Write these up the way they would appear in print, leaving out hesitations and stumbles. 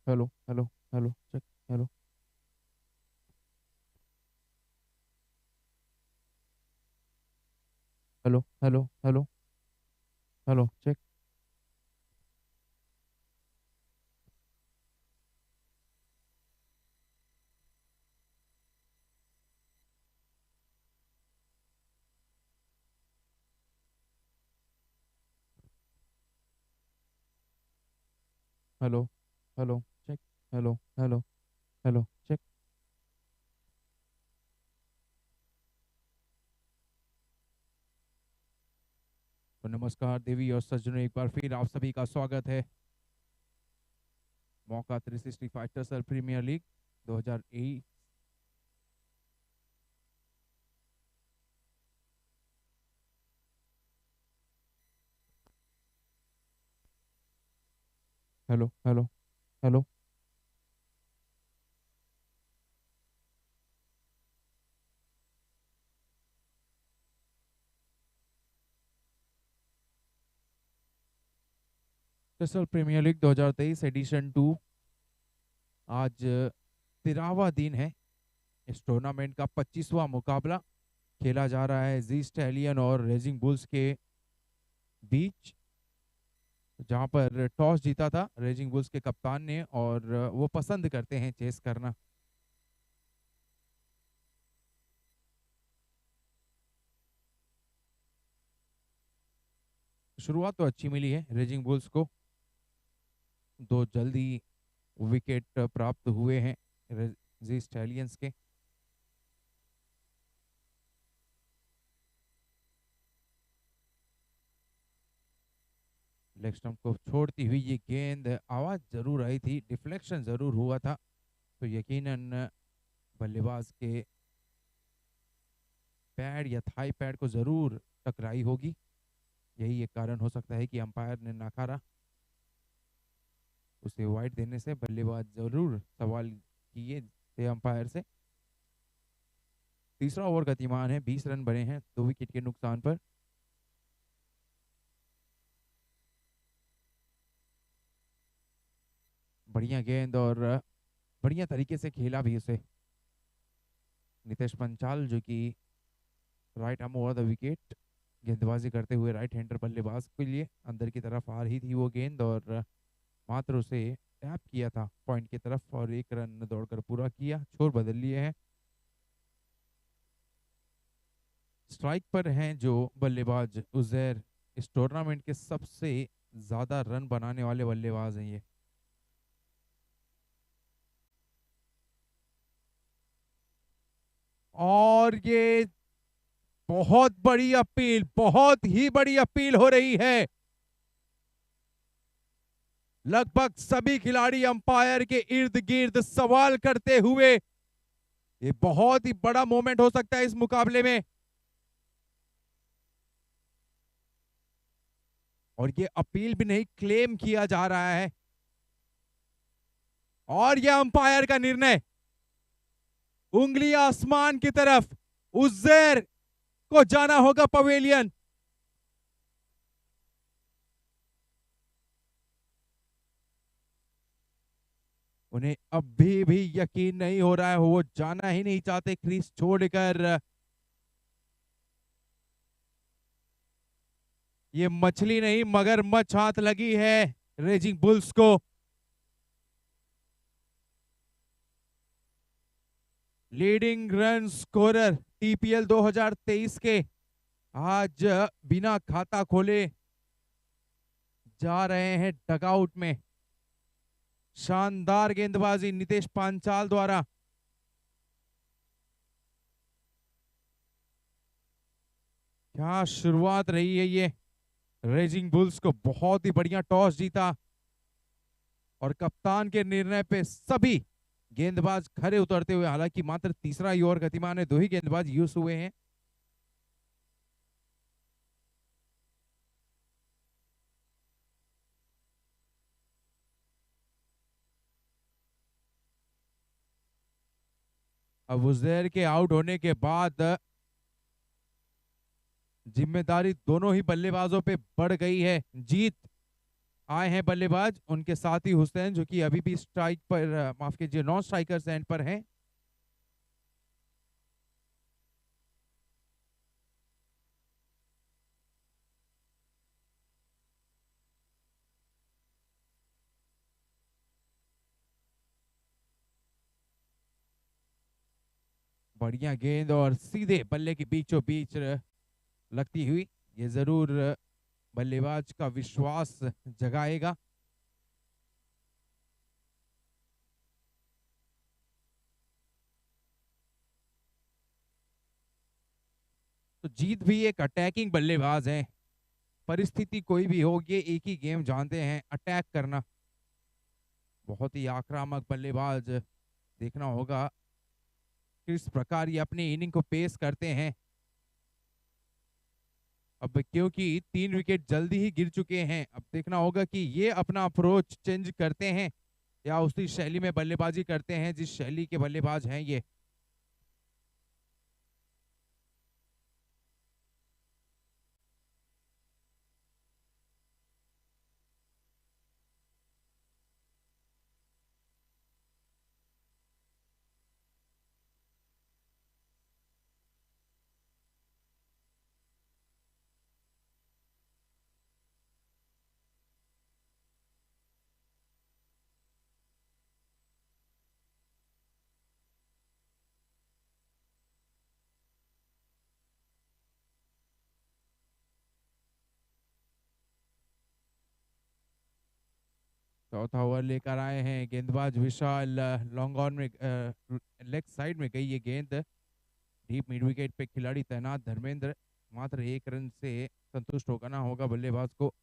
Hello hello hello check. Hello hello hello hello hello check. Hello hello check. Hello hello hello check. तो नमस्कार देवी और सज्जनों, एक बार फिर आप सभी का स्वागत है मौका 365 tussle premier league 2023। Hello hello hello tussle premier league 2023 edition 2। आज 13वां दिन है। इस टूर्नामेंट का 25वां मुकाबला खेला जा रहा है जी स्टैलियन और रेजिंग बुल्स के बीच, जहां पर टॉस जीता था रेजिंग बुल्स के कप्तान ने और वो पसंद करते हैं चेस करना। शुरुआत तो अच्छी मिली है रेजिंग बुल्स को, दो जल्दी विकेट प्राप्त हुए हैं जी स्टैलियंस के। लेग स्टंप को छोड़ती हुई ये गेंद, आवाज जरूर आई थी, डिफ्लेक्शन जरूर हुआ था, तो यकीनन बल्लेबाज के पैड या थाई पैड को जरूर टकराई होगी। यही एक कारण हो सकता है कि अंपायर ने नकारा। उसे वाइड देने से बल्लेबाज जरूर सवाल किए थे अंपायर से। तीसरा ओवर गतिमान है, 20 रन बने हैं 2 विकेट के नुकसान पर। बढ़िया गेंद और बढ़िया तरीके से खेला भी उसे नितेश पंचाल, जो कि right arm over the wicket गेंदबाजी करते हुए राइट हैंडर बल्लेबाज के लिए अंदर की तरफ आ रही थी वो गेंद, और मात्र उसे टैप किया था पॉइंट की तरफ और 1 रन दौड़कर पूरा किया, छोर बदल लिए हैं। स्ट्राइक पर हैं जो बल्लेबाज उजैर, इस टूर्नामेंट के सबसे ज्यादा रन बनाने वाले बल्लेबाज हैं ये। और ये बहुत बड़ी अपील, बहुत ही बड़ी अपील हो रही है। लगभग सभी खिलाड़ी अंपायर के इर्द गिर्द सवाल करते हुए, ये बहुत ही बड़ा मोमेंट हो सकता है इस मुकाबले में। और ये अपील भी नहीं, क्लेम किया जा रहा है। और यह अंपायर का निर्णय, उंगली आसमान की तरफ, उज्जैर को जाना होगा पवेलियन। उन्हें अभी भी यकीन नहीं हो रहा है, वो जाना ही नहीं चाहते क्रीज छोड़कर। ये मछली नहीं मगरमच्छ हाथ लगी है रेजिंग बुल्स को। लीडिंग रन स्कोरर टीपीएल 2023 के आज बिना खाता खोले जा रहे हैं डगआउट में। शानदार गेंदबाजी नितेश पांचाल द्वारा। क्या शुरुआत रही है ये रेजिंग बुल्स को, बहुत ही बढ़िया टॉस जीता और कप्तान के निर्णय पे सभी गेंदबाज खरे उतरते हुए, हालांकि मात्र तीसरा ही ओवर गतिमान है, 2 ही गेंदबाज यूज हुए हैं। अब उजैर के आउट होने के बाद जिम्मेदारी दोनों ही बल्लेबाजों पे बढ़ गई है। जीत आए हैं बल्लेबाज, उनके साथ ही हुसैन जो कि अभी भी स्ट्राइक पर, माफ कीजिए, नॉन स्ट्राइकर्स एंड पर हैं। बढ़िया गेंद और सीधे बल्ले के बीचों बीच लगती हुई, ये जरूर बल्लेबाज का विश्वास जगाएगा। तो जीत भी एक अटैकिंग बल्लेबाज है। परिस्थिति कोई भी हो, ये एक ही गेम जानते हैं, अटैक करना। बहुत ही आक्रामक बल्लेबाज, देखना होगा किस प्रकार ये अपनी इनिंग को पेश करते हैं। अब क्योंकि 3 विकेट जल्दी ही गिर चुके हैं, अब देखना होगा कि ये अपना अप्रोच चेंज करते हैं या उसी शैली में बल्लेबाजी करते हैं जिस शैली के बल्लेबाज हैं ये। चौथा ओवर लेकर आए हैं गेंदबाज विशाल, लॉन्ग ऑन में, लेग साइड में गई ये गेंद। डीप मिड विकेट पे खिलाड़ी तैनात धर्मेंद्र, मात्र 1 रन से संतुष्ट होना होगा बल्लेबाज को।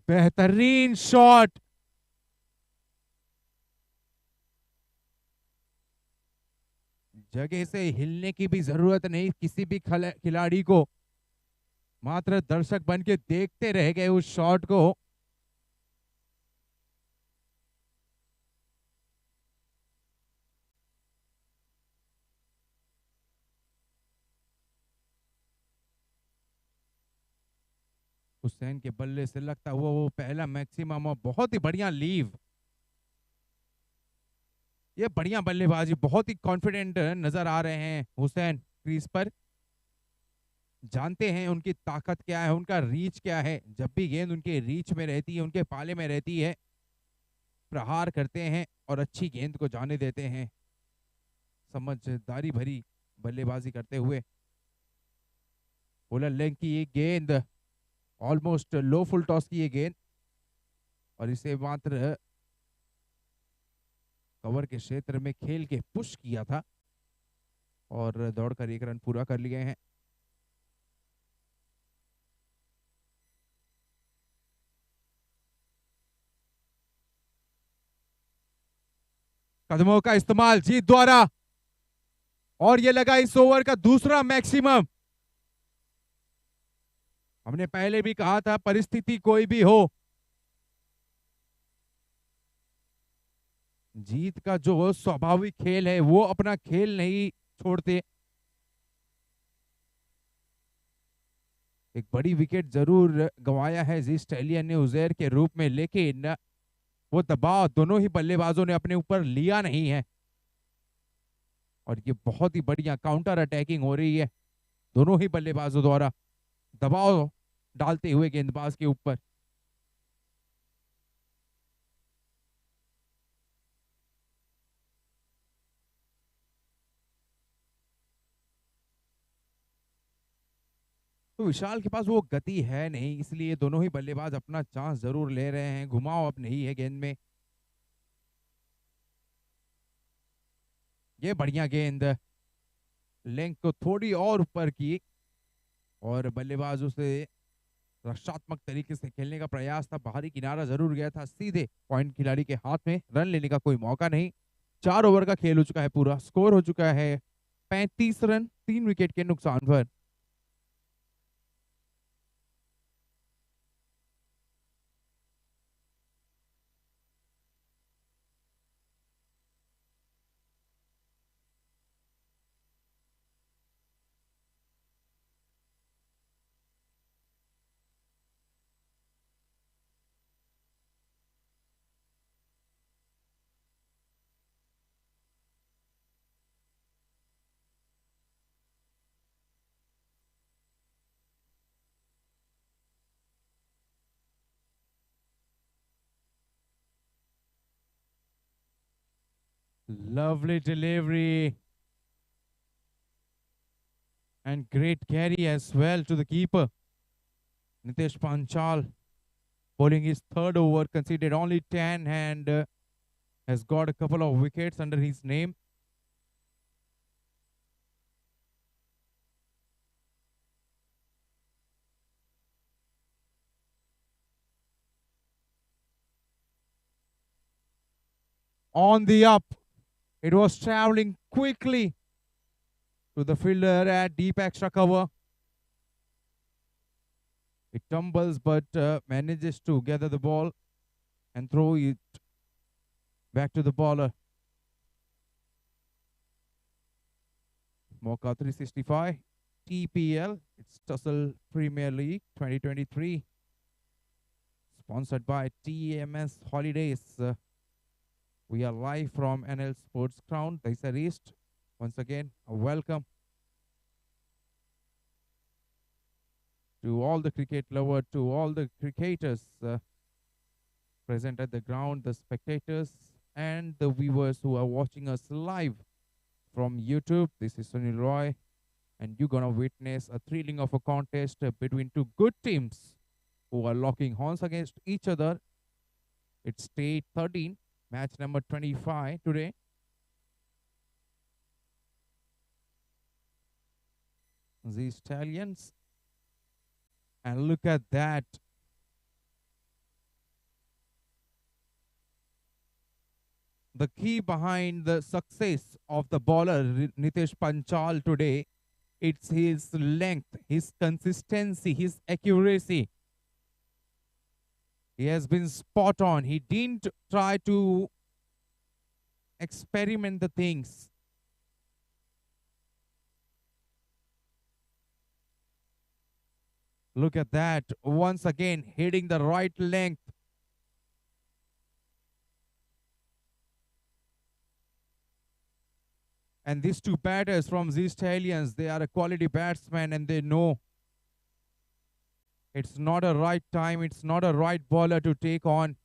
बेहतरीन शॉट, जगह से हिलने की भी जरूरत नहीं किसी भी खिलाड़ी को, मात्र दर्शक बन के देखते रह गए उस शॉट को। हुसैन के बल्ले से लगता हुआ वो पहला मैक्सिमम और बहुत ही बढ़िया लीव। ये बढ़िया बल्लेबाजी, बहुत ही कॉन्फिडेंट नजर आ रहे हैं हुसैन क्रीज पर। जानते हैं उनकी ताकत क्या है, उनका रीच क्या है। जब भी गेंद उनके रीच में रहती है, उनके पाले में रहती है, प्रहार करते हैं और अच्छी गेंद को जाने देते हैं, समझदारी भरी बल्लेबाजी करते हुए। बोलर लेग की ये गेंद, ऑलमोस्ट लो फुल टॉस की ये गेंद, और इसे मात्र कवर के क्षेत्र में खेल के पुश किया था और दौड़कर 1 रन पूरा कर लिए हैं। कदमों का इस्तेमाल जीत द्वारा, और ये लगा इस ओवर का दूसरा मैक्सिमम। हमने पहले भी कहा था परिस्थिति कोई भी हो, जीत का जो स्वाभाविक खेल है वो अपना खेल नहीं छोड़ते। एक बड़ी विकेट जरूर गंवाया है जी स्टेलियन ने उजैर के रूप में, लेकिन वो दबाव दोनों ही बल्लेबाजों ने अपने ऊपर लिया नहीं है, और ये बहुत ही बढ़िया काउंटर अटैकिंग हो रही है दोनों ही बल्लेबाजों द्वारा, दबाव डालते हुए गेंदबाज के ऊपर। तो विशाल के पास वो गति है नहीं, इसलिए दोनों ही बल्लेबाज अपना चांस जरूर ले रहे हैं। घुमाव अब नहीं है गेंद में। ये बढ़िया गेंद, लेंथ को थोड़ी और ऊपर की, और बल्लेबाज उसे रक्षात्मक तरीके से खेलने का प्रयास था, बाहरी किनारा जरूर गया था, सीधे पॉइंट खिलाड़ी के हाथ में, रन लेने का कोई मौका नहीं। 4 ओवर का खेल हो चुका है पूरा, स्कोर हो चुका है 35 रन 3 विकेट के नुकसान पर। Lovely delivery and great carry as well to the keeper. Nitesh Panchal bowling his third over, conceded only 10 and has got a couple of wickets under his name. On the up, it was traveling quickly to the fielder at deep extra cover. It tumbles but manages to gather the ball and throw it back to the bowler. Mauka 365 TPL. It's Tussle Premier League 2023. Sponsored by TMS Holidays. We are live from NL Sports Ground, Daisar East. Once again, a welcome to all the cricket lovers, to all the cricketers present at the ground, the spectators and the viewers who are watching us live from YouTube. This is Sunil Roy, and you're gonna witness a thrilling of a contest between two good teams who are locking horns against each other. It's day 13, match number 25 today. The Stallions, and look at that. The key behind the success of the bowler Nitesh Panchal today, it's his length, his consistency, his accuracy. He has been spot on. He didn't try to experiment the things. Look at that. Once again, hitting the right length. And these two batters from these Stallions, they are a quality batsman and they know it's not a right time, it's not a right bowler to take on.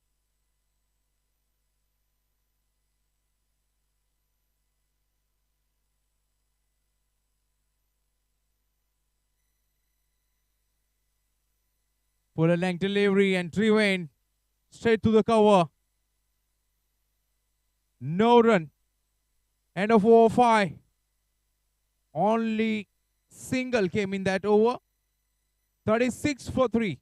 Full length delivery and driven straight to the cover. No run. End of over 5. Only single came in that over. 36 for 3.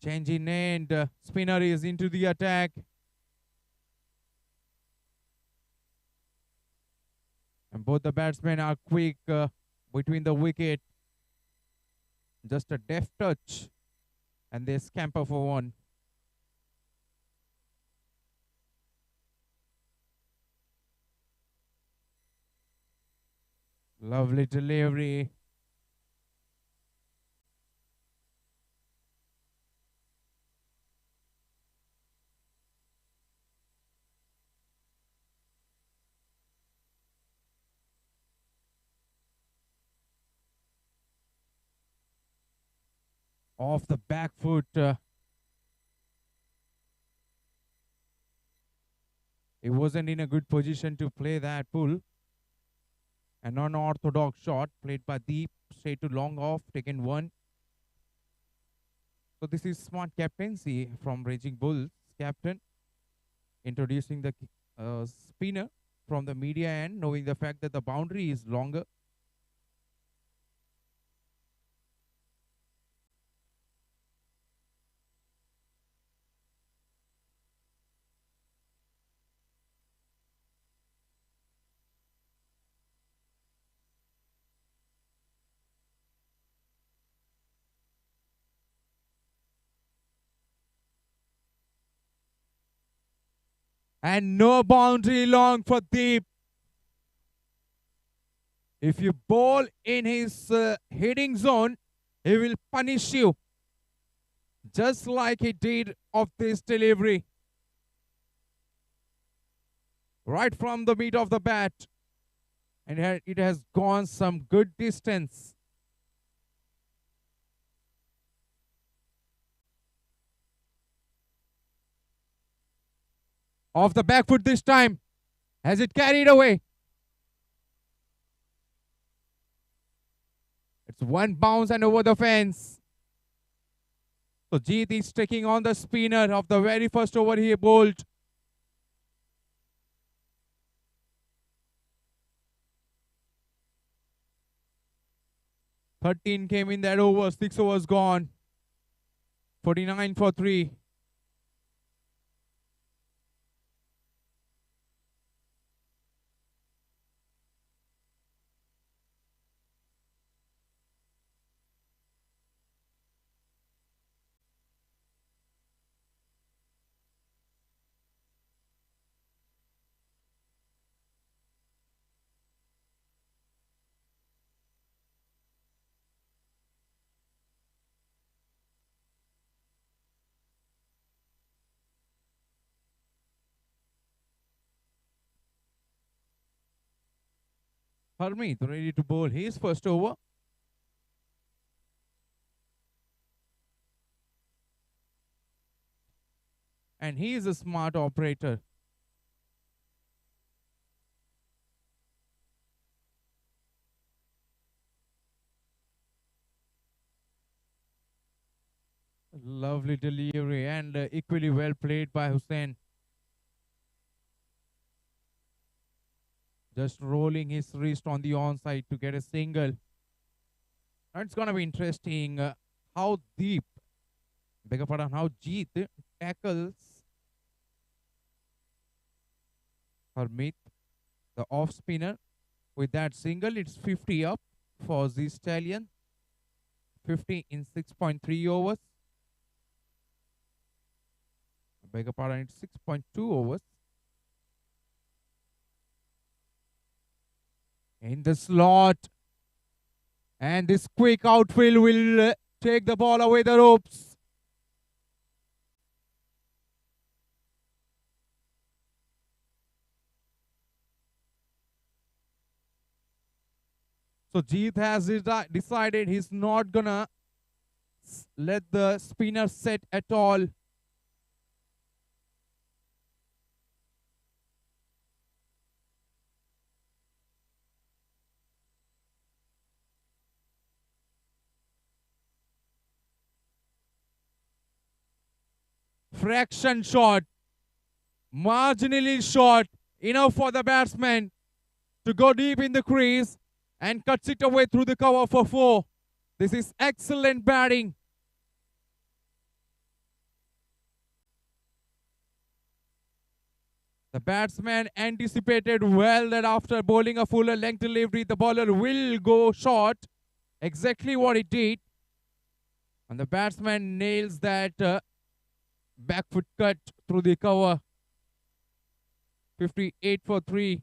Change in end. Spinner is into the attack. And both the batsmen are quick between the wicket. Just a deft touch. And they scamper for one. Lovely delivery. Off the back foot. He wasn't in a good position to play that pull. An unorthodox shot played by Deep, straight to long off, taken one. So this is smart captaincy from Raging Bulls captain, introducing the spinner from the media end, knowing the fact that the boundary is longer. And no boundary long for Deep. If you bowl in his hitting zone, he will punish you. Just like he did of this delivery. Right from the meat of the bat. And it has gone some good distance. Off the back foot this time. Has it carried away? It's one bounce and over the fence. So Jeet is taking on the spinner of the very first over he bowled. "13 came in that over, 6 overs gone. 49 for 3. Harmeet ready to bowl his first over. And he is a smart operator. Lovely delivery and equally well played by Hussain. Just rolling his wrist on the onside to get a single. Now it's going to be interesting how Deep, beg your pardon, how Jeet tackles Harmeet, the off spinner. With that single, it's 50 up for the Stallion. 50 in 6.3 overs. Beg your pardon, it's 6.2 overs. In the slot. And this quick outfield will take the ball away the ropes. So Jeet has decided he's not gonna let the spinner set at all. Fraction shot, marginally short, enough for the batsman to go deep in the crease and cuts it away through the cover for 4. This is excellent batting. The batsman anticipated well that after bowling a fuller length delivery, the bowler will go short. Exactly what he did. And the batsman nails that back foot cut through the cover. 58 for 3.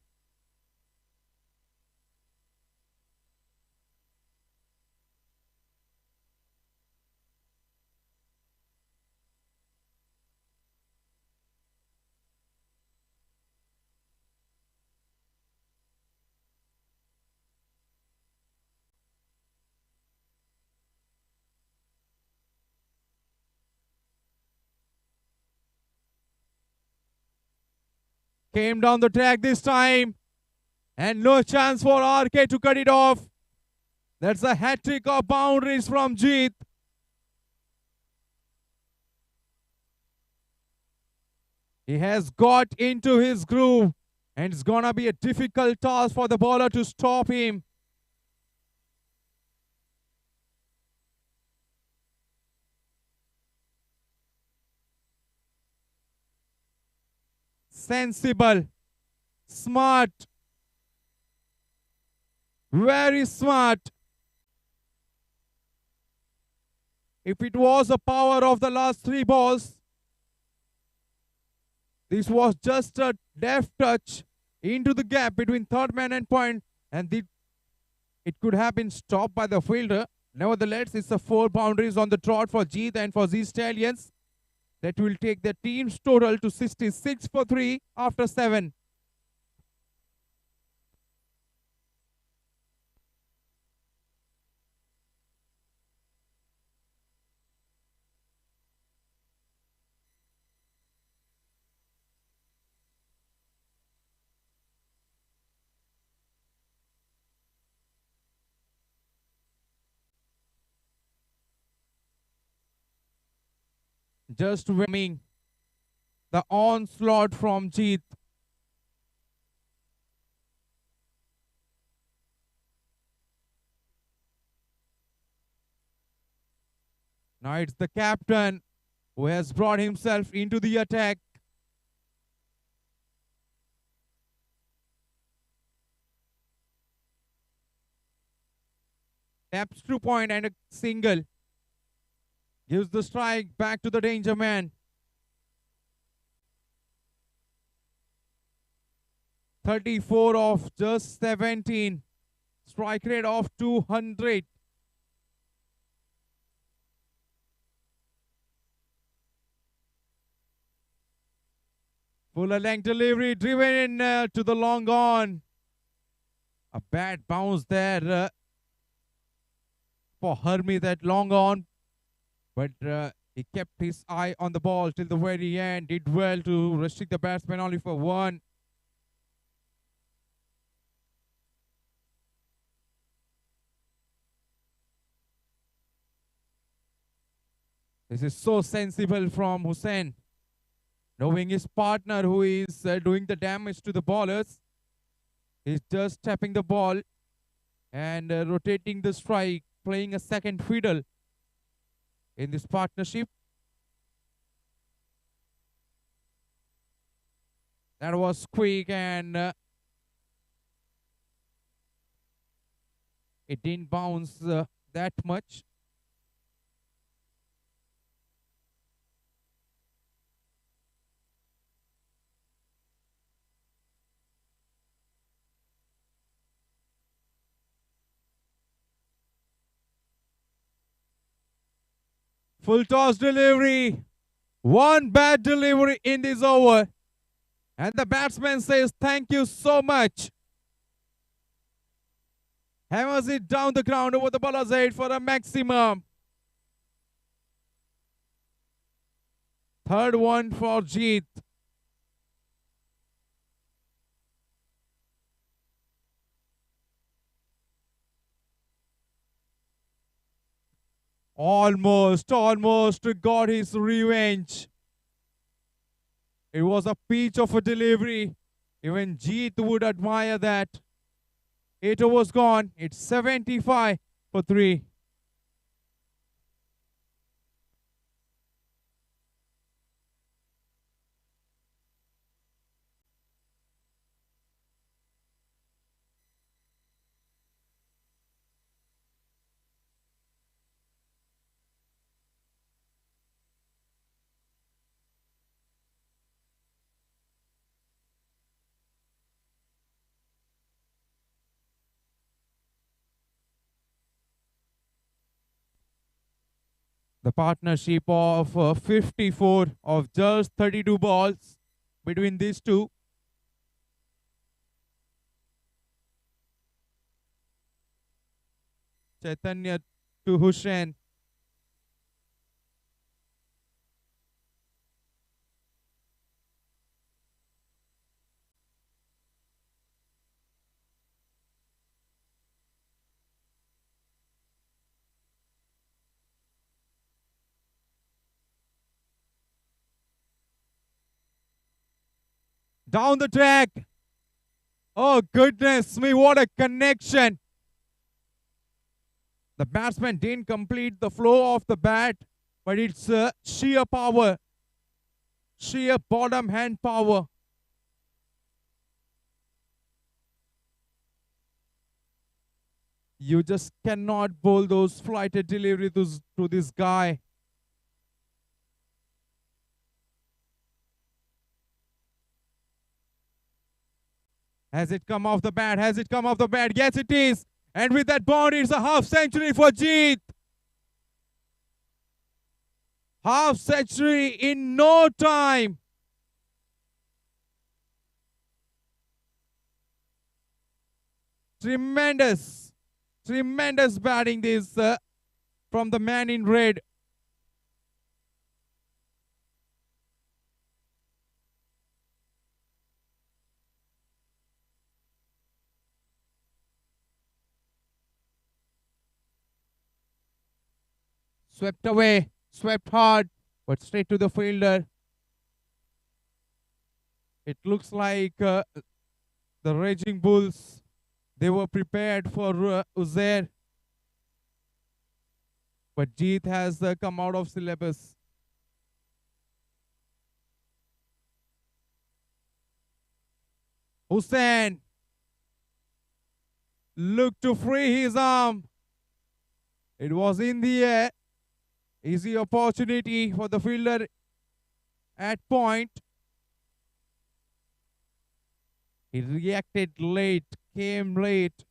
Came down the track this time. And no chance for RK to cut it off. That's a hat-trick of boundaries from Jeet. He has got into his groove. And it's gonna be a difficult task for the bowler to stop him. Sensible. Smart. Very smart. If it was the power of the last 3 balls, this was just a deft touch into the gap between third man and point, and it could have been stopped by the fielder. Nevertheless, it's a 4 boundaries on the trot for Jeet and for these Stallions. That will take the team's total to 66 for 3 after 7. Just waiting the onslaught from Jeet. Now it's the captain who has brought himself into the attack. Taps to point and a single. Gives the strike back to the danger man. 34 of just 17. Strike rate of 200. Fuller length delivery driven in to the long on. A bad bounce there for Hermie, that long on. But he kept his eye on the ball till the very end. Did well to restrict the batsman only for 1. This is so sensible from Hussain. Knowing his partner who is doing the damage to the bowlers. He's just tapping the ball and rotating the strike, playing a second fiddle in this partnership. That was quick and it didn't bounce that much. Full toss delivery. 1 bad delivery in this over. And the batsman says, thank you so much. Hammers it down the ground over the bowler's head for a maximum. Third one for Jeet. Almost got his revenge. It was a peach of a delivery. Even Jeet would admire that. 8 overs gone. It's 75 for 3. The partnership of 54 of just 32 balls between these two. Chaitanya to Hussain. Down the track. Oh, goodness me, what a connection. The batsman didn't complete the flow of the bat, but it's sheer power, sheer bottom hand power. You just cannot bowl those flighted deliveries to this guy. Has it come off the bat? Has it come off the bat? Yes, it is. And with that boundary, it's a half century for Jeet. Half century in no time. Tremendous, tremendous batting this from the man in red. Swept away, swept hard, but straight to the fielder. It looks like the Raging Bulls, they were prepared for Uzair. But Jeet has come out of syllabus. Hussain looked to free his arm. It was in the air. Easy opportunity for the fielder at point. He reacted late, came late.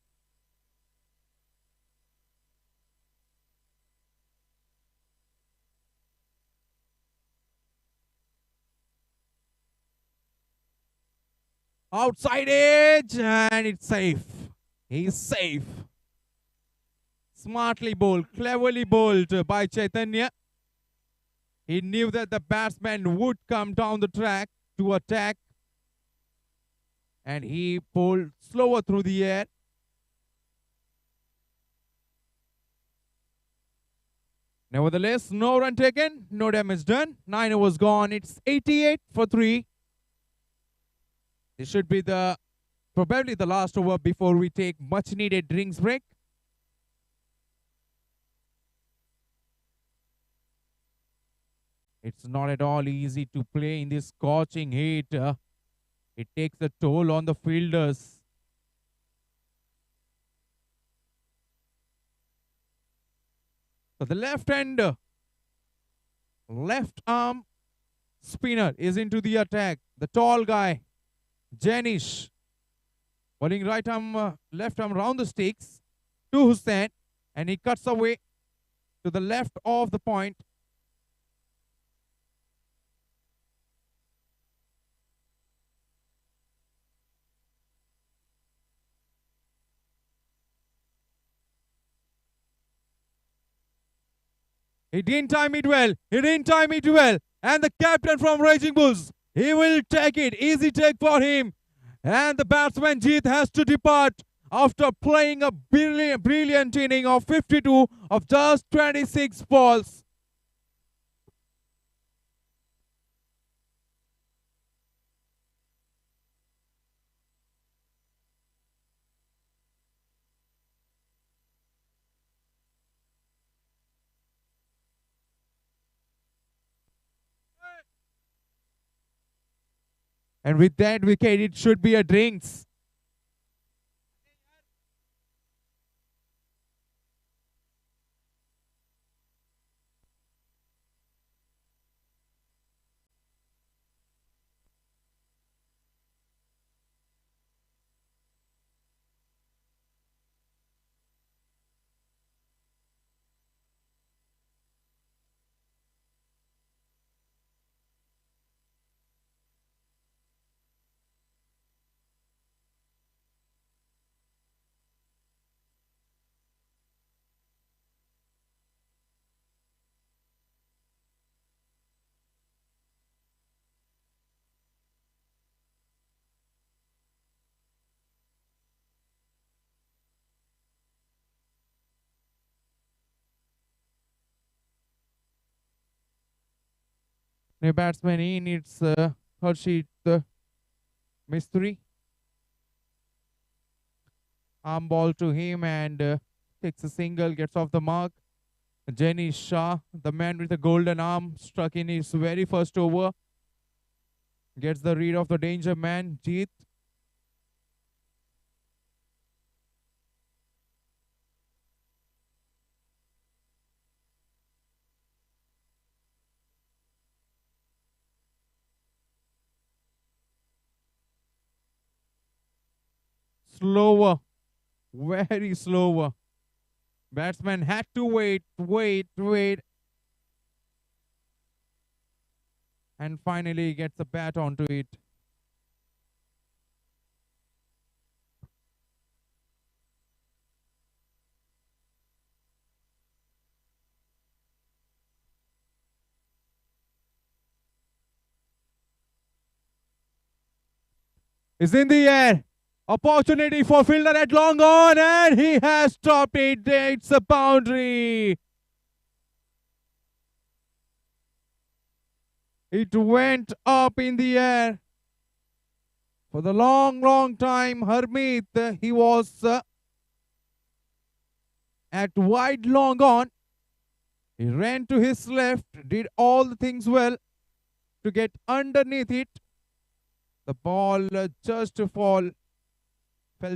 Outside edge, and it's safe. He's safe. Smartly bowled, cleverly bowled by Chaitanya. He knew that the batsman would come down the track to attack, and he bowled slower through the air. Nevertheless, no run taken, no damage done. 9 overs gone. It's 88 for 3. This should be probably the last over before we take much needed drinks break. It's not at all easy to play in this scorching heat. It takes a toll on the fielders. So the left-hander, left arm spinner is into the attack. The tall guy, Janish, bowling right arm, left arm round the sticks to Hussain, and he cuts away to the left of the point. He didn't time it well. He didn't time it well. And the captain from Raging Bulls, he will take it. Easy take for him. And the batsman Jeet has to depart after playing a brilliant inning of 52 of just 26 balls. And with that wicket, it should be a drinks. New batsman in, it's Harshit Mistry. Arm ball to him and takes a single, gets off the mark. Jenny Shah, the man with the golden arm, struck in his very first over. Gets the read of the danger man, Jeet. Slower, very slower. Batsman had to wait, and finally gets the bat onto it. Is in the air. Opportunity for fielder at long on, and he has stopped it. It's a boundary. It went up in the air. For the long time, Harmeet, he was at wide long on. He ran to his left, did all the things well to get underneath it. The ball just fell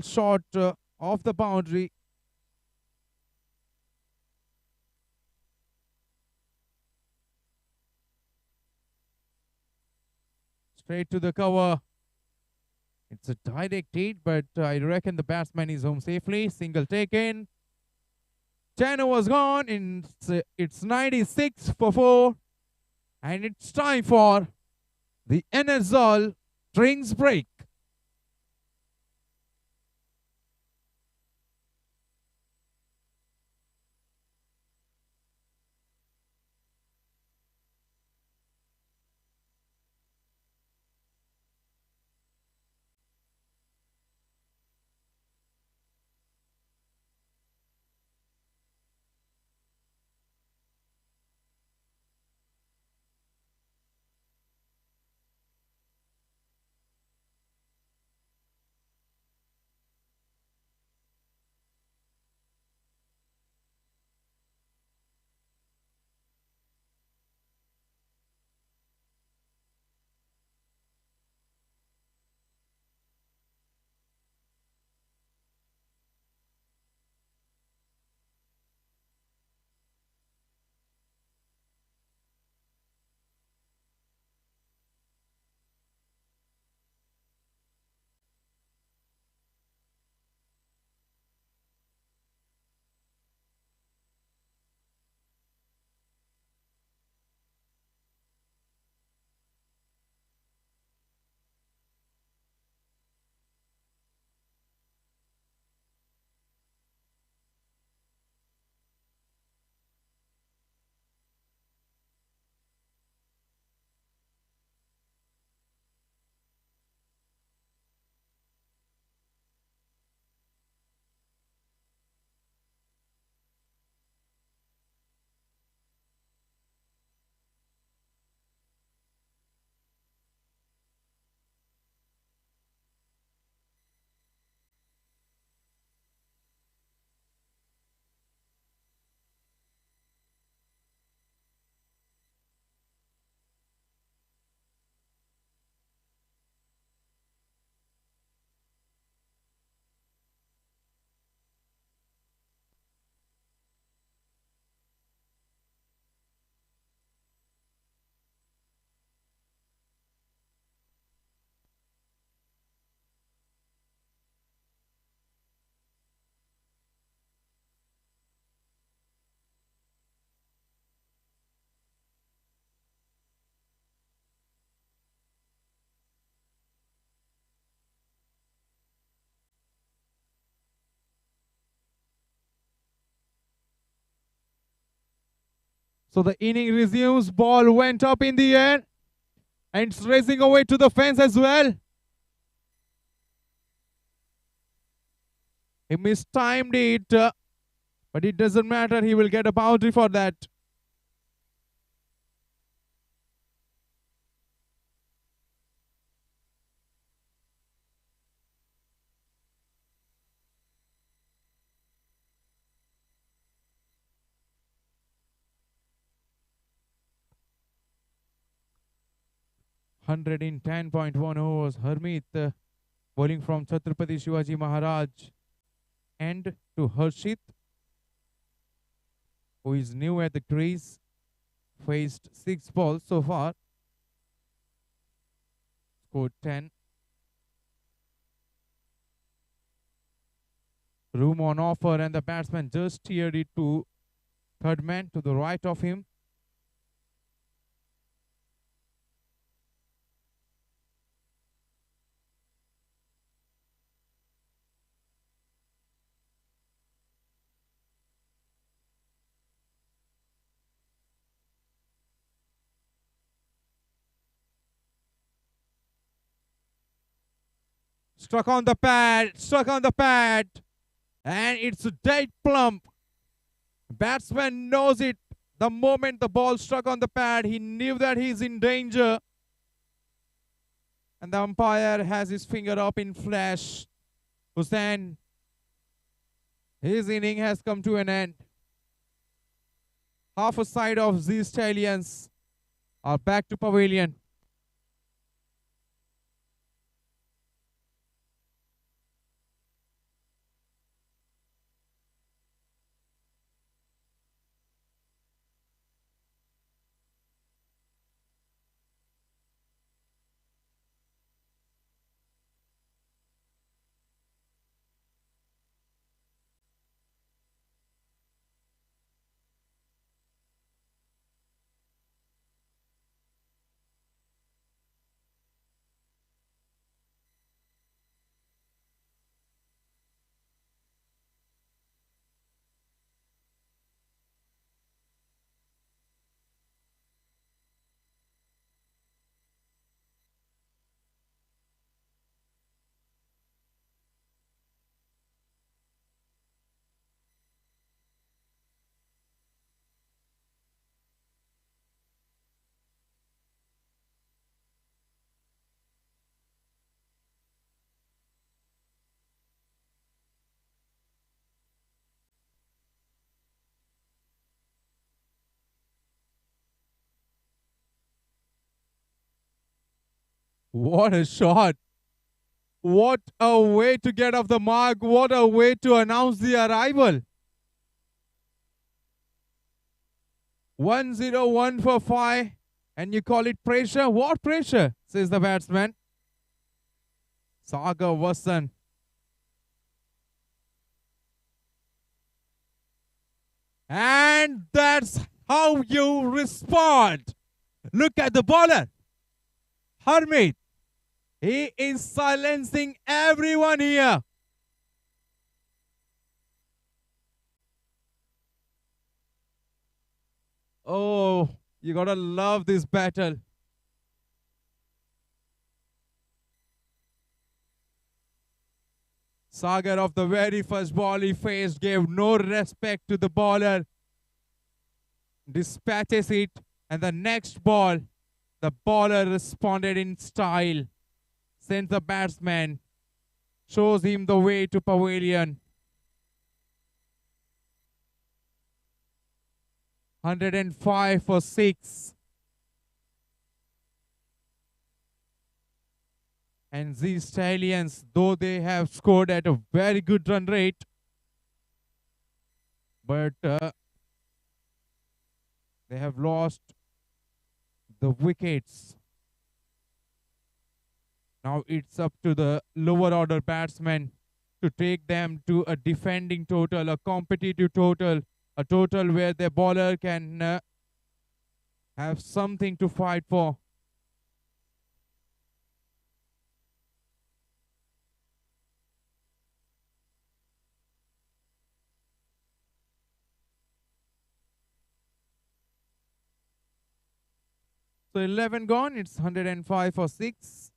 short of the boundary. Straight to the cover. It's a direct hit, but I reckon the batsman is home safely. Single taken. 10 was gone. It's 96 for 4. And it's time for the NSL drinks break. So the inning resumes. Ball went up in the air. And it's racing away to the fence as well. He mistimed it. But it doesn't matter. He will get a boundary for that. 110.1 overs. Harmeet bowling from Chhatrapati Shivaji Maharaj. And to Harshit, who is new at the crease, faced 6 balls so far, scored 10. Room on offer, and the batsman just steered it to third man to the right of him. Struck on the pad, and it's a dead plump. Batsman knows it. The moment the ball struck on the pad, he knew that he's in danger. And the umpire has his finger up in flash. Hussain, his inning has come to an end. Half a side of these stallions are back to pavilion. What a shot. What a way to get off the mark. What a way to announce the arrival. 101 for 5. And you call it pressure? What pressure? Says the batsman. Sagar Vasan. And that's how you respond. Look at the bowler. Harmeet. He is silencing everyone here. Oh, you gotta love this battle. Sagar, of the very first ball he faced, gave no respect to the bowler. Dispatches it, and the next ball, the bowler responded in style. Sends the batsman, shows him the way to pavilion. 105 for 6. And these stallions, though they have scored at a very good run rate, but they have lost the wickets. Now it's up to the lower order batsmen to take them to a defending total, a competitive total, a total where the bowler can have something to fight for. So 11 gone, it's 105 for 6.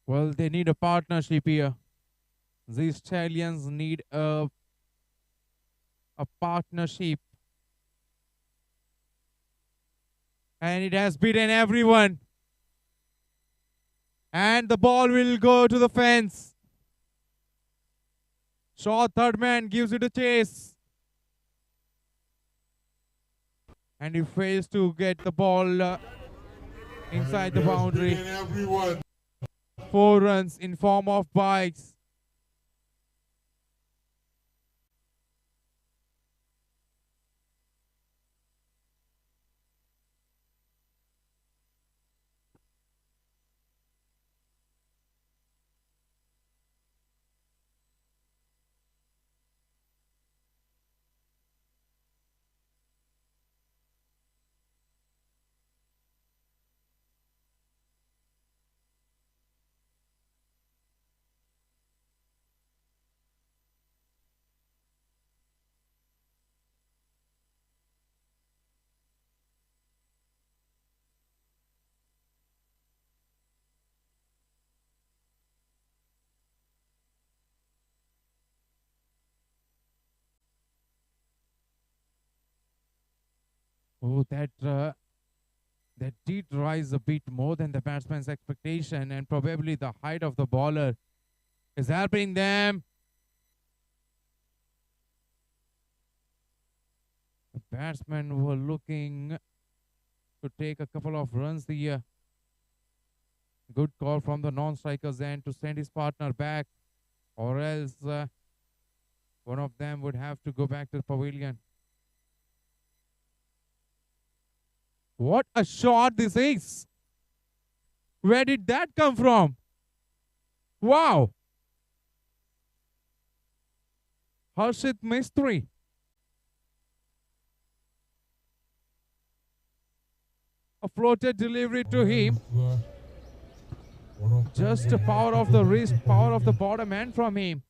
Well, they need a partnership here. These stallions need a partnership. And it has beaten everyone. And the ball will go to the fence. Short third man gives it a chase. And he fails to get the ball inside the boundary. 4 runs in form of bikes. Oh, that did rise a bit more than the batsman's expectation, and probably the height of the bowler is helping them. The batsmen were looking to take a couple of runs. The good call from the non-strikers end to send his partner back, or else one of them would have to go back to the pavilion. What a shot this is! Where did that come from? Wow! Harshit Mistry. A floated delivery to him. Just the power of the wrist, power of the bottom end from him.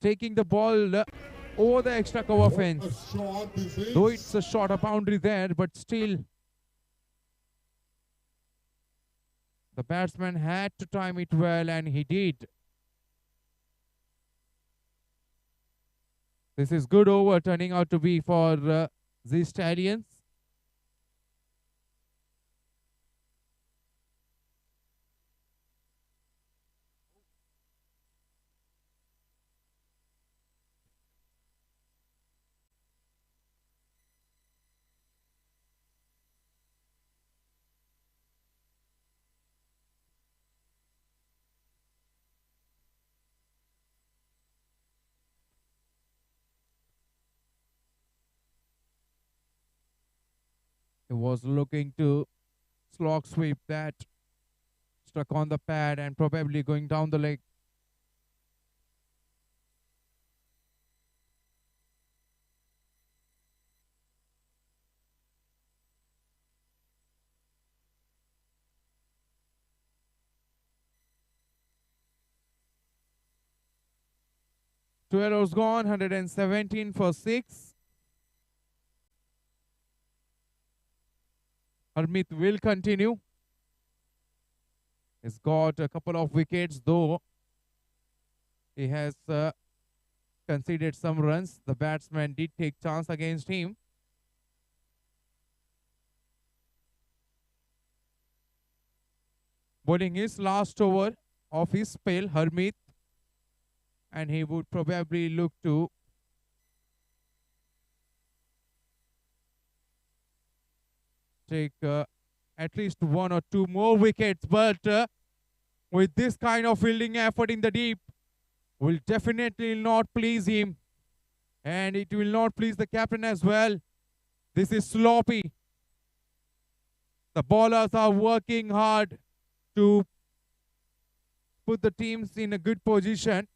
Taking the ball over the extra cover fence. Though it's a shorter boundary there, but still the batsman had to time it well, and he did. This is good over turning out to be for the Stallions. He was looking to slog sweep that, stuck on the pad and probably going down the leg. Two arrows gone, 117 for 6. Harmeet will continue. He's got a couple of wickets, though he has conceded some runs. The batsman did take chance against him. Bowling his last over of his spell, Harmeet, and he would probably look to take at least 1 or 2 more wickets, but with this kind of fielding effort in the deep, will definitely not please him, and it will not please the captain as well. This is sloppy. The bowlers are working hard to put the teams in a good position.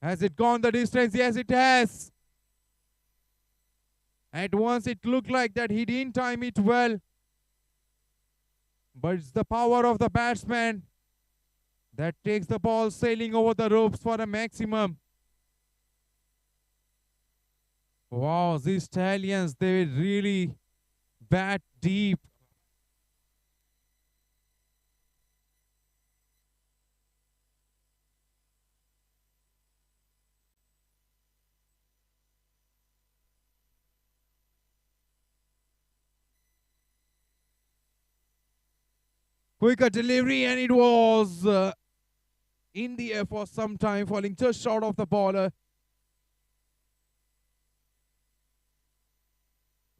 Has it gone the distance? Yes, it has. At once it looked like that he didn't time it well. But it's the power of the batsman that takes the ball sailing over the ropes for a maximum. Wow, these Stallions, they really bat deep. Quicker delivery, and it was in the air for some time, falling just short of the baller.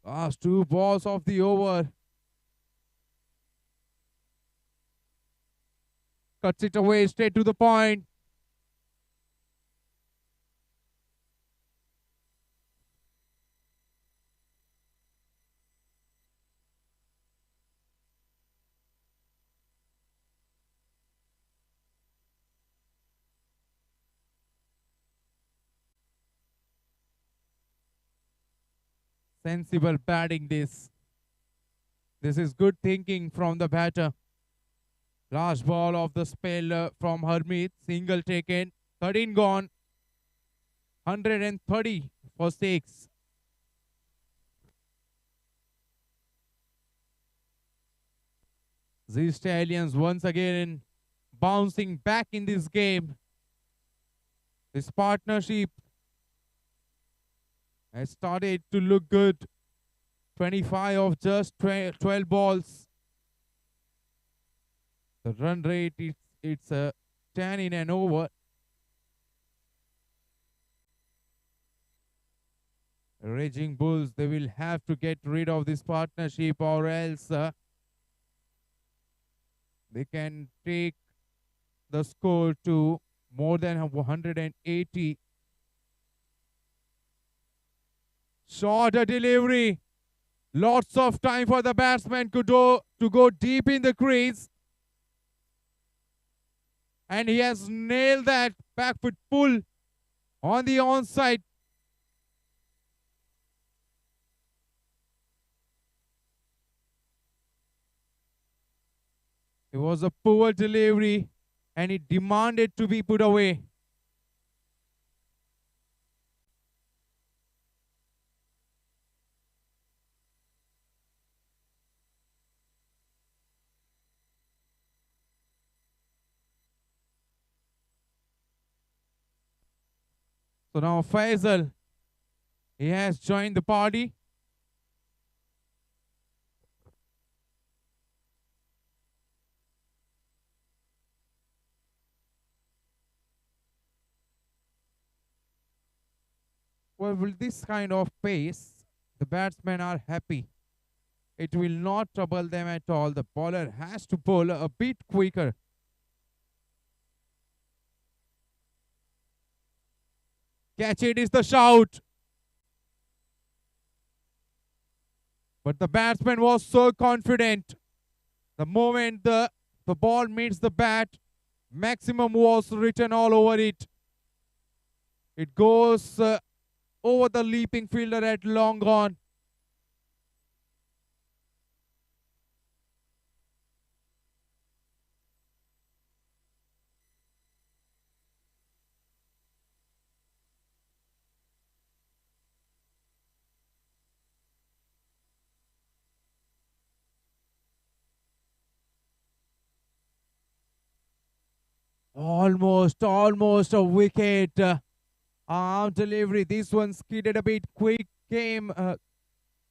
Last two balls of the over. Cuts it away straight to the point. Sensible batting this. This is good thinking from the batter. Last ball of the spell from Hermit. Single taken. 13 gone. 130 for 6. The Stallions once again bouncing back in this game. This partnership has started to look good. 25 of just 12 balls. The run rate, it's a 10 in an over. Raging Bulls, they will have to get rid of this partnership, or else they can take the score to more than 180. Shorter delivery. Lots of time for the batsman to go deep in the crease. And he has nailed that back foot pull on the onside. It was a poor delivery and it demanded to be put away. So now Faisal, he has joined the party. Well, with this kind of pace, the batsmen are happy. It will not trouble them at all. The bowler has to bowl a bit quicker. Catch it is the shout. But the batsman was so confident. The moment the ball meets the bat, maximum was written all over it. It goes over the leaping fielder at long on. Almost a wicket. Arm delivery. This one skidded a bit quick. Came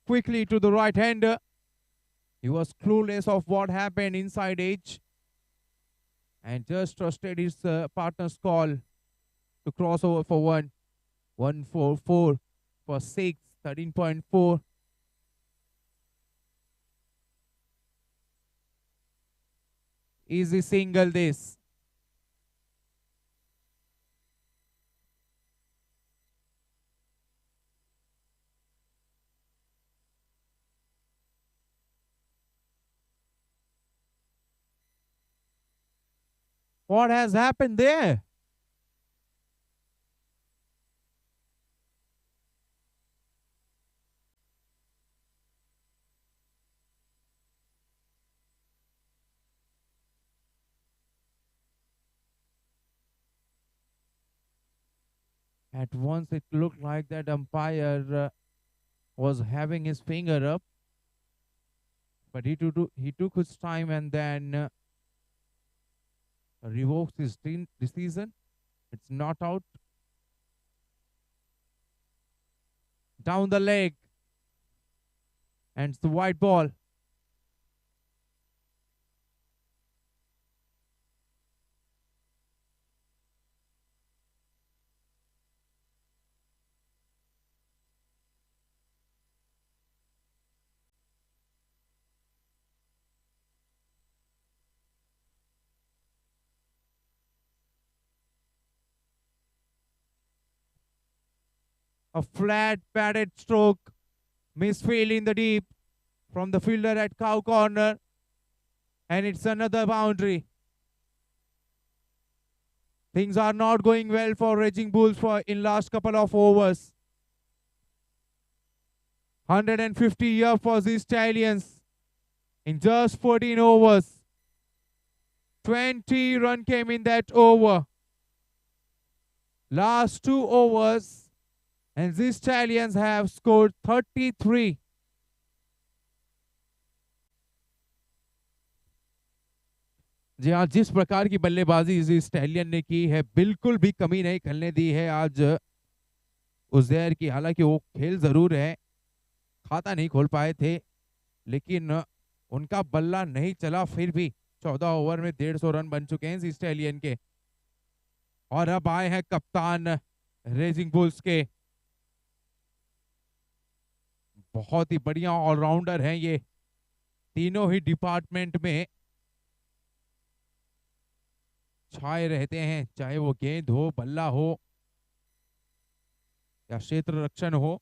quickly to the right hander. He was clueless of what happened inside edge. And just trusted his partner's call to cross over for one. 144 for 6. 13.4. Easy single this. What has happened there? At once it looked like that umpire was having his finger up. But he took his time and then revoked his decision. It's not out. Down the leg. And it's the white ball. A flat padded stroke, misfield in the deep from the fielder at cow corner, and it's another boundary. Things are not going well for Raging Bulls for in last couple of overs. 150 here for these Stallions in just 14 overs. 20 run came in that over. Last 2 overs and these Stallions have scored 33. जी हाँ, जिस प्रकार की बल्लेबाजी इस stallion ने की है, बिल्कुल भी कमी नहीं करने दी है आज उज़ैर की। हालांकि वो खेल जरूर है, खाता नहीं खोल पाए थे, लेकिन उनका बल्ला नहीं चला। फिर भी 14 ओवर में 150 रन बन चुके हैं स्टैलियन के। और अब आए हैं कप्तान रेजिंग बुल्स के। बहुत ही बढ़िया ऑलराउंडर हैं ये, तीनों ही डिपार्टमेंट में छाए रहते हैं, चाहे वो गेंद हो, बल्ला हो या क्षेत्र रक्षण हो।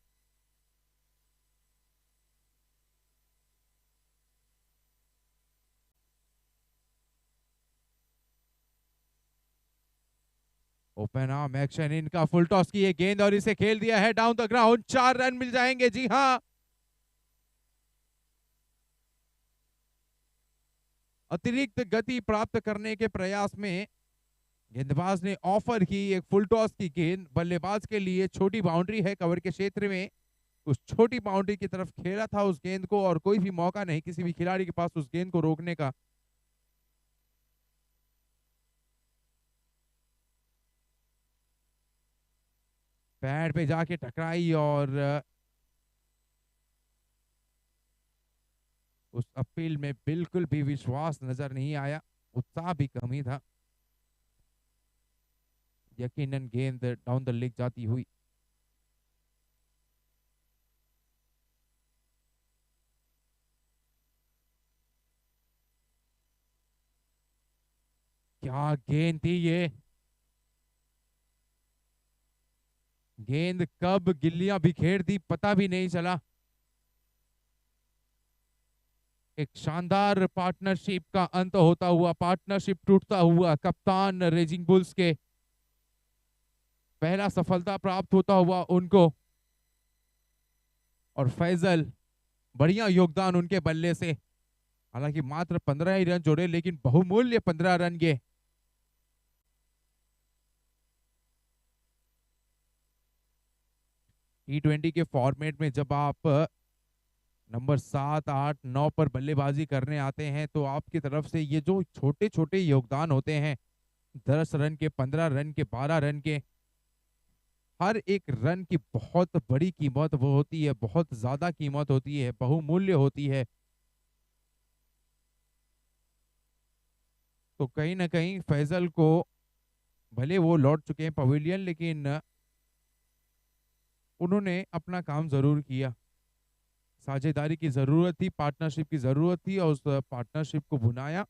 ओपन आर्म एक्शन, इनका फुल टॉस की ये गेंद और इसे खेल दिया है डाउन द ग्राउंड। 4 रन मिल जाएंगे। जी हाँ, अतिरिक्त गति प्राप्त करने के प्रयास में गेंदबाज ने ऑफर की एक फुल टॉस की गेंद। बल्लेबाज के लिए छोटी बाउंड्री है कवर के क्षेत्र में, उस छोटी बाउंड्री की तरफ खेला था उस गेंद को, और कोई भी मौका नहीं किसी भी खिलाड़ी के पास उस गेंद को रोकने का। पैड पे जाके टकराई और उस अपील में बिल्कुल भी विश्वास नजर नहीं आया, उत्साह भी कम ही था। यकीनन गेंद डाउन द लेग जाती हुई। क्या गेंद थी ये, गेंद कब गिल्लियां बिखेर दी पता भी नहीं चला। एक शानदार पार्टनरशिप का अंत होता हुआ, पार्टनरशिप टूटता हुआ, कप्तान रेजिंग बुल्स के पहला सफलता प्राप्त होता हुआ उनको। और फैजल, बढ़िया योगदान उनके बल्ले से। हालांकि मात्र 15 ही रन जोड़े, लेकिन बहुमूल्य 15 रन ये। T20 के फॉर्मेट में जब आप नंबर 7, 8, 9 पर बल्लेबाजी करने आते हैं तो आपकी तरफ से ये जो छोटे छोटे योगदान होते हैं, 10 रन के, 15 रन के, 12 रन के, हर एक रन की बहुत बड़ी कीमत वो होती है, बहुत ज्यादा कीमत होती है, बहुमूल्य होती है। तो कहीं ना कहीं फैजल को, भले वो लौट चुके हैं पवेलियन, लेकिन उन्होंने अपना काम जरूर किया। साझेदारी की जरूरत थी, पार्टनरशिप की जरूरत थी, और उस पार्टनरशिप को बुनाया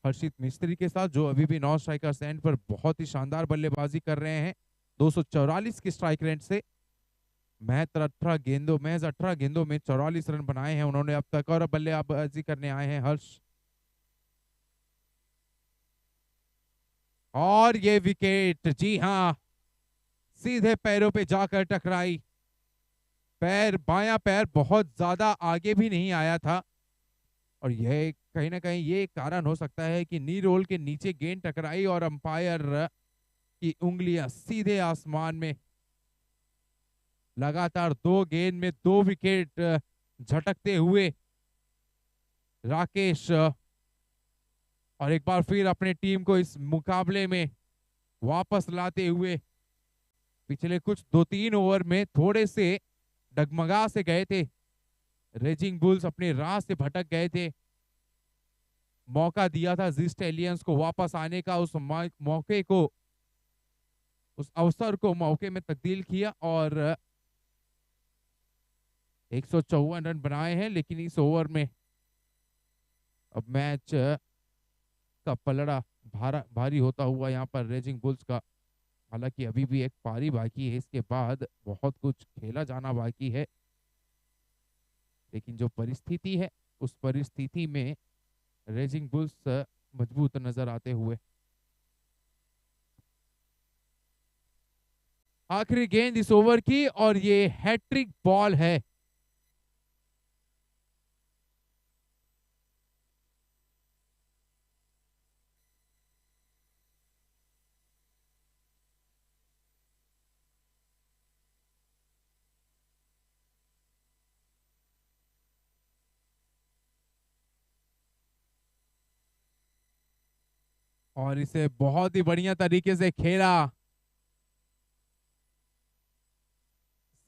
हर्षित मिस्त्री के साथ, जो अभी भी नॉन स्ट्राइकर स्टैंड पर बहुत ही शानदार बल्लेबाजी कर रहे हैं। 244 की स्ट्राइक रेट से महज 18 गेंदों में 44 रन बनाए हैं उन्होंने अब तक। और अब बल्लेबाजी करने आए हैं हर्ष, और ये विकेट, जी हाँ, सीधे पैरों पे जाकर टकराई। पैर, बायां पैर बहुत ज्यादा आगे भी नहीं आया था, और यह कहीं ना कहीं ये कारण हो सकता है कि नी रोल के नीचे गेंद टकराई और अंपायर की उंगलियां सीधे आसमान में। लगातार 2 गेंद में 2 विकेट झटकते हुए राकेश, और एक बार फिर अपने टीम को इस मुकाबले में वापस लाते हुए। पिछले कुछ 2-3 ओवर में थोड़े से डगमगा से गए थे रेजिंग बुल्स, अपने राह से भटक गए थे। मौका दिया था जी स्टैलियंस को वापस आने का, उस मौके को, उस अवसर को मौके में तब्दील किया और 154 रन बनाए हैं। लेकिन इस ओवर में अब मैच का पलड़ा भारी होता हुआ यहाँ पर रेजिंग बुल्स का हालांकि अभी भी एक पारी बाकी है, इसके बाद बहुत कुछ खेला जाना बाकी है, लेकिन जो परिस्थिति है उस परिस्थिति में रेजिंग बुल्स मजबूत नजर आते हुए। आखिरी गेंद इस ओवर की और ये हैट्रिक बॉल है। और इसे बहुत ही बढ़िया तरीके से खेला,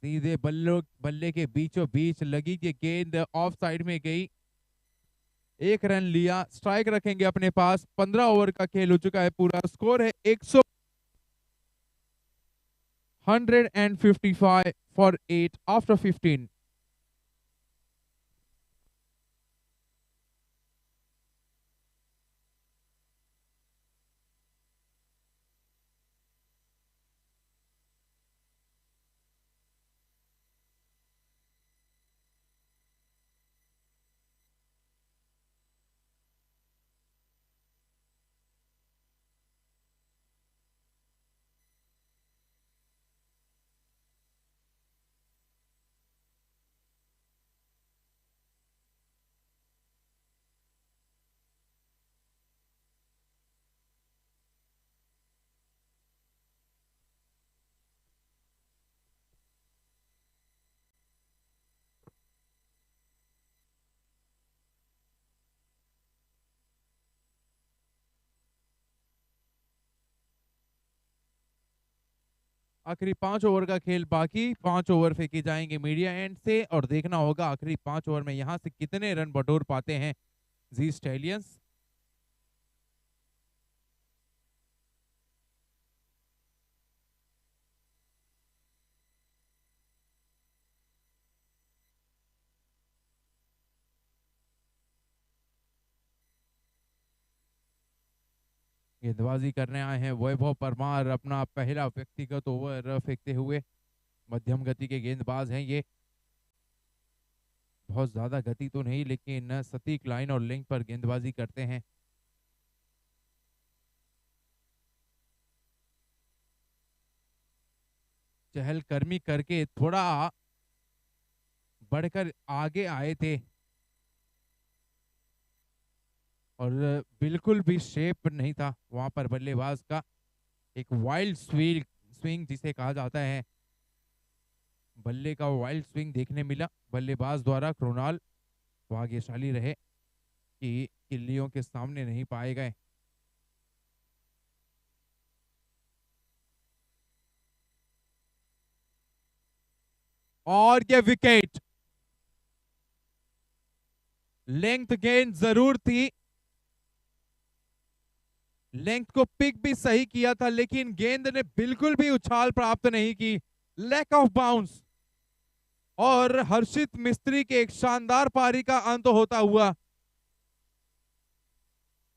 सीधे बल्ले के बीचों बीच लगी कि गेंद ऑफ साइड में गई। एक रन लिया, स्ट्राइक रखेंगे अपने पास। 15 ओवर का खेल हो चुका है, पूरा स्कोर है 155 फॉर 8 आफ्टर 15। आखिरी 5 ओवर का खेल बाकी, 5 ओवर फेंके जाएंगे मीडिया एंड से और देखना होगा आखिरी 5 ओवर में यहां से कितने रन बटोर पाते हैं जी स्टैलियंस। गेंदबाजी करने आए हैं वैभव परमार, अपना पहला व्यक्तिगत ओवर फेंकते हुए। मध्यम गति के गेंदबाज हैं ये, बहुत ज्यादा गति तो नहीं लेकिन सटीक लाइन और लिंक पर गेंदबाजी करते हैं। चहलकदमी करके थोड़ा बढ़कर आगे आए थे और बिल्कुल भी शेप नहीं था वहां पर बल्लेबाज का। एक वाइल्ड स्विंग स्विंग जिसे कहा जाता है, बल्ले का वाइल्ड स्विंग देखने मिला बल्लेबाज द्वारा। कृणाल भाग्यशाली रहे कि किल्लियों के सामने नहीं पाए गए। और ये विकेट, लेंथ गेंद जरूर थी, लेंथ को पिक भी सही किया था, लेकिन गेंद ने बिल्कुल भी उछाल प्राप्त नहीं की। लैक ऑफ बाउंस और हर्षित मिस्त्री के एक शानदार पारी का अंत होता हुआ।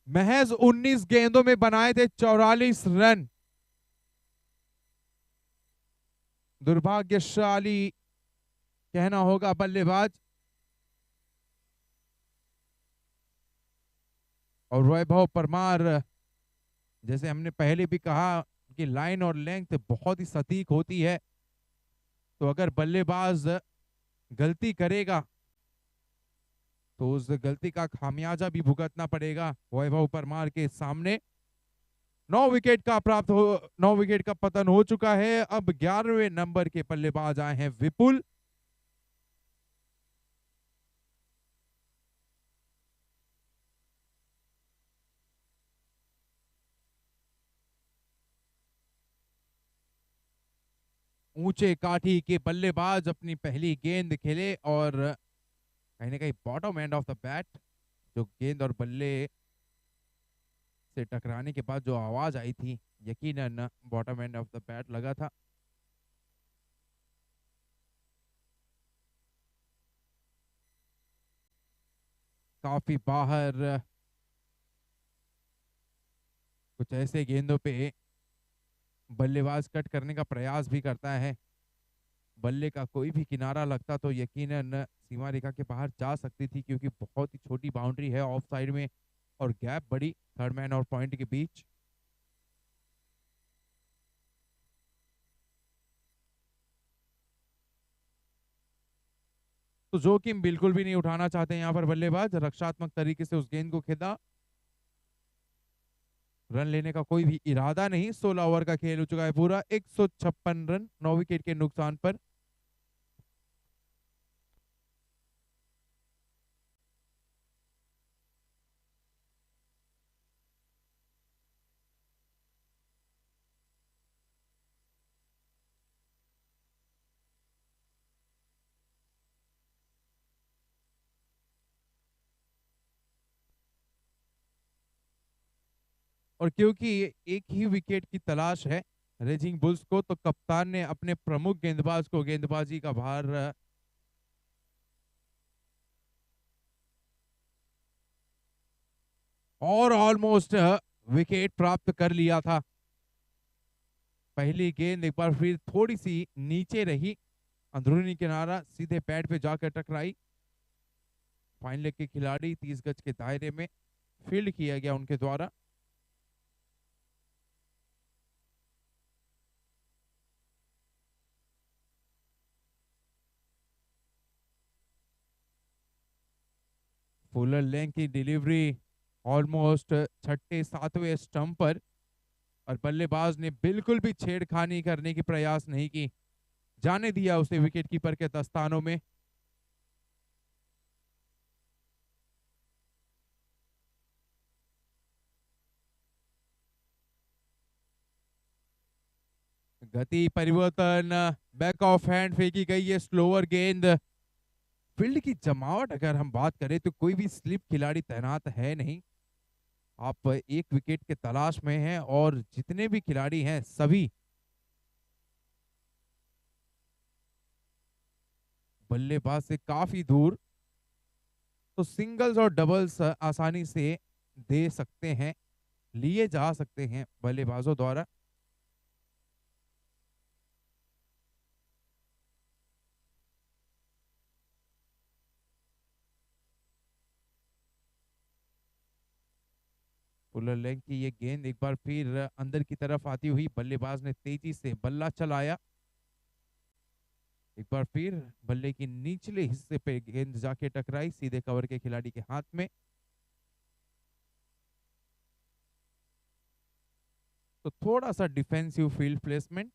महज 19 गेंदों में बनाए थे 44 रन। दुर्भाग्यशाली कहना होगा बल्लेबाज। और वैभव परमार, जैसे हमने पहले भी कहा कि लाइन और लेंथ बहुत ही सटीक होती है, तो अगर बल्लेबाज गलती करेगा तो उस गलती का खामियाजा भी भुगतना पड़ेगा वैभव परमार के सामने। 9 विकेट का पतन हो चुका है। अब 11वें नंबर के बल्लेबाज आए हैं विपुल। ऊंचे काठी के बल्लेबाज अपनी पहली गेंद खेले और कहीं ना कहीं bottom end of the bat, जो गेंद और बल्ले से टकराने के बाद जो आवाज आई थी, यकीनन bottom end of the bat लगा था। काफी बाहर कुछ ऐसे गेंदों पे बल्लेबाज कट करने का प्रयास भी करता है। बल्ले का कोई भी किनारा लगता तो यकीनन सीमा रेखा के बाहर जा सकती थी, क्योंकि बहुत ही छोटी बाउंड्री है ऑफ साइड में और गैप बड़ी थर्ड मैन और पॉइंट के बीच। तो जोखिम बिल्कुल भी नहीं उठाना चाहते यहाँ पर बल्लेबाज, रक्षात्मक तरीके से उस गेंद को खेदा। रन लेने का कोई भी इरादा नहीं। 16 ओवर का खेल हो चुका है पूरा। 156 रन 9 विकेट के नुकसान पर। और क्योंकि एक ही विकेट की तलाश है रेजिंग बुल्स को, तो कप्तान ने अपने प्रमुख गेंदबाज को गेंदबाजी का भार और ऑलमोस्ट विकेट प्राप्त कर लिया था। पहली गेंद एक बार फिर थोड़ी सी नीचे रही, अंदरूनी किनारा सीधे पैड पे जाकर टकराई। फाइन लेग के खिलाड़ी 30 गज के दायरे में फील्ड किया गया उनके द्वारा। फुलर लेंथ की डिलीवरी ऑलमोस्ट छठे सातवें स्टंप पर, और बल्लेबाज ने बिल्कुल भी छेड़खानी करने की प्रयास नहीं की, जाने दिया उसे विकेटकीपर के दस्तानों में। गति परिवर्तन, बैक ऑफ हैंड फेंकी गई है स्लोअर गेंद। फील्ड की जमावट अगर हम बात करें तो कोई भी स्लिप खिलाड़ी तैनात है नहीं। आप एक विकेट के तलाश में हैं और जितने भी खिलाड़ी हैं सभी बल्लेबाज से काफी दूर, तो सिंगल्स और डबल्स आसानी से दे सकते हैं, लिए जा सकते हैं बल्लेबाजों द्वारा। फुलर लेंथ की ये गेंद एक बार फिर अंदर की तरफ आती हुई, बल्लेबाज ने तेजी से बल्ला चलाया। एक बार फिर बल्ले की निचले हिस्से पे गेंद जाके टकराई सीधे कवर के खिलाड़ी के हाथ में। तो थोड़ा सा डिफेंसिव फील्ड प्लेसमेंट।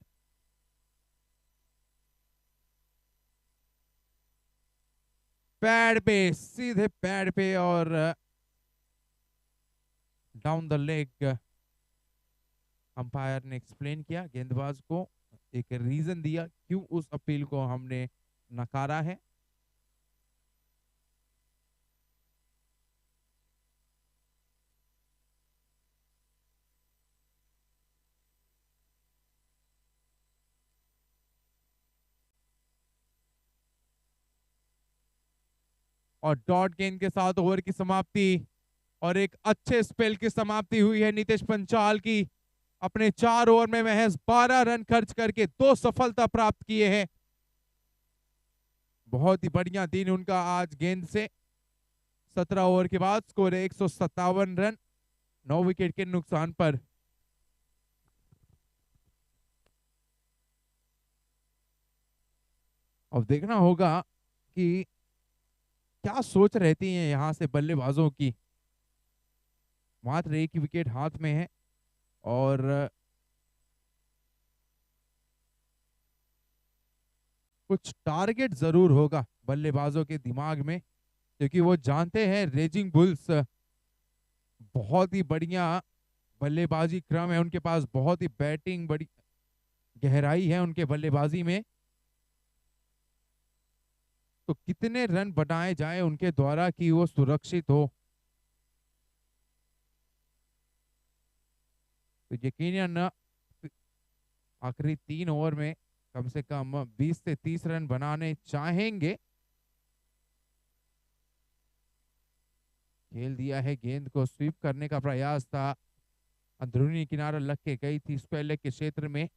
पैड पे, सीधे पैड पे और डाउन द लेग। अंपायर ने एक्सप्लेन किया गेंदबाज को, एक रीजन दिया क्यों उस अपील को हमने नकारा है। और डॉट गेंद के साथ ओवर की समाप्ति, और एक अच्छे स्पेल की समाप्ति हुई है नीतीश पंचाल की। अपने 4 ओवर में महज 12 रन खर्च करके 2 सफलता प्राप्त किए हैं। बहुत ही बढ़िया दिन उनका आज गेंद से। 17 ओवर के बाद स्कोर है 157 रन 9 विकेट के नुकसान पर। अब देखना होगा कि क्या सोच रहती है यहां से बल्लेबाजों की। मात्र एक ही विकेट हाथ में है और कुछ टारगेट जरूर होगा बल्लेबाजों के दिमाग में, क्योंकि वो जानते हैं रेजिंग बुल्स बहुत ही बढ़िया बल्लेबाजी क्रम है उनके पास, बहुत ही बैटिंग बड़ी गहराई है उनके बल्लेबाजी में। तो कितने रन बनाए जाए उनके द्वारा कि वो सुरक्षित हो। तो यकीनन आखिरी 3 ओवर में कम से कम 20 से 30 रन बनाने चाहेंगे। खेल दिया है गेंद को, स्वीप करने का प्रयास था अंदरूनी किनारा लग के गई थी स्क्वायर के क्षेत्र में।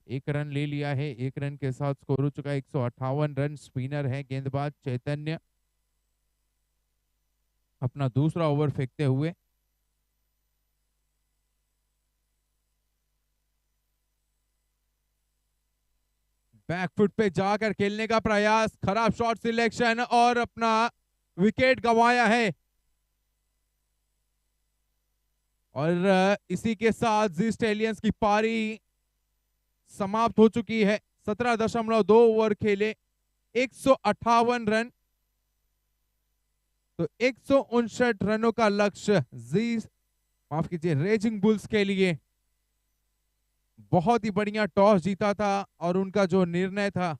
1 रन ले लिया है। 1 रन के साथ स्कोर हो चुका है 158 रन। स्पिनर है गेंदबाज चैतन्य अपना दूसरा ओवर फेंकते हुए। बैकफुट पे जाकर खेलने का प्रयास, खराब शॉट सिलेक्शन और अपना विकेट गंवाया है। और इसी के साथ जी स्टेलियंस की पारी समाप्त हो चुकी है। 17.2 ओवर खेले, 158 रन। तो 159 रनों का लक्ष्य माफ कीजिए रेजिंग बुल्स के लिए। बहुत ही बढ़िया टॉस जीता था और उनका जो निर्णय था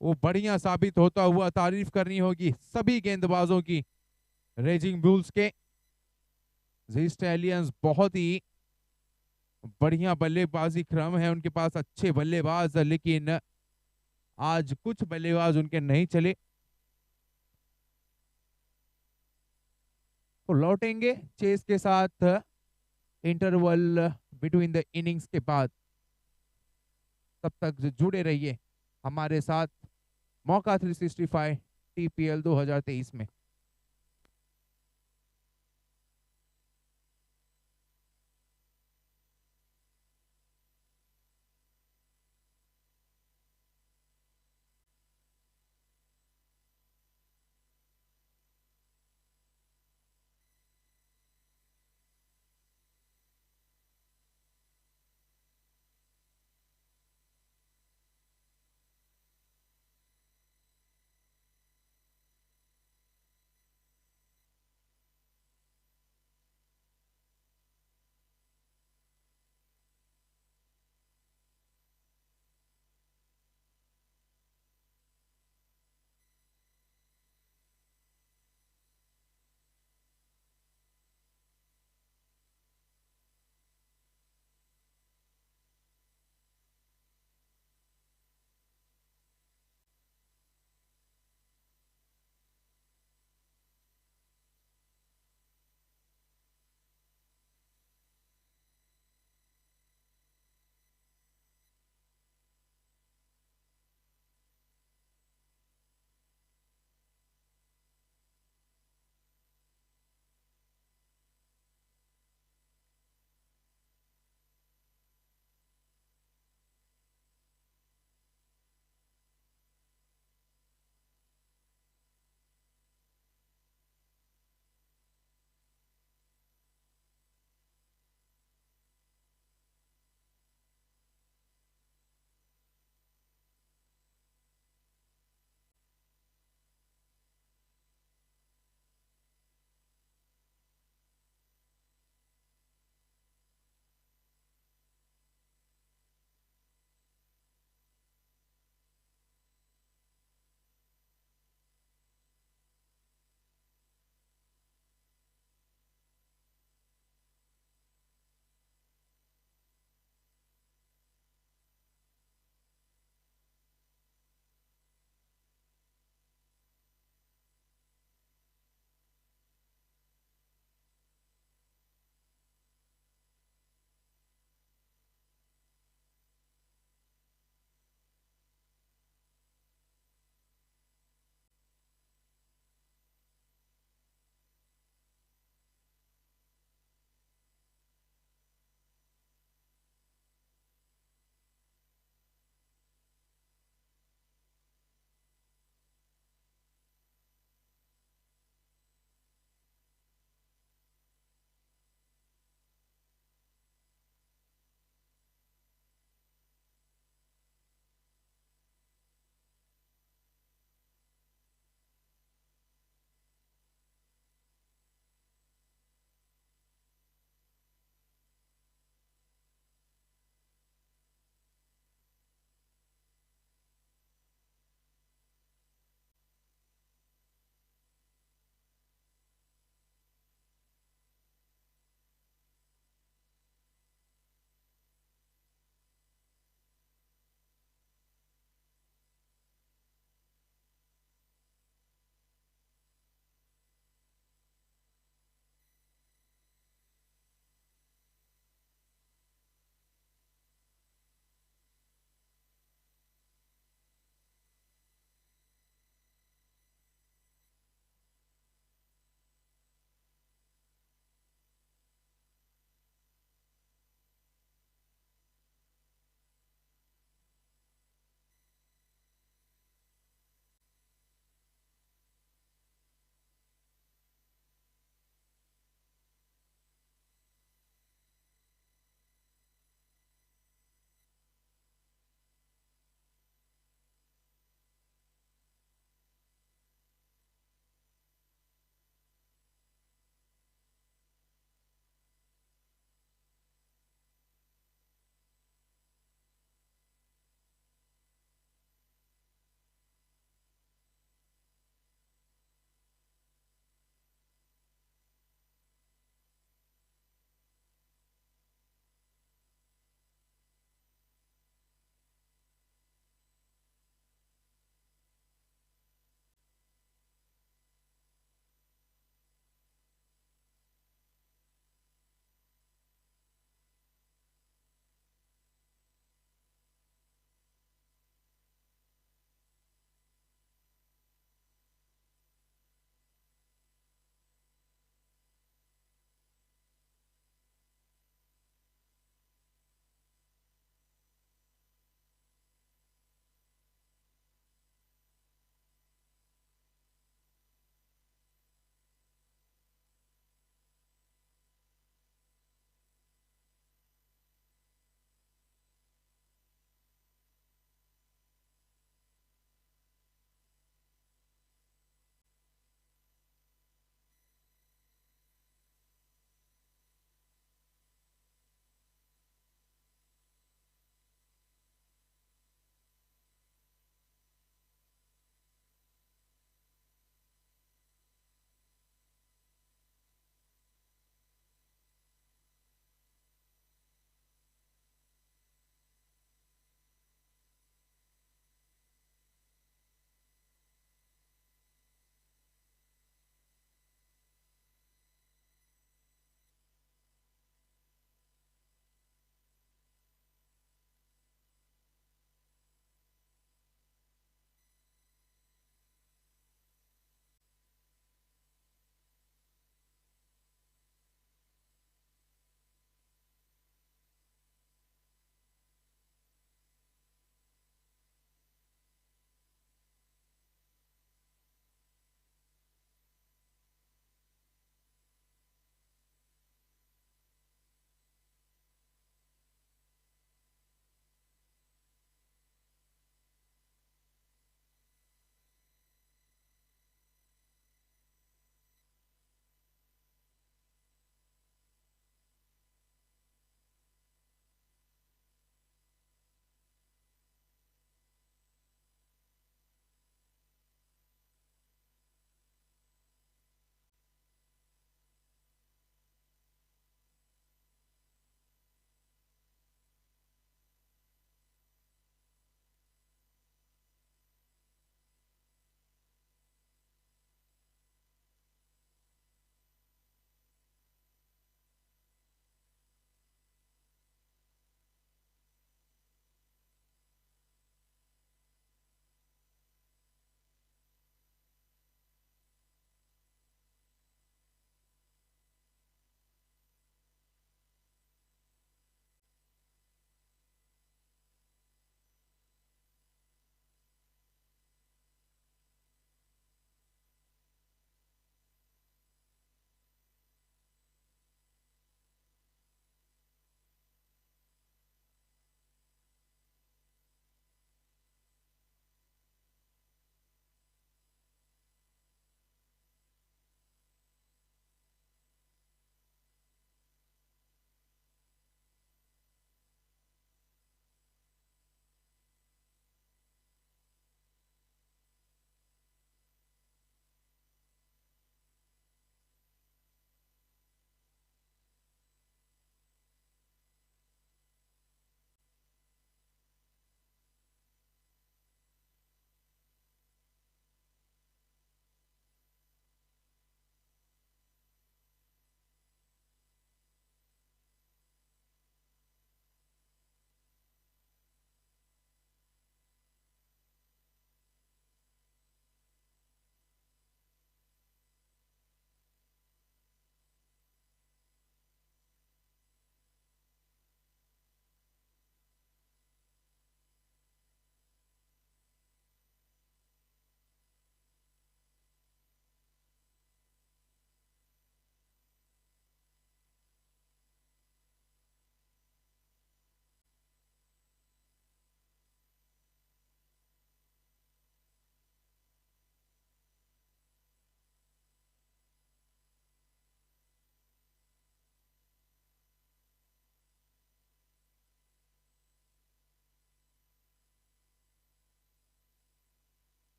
वो बढ़िया साबित होता हुआ तारीफ करनी होगी सभी गेंदबाजों की। रेजिंग बुल्स के जी स्टैलियंस बहुत ही बढ़िया बल्लेबाजी क्रम है उनके पास, अच्छे बल्लेबाज, लेकिन आज कुछ बल्लेबाज उनके नहीं चले। तो लौटेंगे चेस के साथ इंटरवल बिटवीन द इनिंग्स के बाद। तब तक जुड़े रहिए हमारे साथ मौका 365 टीपीएल 2023 में।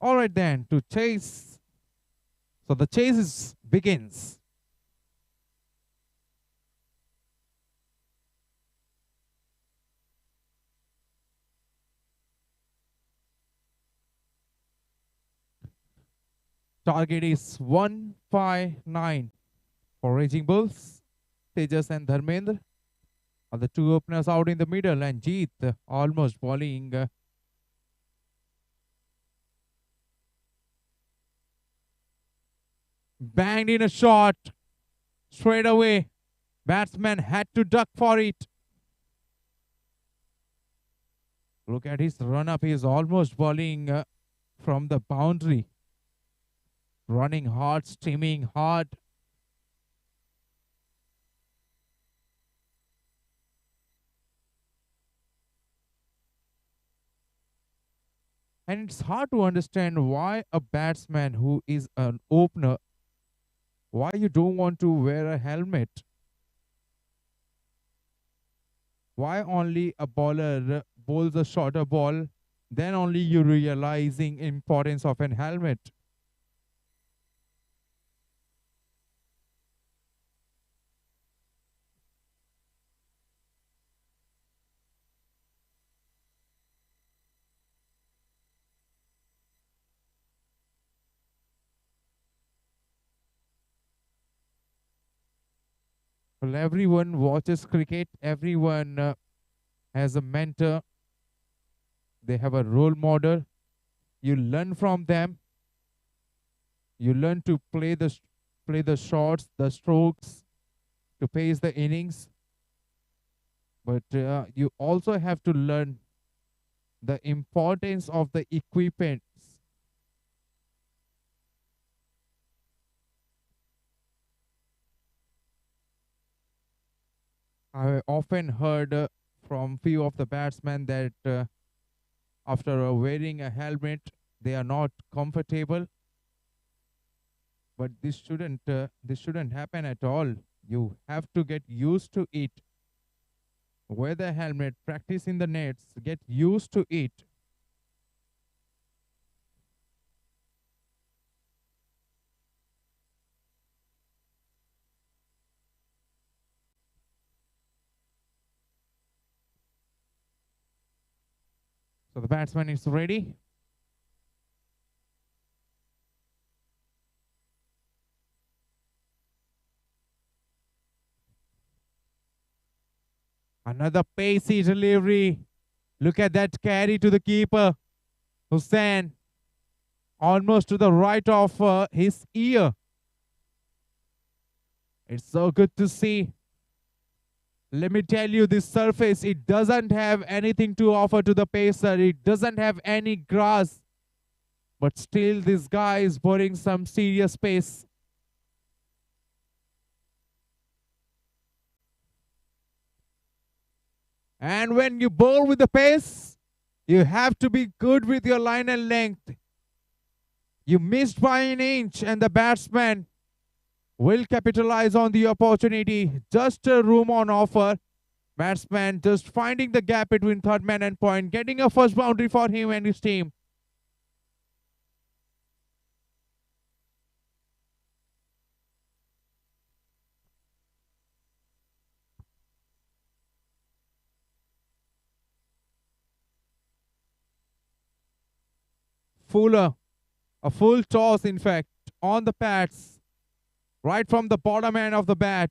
All right then, to chase. So the begins. Target is 159 for Raging Bulls. Tejas and Dharmendra are the two openers out in the middle, and Jeet almost bowling. Banged in a shot straight away. Batsman had to duck for it. Look at his run up. He is almost bowling from the boundary. Running hard, streaming hard. And it's hard to understand why a batsman who is an opener, why you don't want to wear a helmet. Why only a bowler bowls a shorter ball, then only you realizing importance of an helmet. Well, everyone watches cricket. Everyone has a mentor. They have a role model. You learn from them. You learn to play the shots, the strokes, to pace the innings. But you also have to learn the importance of the equipment. I often heard from few of the batsmen that after wearing a helmet, they are not comfortable. But this shouldn't happen at all. You have to get used to it. Wear the helmet, practice in the nets, get used to it. So the batsman is ready. Another pacey delivery. Look at that carry to the keeper. Hussain almost to the right of his ear. It's so good to see. Let me tell you, this surface, it doesn't have anything to offer to the pacer. It doesn't have any grass. But still, this guy is bowling some serious pace. And when you bowl with the pace, you have to be good with your line and length. You missed by an inch, and the batsman will capitalize on the opportunity. Just a room on offer. Batsman just finding the gap between third man and point, getting a first boundary for him and his team. Fuller, a full toss in fact, on the pads, right from the bottom end of the bat.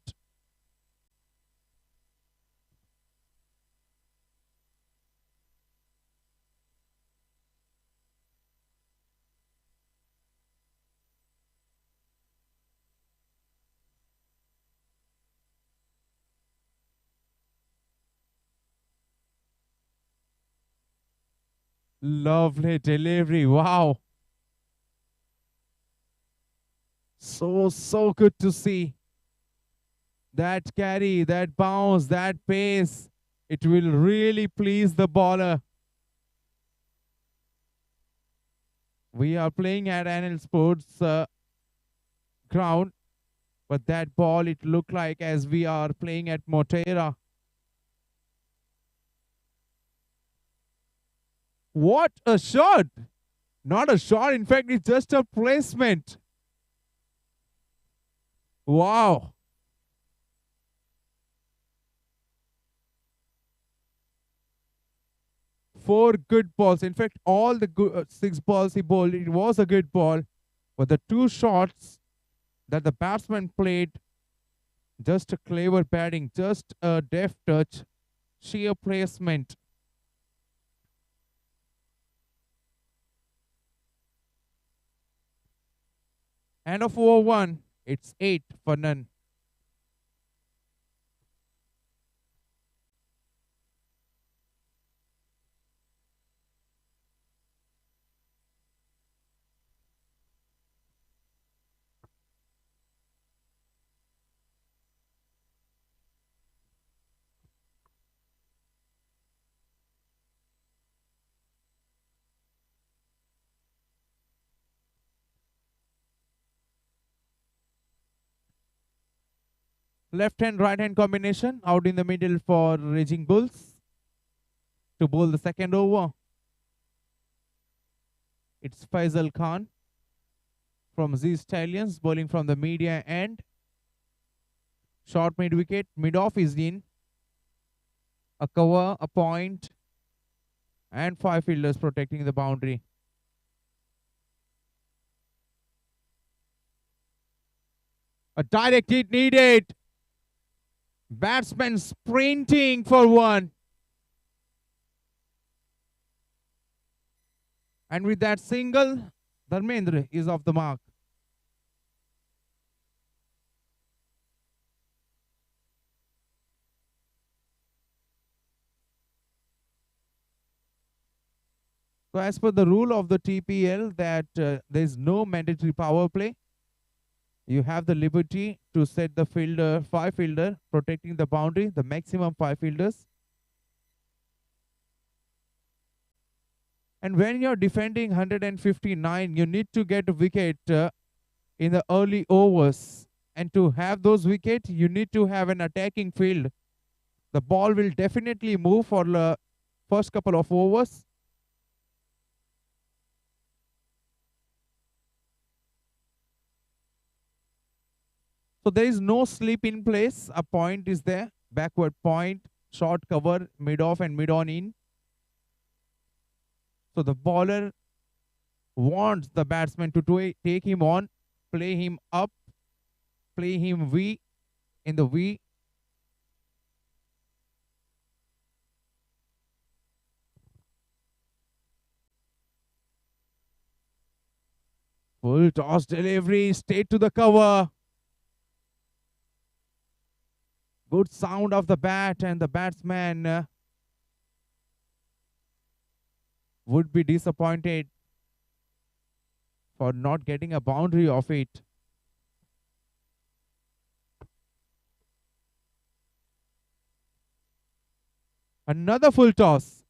Lovely delivery, wow. So good to see. That carry, that bounce, that pace, it will really please the bowler. We are playing at NL Sports ground, but that ball, it looked like as we are playing at Motera. What a shot! Not a shot, in fact, it's just a placement. Wow. Four good balls. In fact, all the good, six balls he bowled, it was a good ball. But the two shots that the batsman played, just a clever batting, just a deft touch, sheer placement. End of over one, it's 8 for none. Left hand, right hand combination out in the middle for Raging Bulls to bowl the second over. It's Faisal Khan from Z Stallions bowling from the media end. Short mid wicket, mid off is in. A cover, a point, and 5 fielders protecting the boundary. A direct hit needed. Batsman sprinting for one. And with that single, Dharmendra is off the mark. So as per the rule of the TPL that there is no mandatory power play, you have the liberty to set the fielder, 5 fielder, protecting the boundary, the maximum 5 fielders. And when you're defending 159, you need to get a wicket in the early overs. And to have those wickets, you need to have an attacking field. The ball will definitely move for the first couple of overs. So there is no slip in place. A point is there. Backward point, short cover, mid off and mid on in. So the bowler wants the batsman to take him on, play him up, play him V in the V. Full toss delivery, straight to the cover. Good sound of the bat, and the batsman would be disappointed for not getting a boundary of it. Another full toss.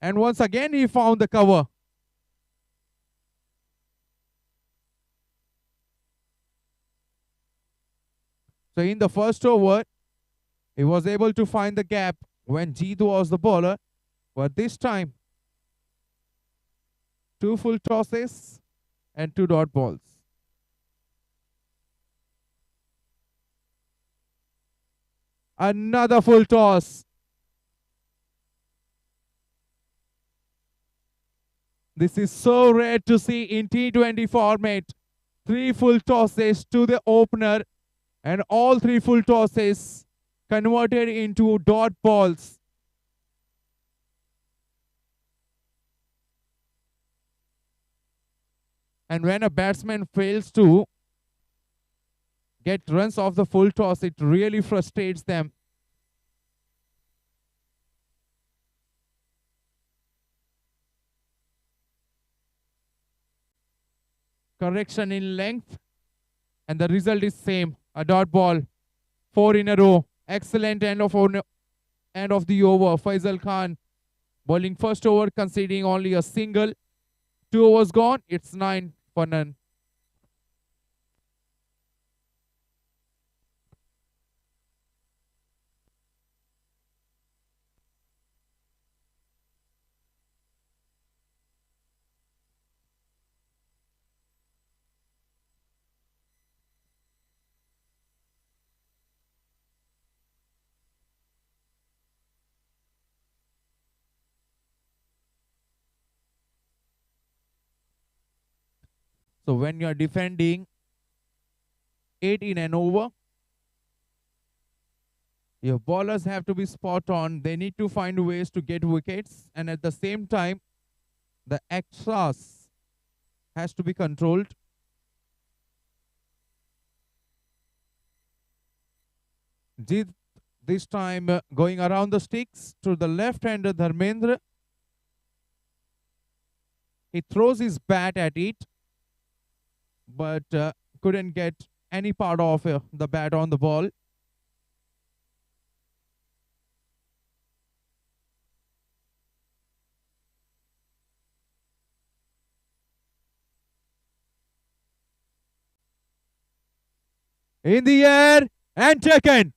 And once again, he found the cover. So in the first over, he was able to find the gap when Jeet was the bowler. But this time, 2 full tosses and 2 dot balls. Another full toss. This is so rare to see in T20 format. 3 full tosses to the opener, and all 3 full tosses converted into dot balls. And when a batsman fails to get runs off the full toss, it really frustrates them. Correction in length, and the result is same. A dot ball, 4 in a row. Excellent end of the over. Faisal Khan bowling first over, conceding only a single. 2 overs gone. It's 9 for none. So when you are defending 18 and over, your bowlers have to be spot on. They need to find ways to get wickets, and at the same time, the extras has to be controlled. Jit this time going around the sticks to the left-hander Dharmendra. He throws his bat at it, but couldn't get any part of the bat on the ball. In the air and taken.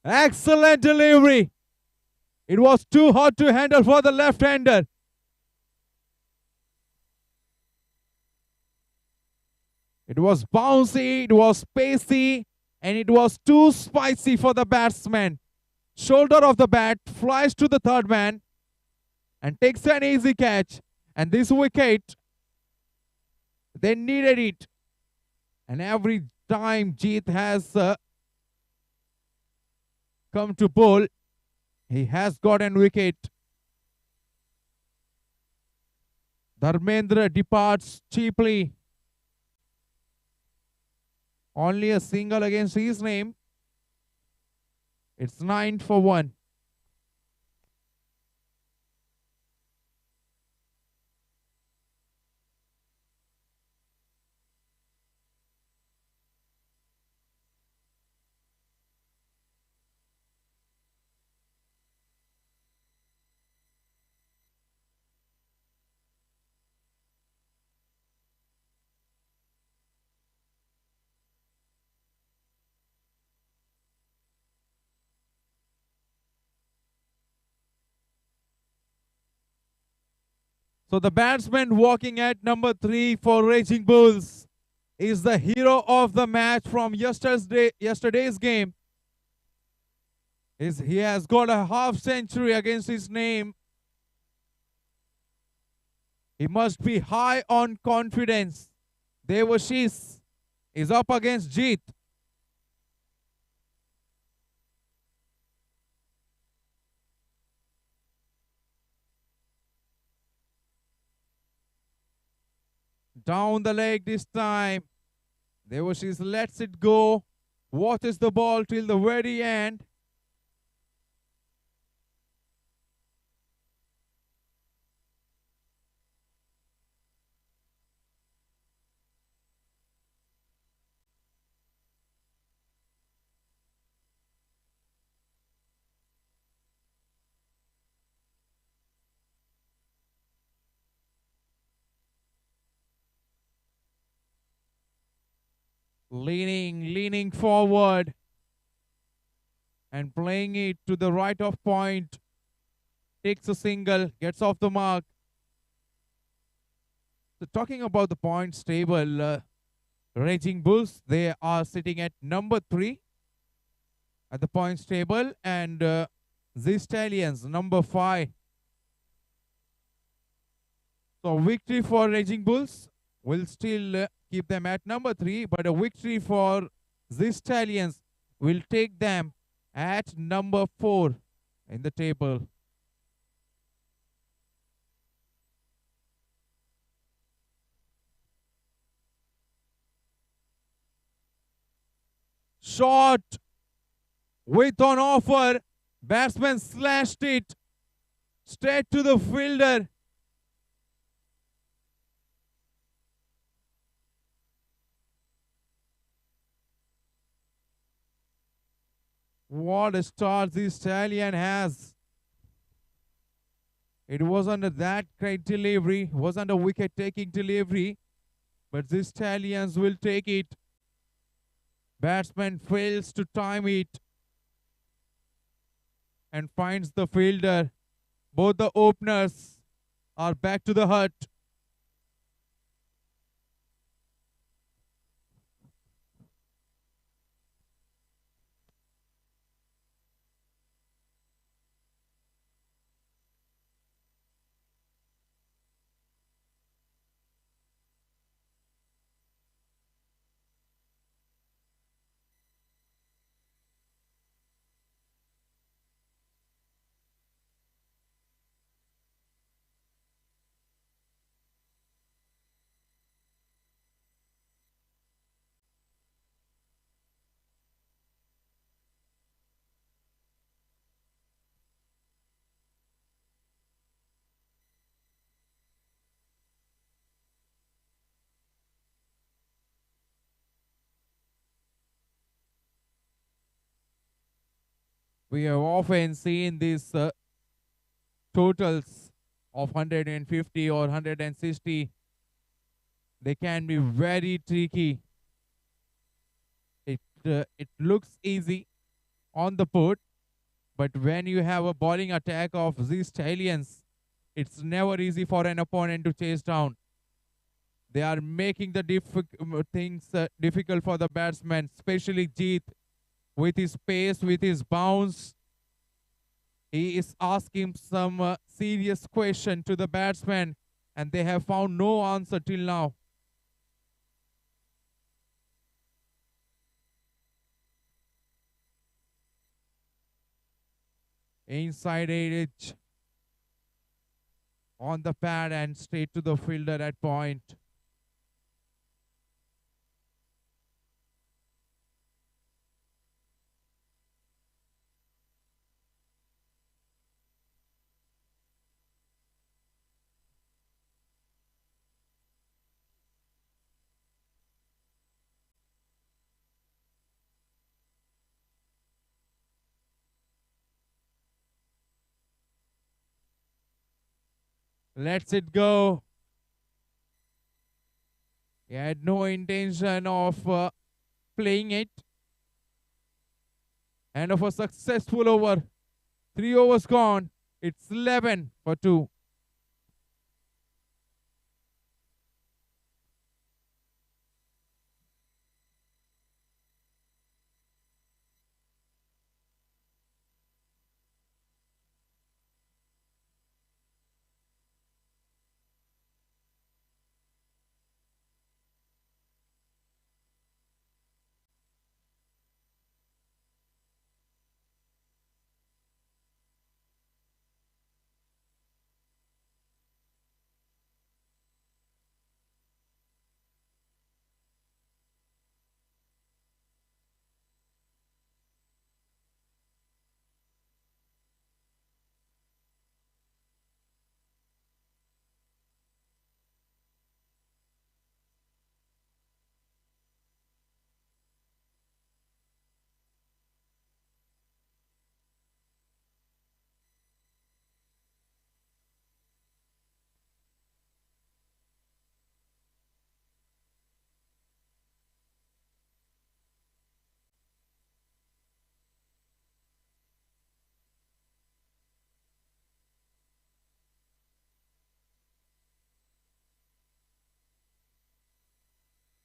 Excellent delivery. It was too hot to handle for the left-hander. It was bouncy, it was pacey, and it was too spicy for the batsman. Shoulder of the bat flies to the third man and takes an easy catch. And this wicket, they needed it. And every time Jeet has come to bowl, he has got an wicket. Dharmendra departs cheaply. Only a single against his name. It's 9 for 1. So the batsman walking at number 3 for Raging Bulls is the hero of the match from yesterday's game. He has got a half century against his name. He must be high on confidence. Devashish is up against Jeet. Down the leg this time. Devashish lets it go. Watches the ball till the very end. Leaning forward and playing it to the right of point. Takes a single, gets off the mark. So talking about the points table, Raging Bulls, they are sitting at number 3 at the points table, and the Stallions number 5. So victory for Raging Bulls will still keep them at number 3, but a victory for the Stallions will take them at number 4 in the table. Shot with on offer. Batsman slashed it straight to the fielder. What a start this Stallion has. It wasn't that great delivery, wasn't a wicket-taking delivery, but the Stallions will take it. Batsman fails to time it and finds the fielder. Both the openers are back to the hut. We have often seen these totals of 150 or 160. They can be very tricky. It looks easy on the board, but when you have a bowling attack of these stallions, it's never easy for an opponent to chase down. They are making the things difficult for the batsman, especially Jeet with his pace, with his bounce. He is asking some serious question to the batsman, and they have found no answer till now. Inside edge on the pad and straight to the fielder at point. Lets it go. He had no intention of playing it. And of a successful over. 3 overs gone. It's 11 for 2.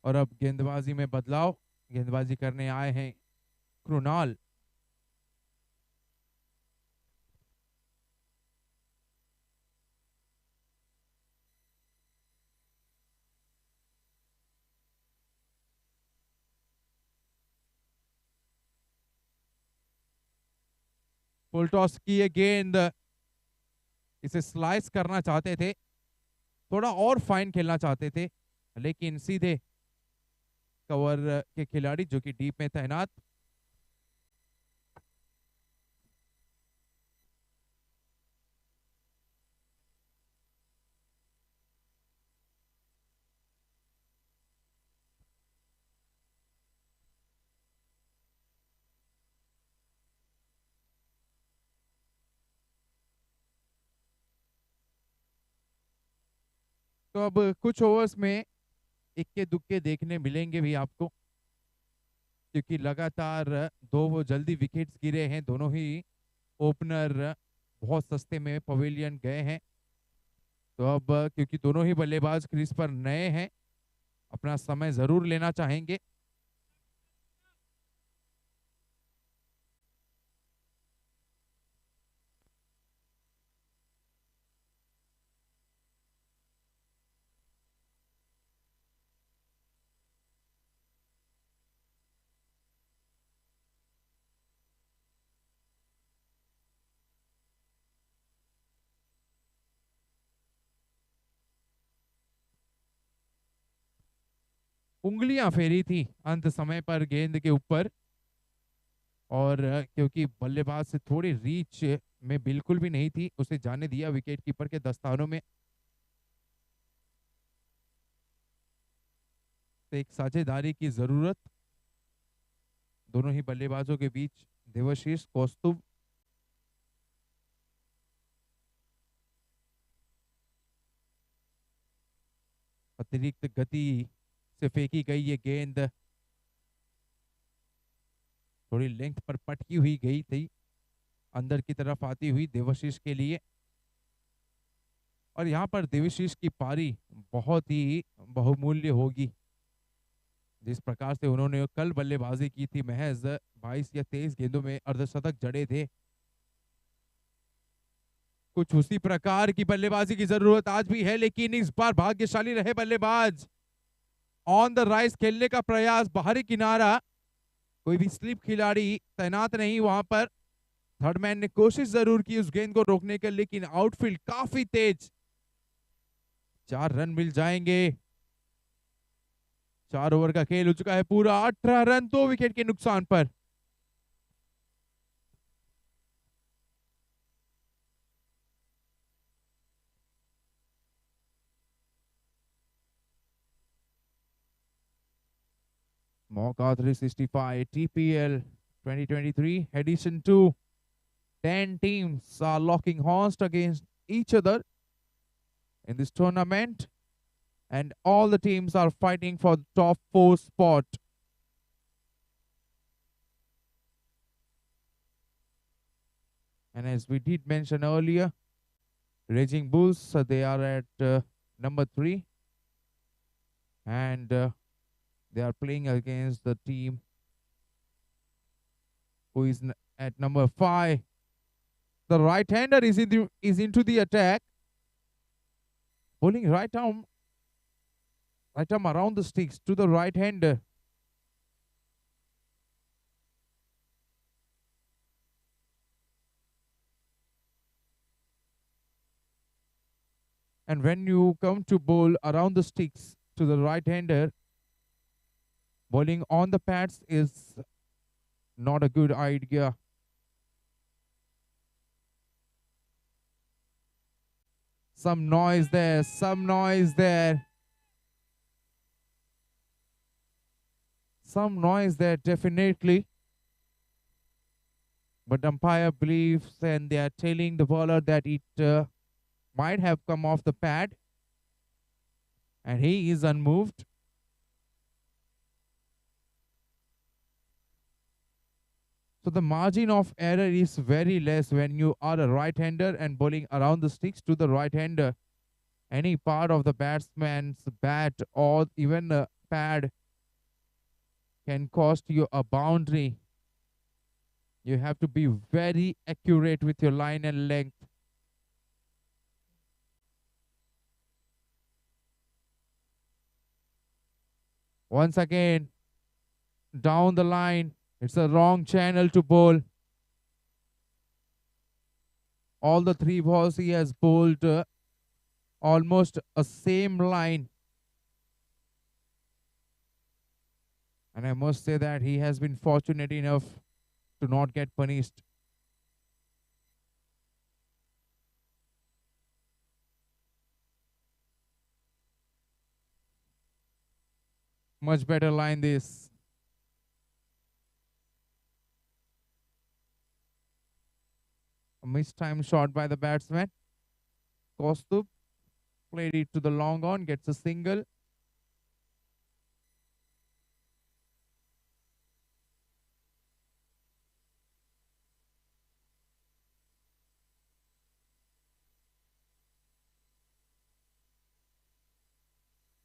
और अब गेंदबाजी में बदलाव. गेंदबाजी करने आए हैं Krunal. Full toss की ये गेंद. इसे स्लाइस करना चाहते थे, थोड़ा और फाइन खेलना चाहते थे, लेकिन सीधे कवर के खिलाड़ी जो कि डीप में तैनात. तो अब कुछ ओवर्स में इक्के दुक्के देखने मिलेंगे भी आपको, क्योंकि लगातार 2 वो जल्दी विकेट्स गिरे हैं. दोनों ही ओपनर बहुत सस्ते में पवेलियन गए हैं. तो अब क्योंकि दोनों ही बल्लेबाज क्रीज पर नए हैं, अपना समय जरूर लेना चाहेंगे. उंगलियां फेरी थी अंत समय पर गेंद के ऊपर, और क्योंकि बल्लेबाज से थोड़ी रीच में बिल्कुल भी नहीं थी, उसे जाने दिया विकेट कीपर के दस्तानों में. तो एक साझेदारी की जरूरत दोनों ही बल्लेबाजों के बीच. देवाशीष कौस्तुभ अतिरिक्त गति से फेंकी गई ये गेंद थोड़ी लेंथ पर पटकी हुई गई थी, अंदर की तरफ आती हुई देवाशीष के लिए। और यहाँ पर देवाशीष की पारी बहुत ही बहुमूल्य होगी। जिस प्रकार से उन्होंने कल बल्लेबाजी की थी, महज 22 या 23 गेंदों में अर्धशतक जड़े थे, कुछ उसी प्रकार की बल्लेबाजी की जरूरत आज भी है। लेकिन इस बार भाग्यशाली रहे बल्लेबाज, ऑन द राइज खेलने का प्रयास, बाहरी किनारा, कोई भी स्लिप खिलाड़ी तैनात नहीं वहां पर। थर्ड मैन ने कोशिश जरूर की उस गेंद को रोकने की, लेकिन आउटफील्ड काफी तेज। 4 रन मिल जाएंगे। 4 ओवर का खेल हो चुका है पूरा। 18 रन 2 विकेट के नुकसान पर। Mauka 365 TPL 2023 Edition 2. 10 teams are locking horns against each other in this tournament, and all the teams are fighting for the top 4 spot. And as we did mention earlier, Raging Bulls, they are at number 3, and they are playing against the team who is at number 5. The right-hander is into the attack, bowling right arm around the sticks to the right-hander. And when you come to bowl around the sticks to the right-hander, bowling on the pads is not a good idea. Some noise there, some noise there. Some noise there, definitely. But umpire believes, and they are telling the bowler that it might have come off the pad, and he is unmoved. So the margin of error is very less when you are a right-hander and bowling around the sticks to the right-hander. Any part of the batsman's bat or even a pad can cost you a boundary. You have to be very accurate with your line and length. Once again, down the line, it's a wrong channel to bowl. All the 3 balls he has bowled almost a same line. And I must say that he has been fortunate enough to not get punished. Much better line this. A mistimed shot by the batsman. Kostub played it to the long on, gets a single.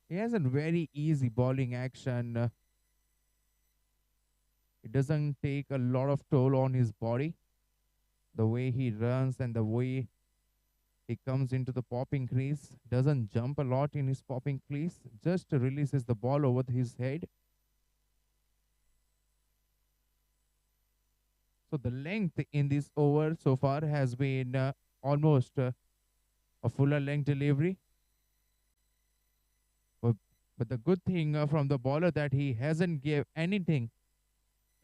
He has a very easy bowling action. It doesn't take a lot of toll on his body. The way he runs and the way he comes into the popping crease, doesn't jump a lot in his popping crease, just releases the ball over his head. So the length in this over so far has been almost a fuller length delivery. But the good thing from the bowler that he hasn't gave anything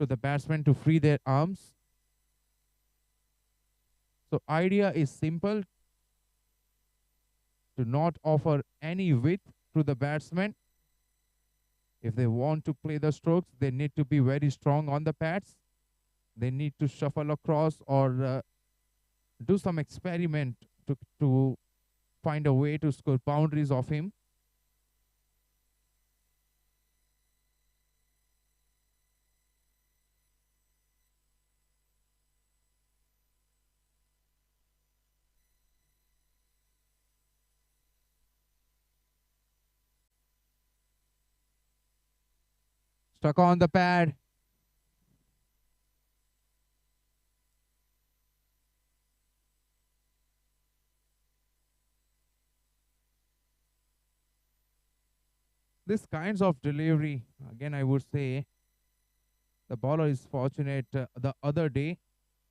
to the batsman to free their arms. So idea is simple, to not offer any width to the batsman. If they want to play the strokes, they need to be very strong on the pads. They need to shuffle across or do some experiment to find a way to score boundaries of him. Stuck on the pad. This kinds of delivery, again, I would say the bowler is fortunate the other day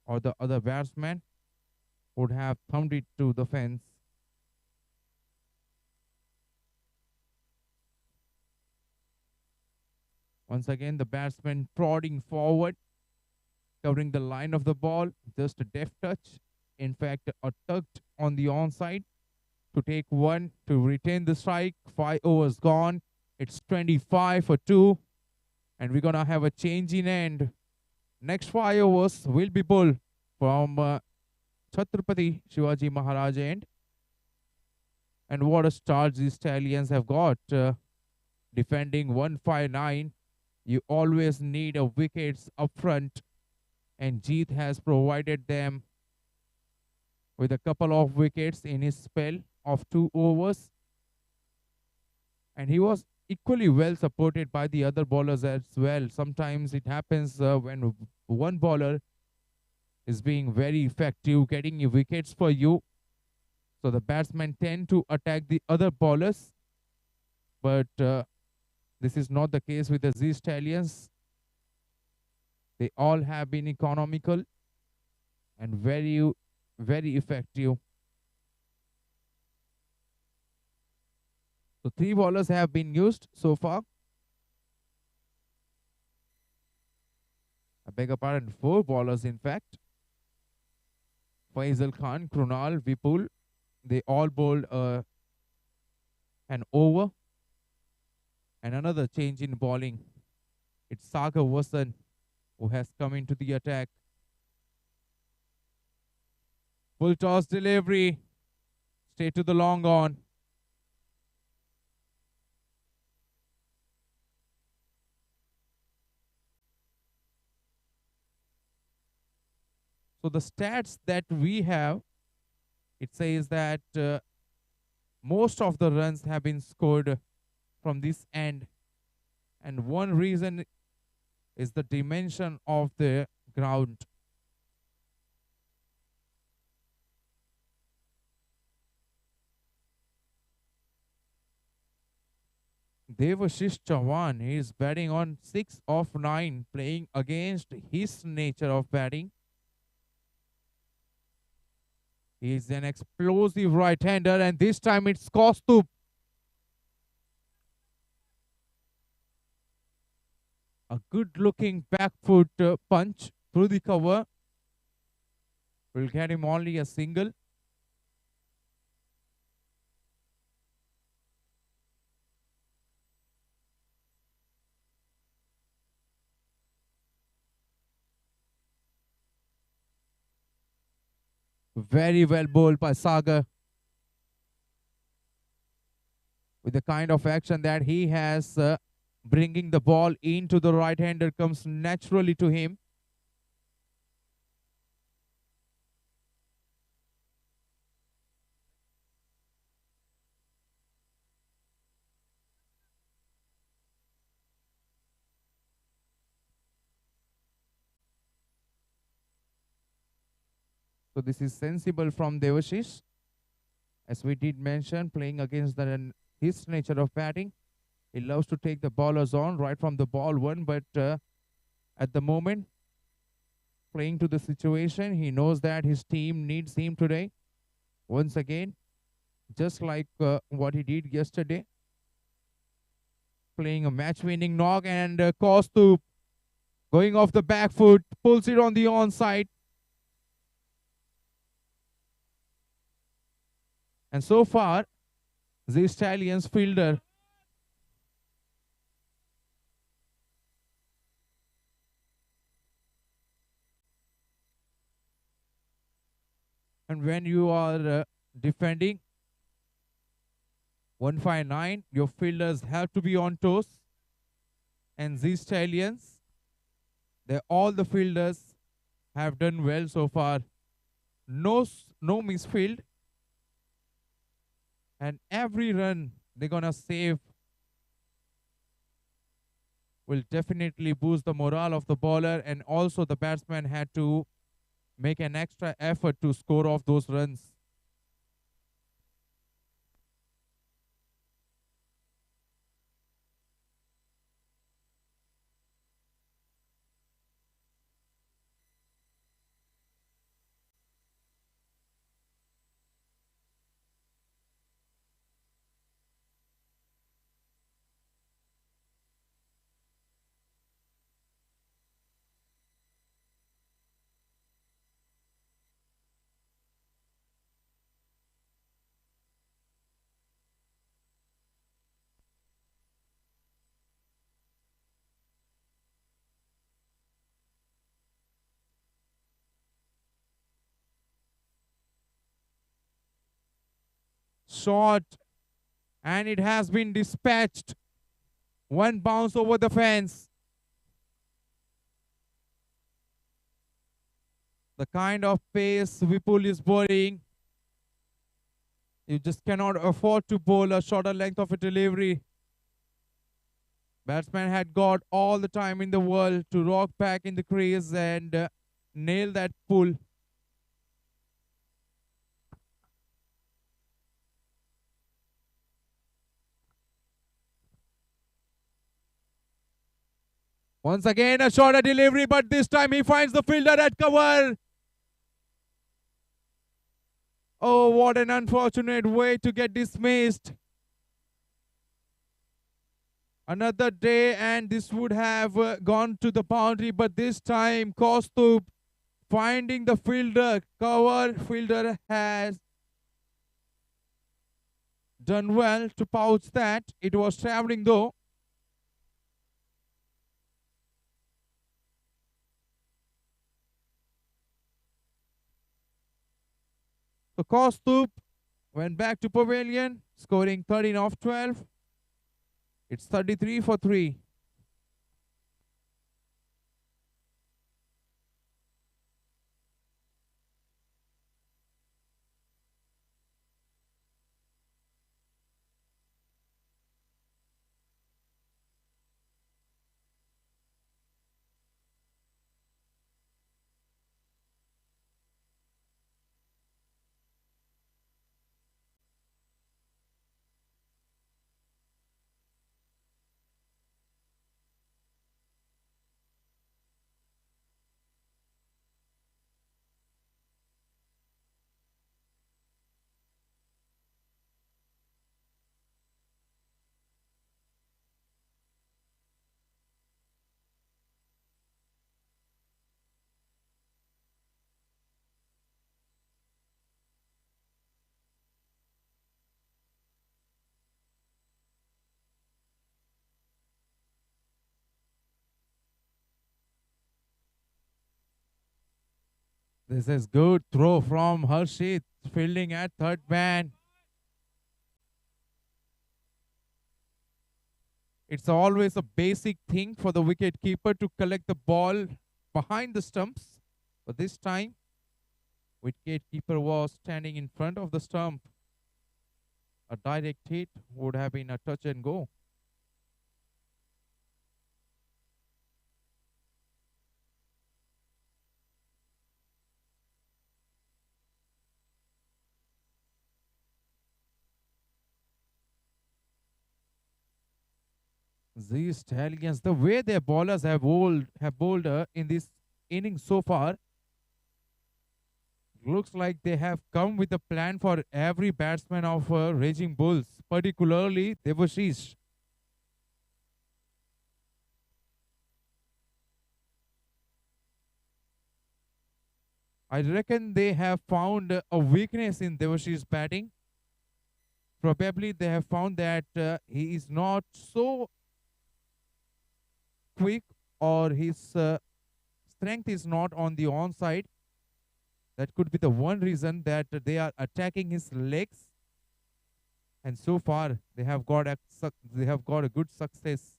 or the other batsman would have thumped it to the fence. Once again, the batsman prodding forward, covering the line of the ball, just a deft touch. In fact, a tucked on the onside to take one to retain the strike. 5 overs gone. It's 25 for 2. And we're going to have a change in end. Next 5 overs will be bowled from Chhatrapati Shivaji Maharaj end. And what a start these Stallions have got. Defending 159. You always need a wickets up front. And Jeet has provided them with a couple of wickets in his spell of 2 overs. And he was equally well supported by the other bowlers as well. Sometimes it happens when one bowler is being very effective, getting wickets for you. So the batsmen tend to attack the other bowlers. But this is not the case with the Z Stallions. They all have been economical and very, very effective. So 3 bowlers have been used so far. I beg your pardon, 4 bowlers in fact. Faisal Khan, Krunal, Vipul, they all bowled an over. And another change in bowling. It's Sagar Vasan who has come into the attack. Full toss delivery. Straight to the long on. So the stats that we have, it says that most of the runs have been scored from this end. And one reason is the dimension of the ground. Devashish Chauhan is batting on 6 of 9, playing against his nature of batting. He is an explosive right-hander, and this time it's Kaustup. A good-looking back foot punch through the cover will get him only a single. Very well bowled by Sagar. With the kind of action that he has, bringing the ball into the right-hander comes naturally to him. So this is sensible from Devashish. As we did mention, playing against his nature of batting. He loves to take the bowlers on right from the ball one, but at the moment, playing to the situation, he knows that his team needs him today. Once again, just like what he did yesterday. Playing a match-winning knock, and Kaustup going off the back foot, pulls it on the onside. And so far, the Stallions fielder and when you are defending 159, your fielders have to be on toes. And these Stallions, all the fielders have done well so far. No misfield. And every run they're gonna save. will definitely boost the morale of the bowler, and also the batsman had to make an extra effort to score off those runs. Shot, and it has been dispatched. One bounce over the fence. The kind of pace Vipul is bowling, you just cannot afford to bowl a shorter length of a delivery. Batsman had got all the time in the world to rock back in the crease and nail that pull. Once again, a shorter delivery, but this time he finds the fielder at cover. Oh, what an unfortunate way to get dismissed. Another day, and this would have gone to the boundary, but this time Kostup finding the fielder. Cover fielder has done well to pouch that. It was traveling though. So Kostup went back to pavilion, scoring 13 off 12. It's 33 for 3. This is good throw from Harshit, fielding at third man. It's always a basic thing for the wicket keeper to collect the ball behind the stumps. But this time, wicket keeper was standing in front of the stump. A direct hit would have been a touch and go. These Stallions, the way their bowlers have bowled in this inning so far, looks like they have come with a plan for every batsman of Raging Bulls, particularly Devashish. I reckon they have found a weakness in Devashish's batting. Probably they have found that he is not so quick, or his strength is not on the onside. That could be the one reason that they are attacking his legs, and so far they have got a good success.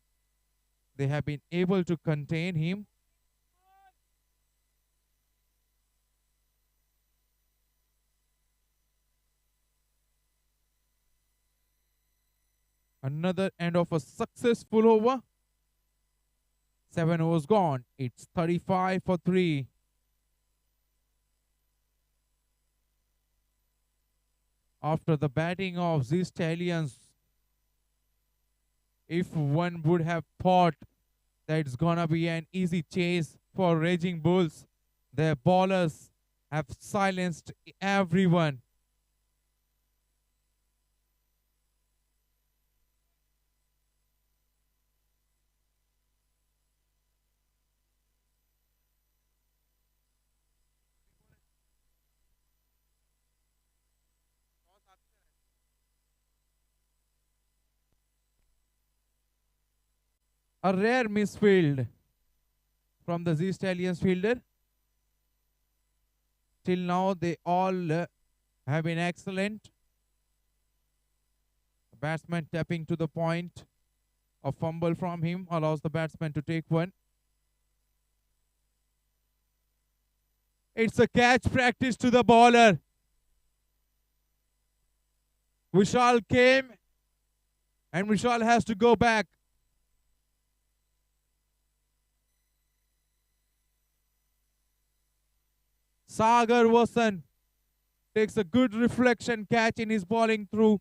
They have been able to contain him. Another end of a successful over. 7 overs gone. It's 35 for 3. After the batting of these Stallions, if one would have thought that it's gonna be an easy chase for Raging Bulls, their bowlers have silenced everyone. A rare misfield from the Z Stallions fielder. Till now, they all have been excellent. The batsman tapping to the point. A fumble from him allows the batsman to take one. It's a catch practice to the bowler. Vishal came and Vishal has to go back. Sagar Vasan takes a good reflection catch in his bowling through.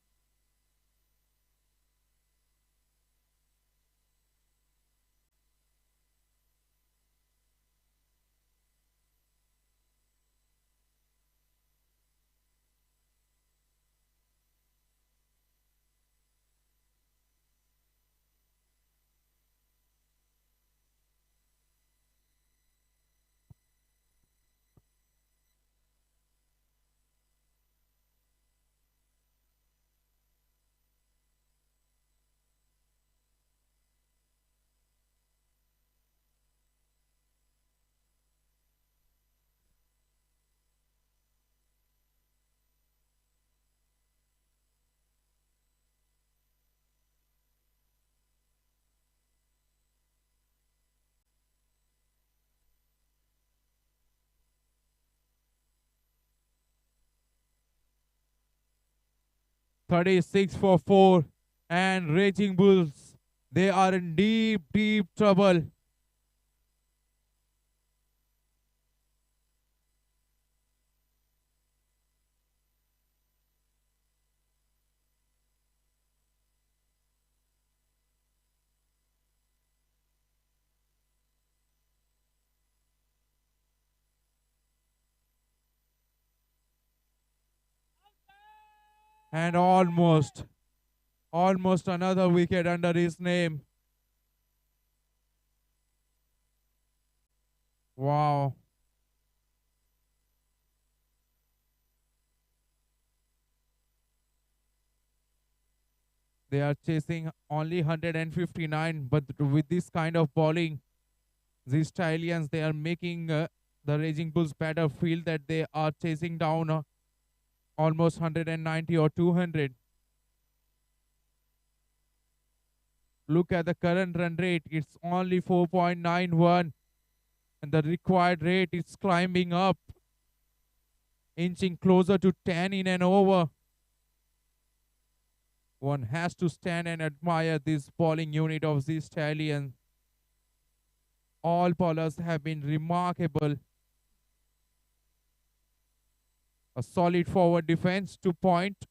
"36 for 4 and Raging Bulls, they are in deep, deep trouble. And almost another wicket under his name. Wow. They are chasing only 159, but with this kind of bowling, these Thailands, they are making the Raging Bulls batter feel that they are chasing down almost 190 or 200. Look at the current run rate. It's only 4.91. And the required rate is climbing up, inching closer to 10 in an over. One has to stand and admire this bowling unit of these Stallions. All bowlers have been remarkable. A solid forward defense to point.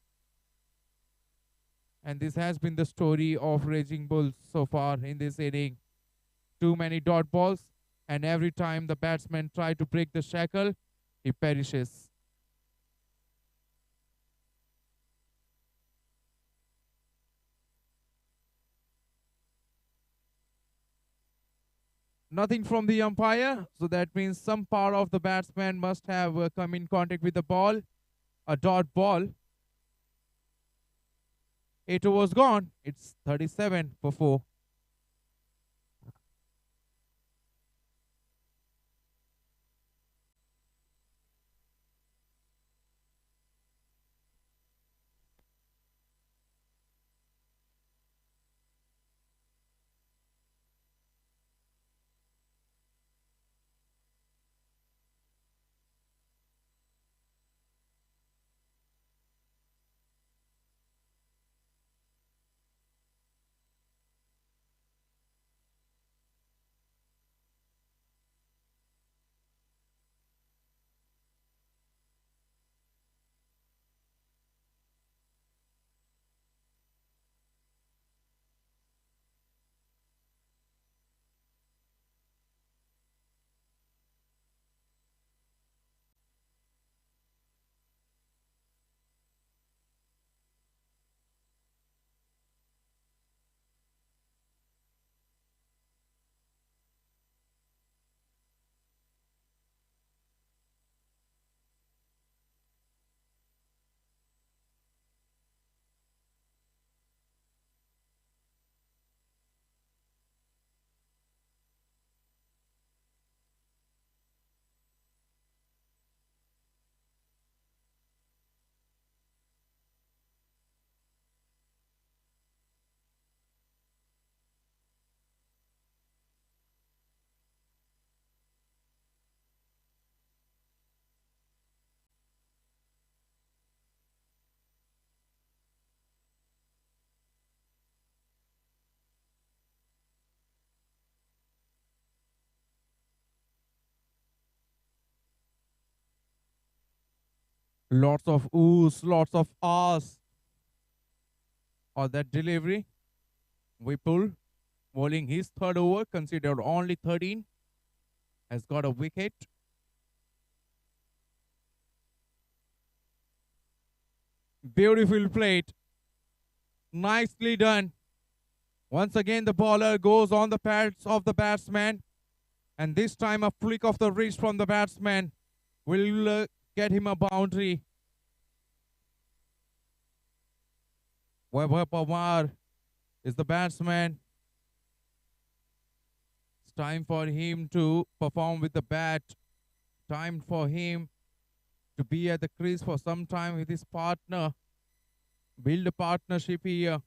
And this has been the story of Raging Bulls so far in this inning. Too many dot balls, and every time the batsman tries to break the shackle, he perishes. Nothing from the umpire, so that means some part of the batsman must have come in contact with the ball. A dot ball. 8 overs gone. It's 37 for 4. Lots of oohs, lots of ahs on that delivery. Vipul bowling his third over, considered only 13, has got a wicket. Beautiful plate. Nicely done. Once again, the bowler goes on the pads of the batsman. And this time, a flick of the wrist from the batsman will get him a boundary. Vaibhav Pawar is the batsman. It's time for him to perform with the bat. Time for him to be at the crease for some time with his partner. Build a partnership here.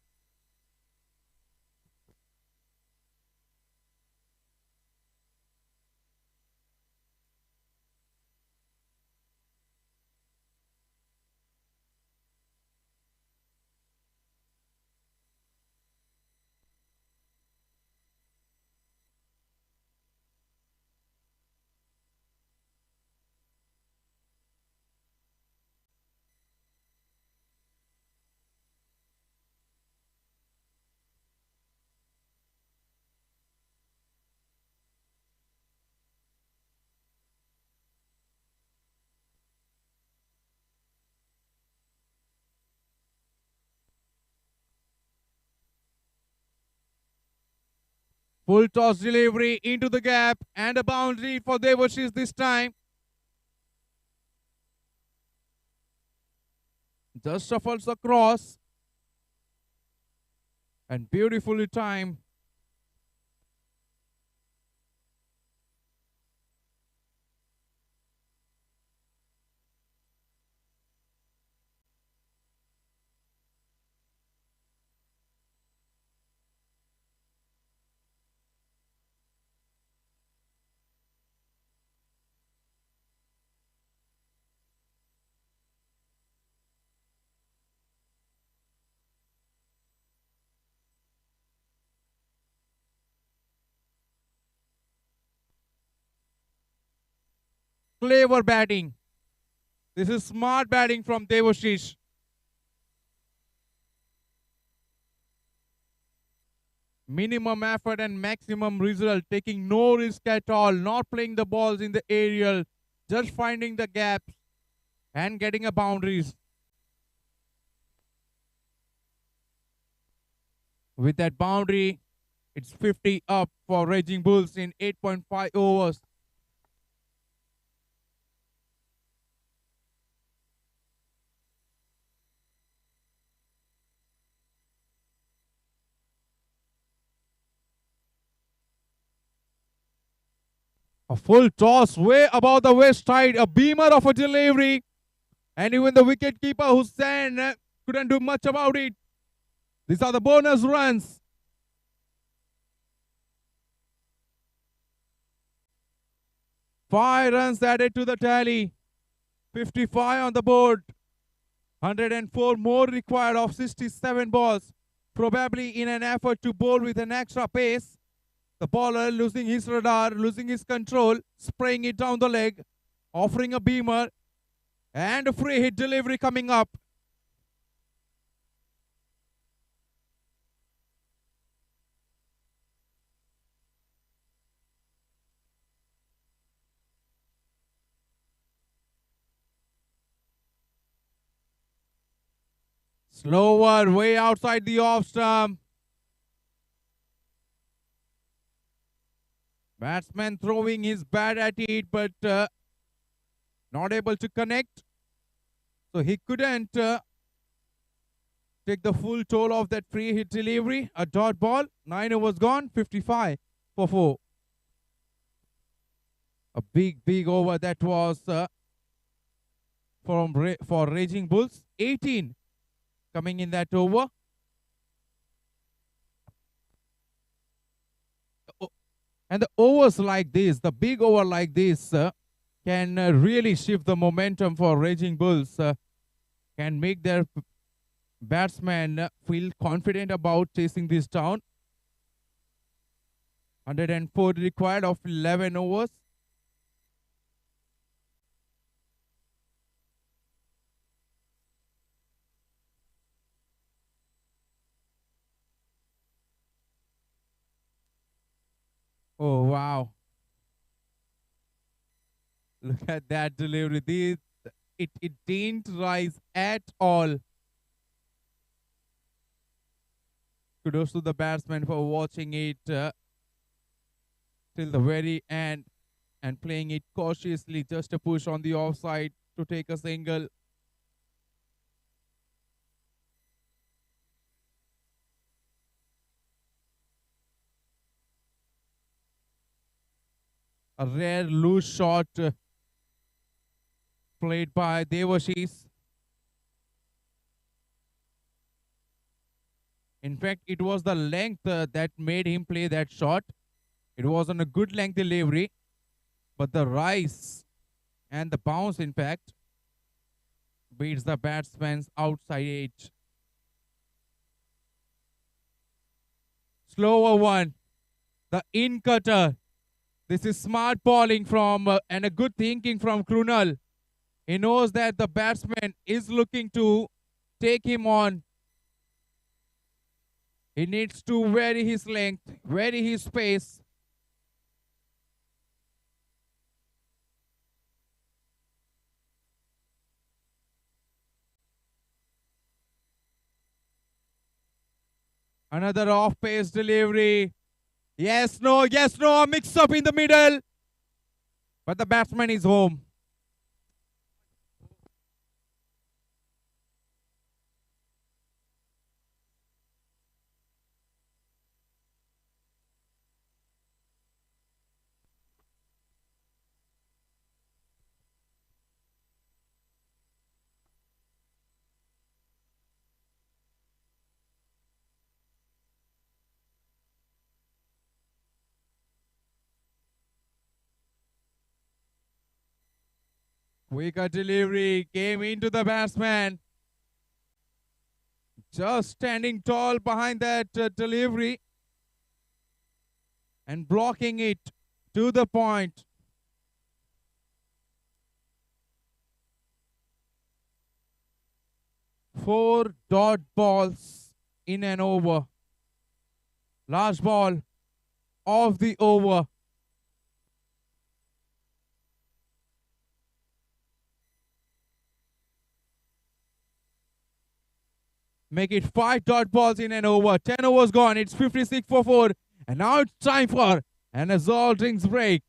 Full toss delivery into the gap and a boundary for Devashish this time. Just shuffles across and beautifully timed. Clever batting. This is smart batting from Devashish. Minimum effort and maximum result, taking no risk at all, not playing the balls in the aerial, just finding the gaps and getting a boundaries. With that boundary, it's 50 up for Raging Bulls in 8.5 overs. A full toss way above the west side, a beamer of a delivery. And even the wicketkeeper Hussain couldn't do much about it. These are the bonus runs. Five runs added to the tally. 55 on the board. 104 more required of 67 balls. Probably in an effort to bowl with an extra pace. The bowler losing his radar, losing his control, spraying it down the leg, offering a beamer, and a free hit delivery coming up. Slower, way outside the off stump. Batsman throwing his bat at it, but not able to connect. So he couldn't take the full toll of that free hit delivery. A dot ball, 9 overs gone, 55 for 4. A big over that was for Raging Bulls. 18 coming in that over. And the overs like this, the big over like this, can really shift the momentum for Raging Bulls, can make their batsmen feel confident about chasing this down. 104 required of 11 overs. Oh, wow. Look at that delivery. It didn't rise at all. Kudos to the batsman for watching it till the very end and playing it cautiously, just a push on the offside to take a single. A rare loose shot played by Devashis. In fact, it was the length that made him play that shot. It wasn't a good length delivery, but the rise and the bounce, in fact, beats the batsman's outside edge. Slower one, the in cutter. This is smart bowling from and a good thinking from Krunal. He knows that the batsman is looking to take him on. He needs to vary his length, vary his pace. Another off-pace delivery. Yes, no, a mix-up in the middle. But the batsman is home. Quicker delivery came into the batsman. Just standing tall behind that delivery and blocking it to the point. 4 dot balls in an over. Last ball of the over. Make it 5 dot balls in an over. 10 overs gone. It's 56 for 4. And now it's time for an Azol drinks break.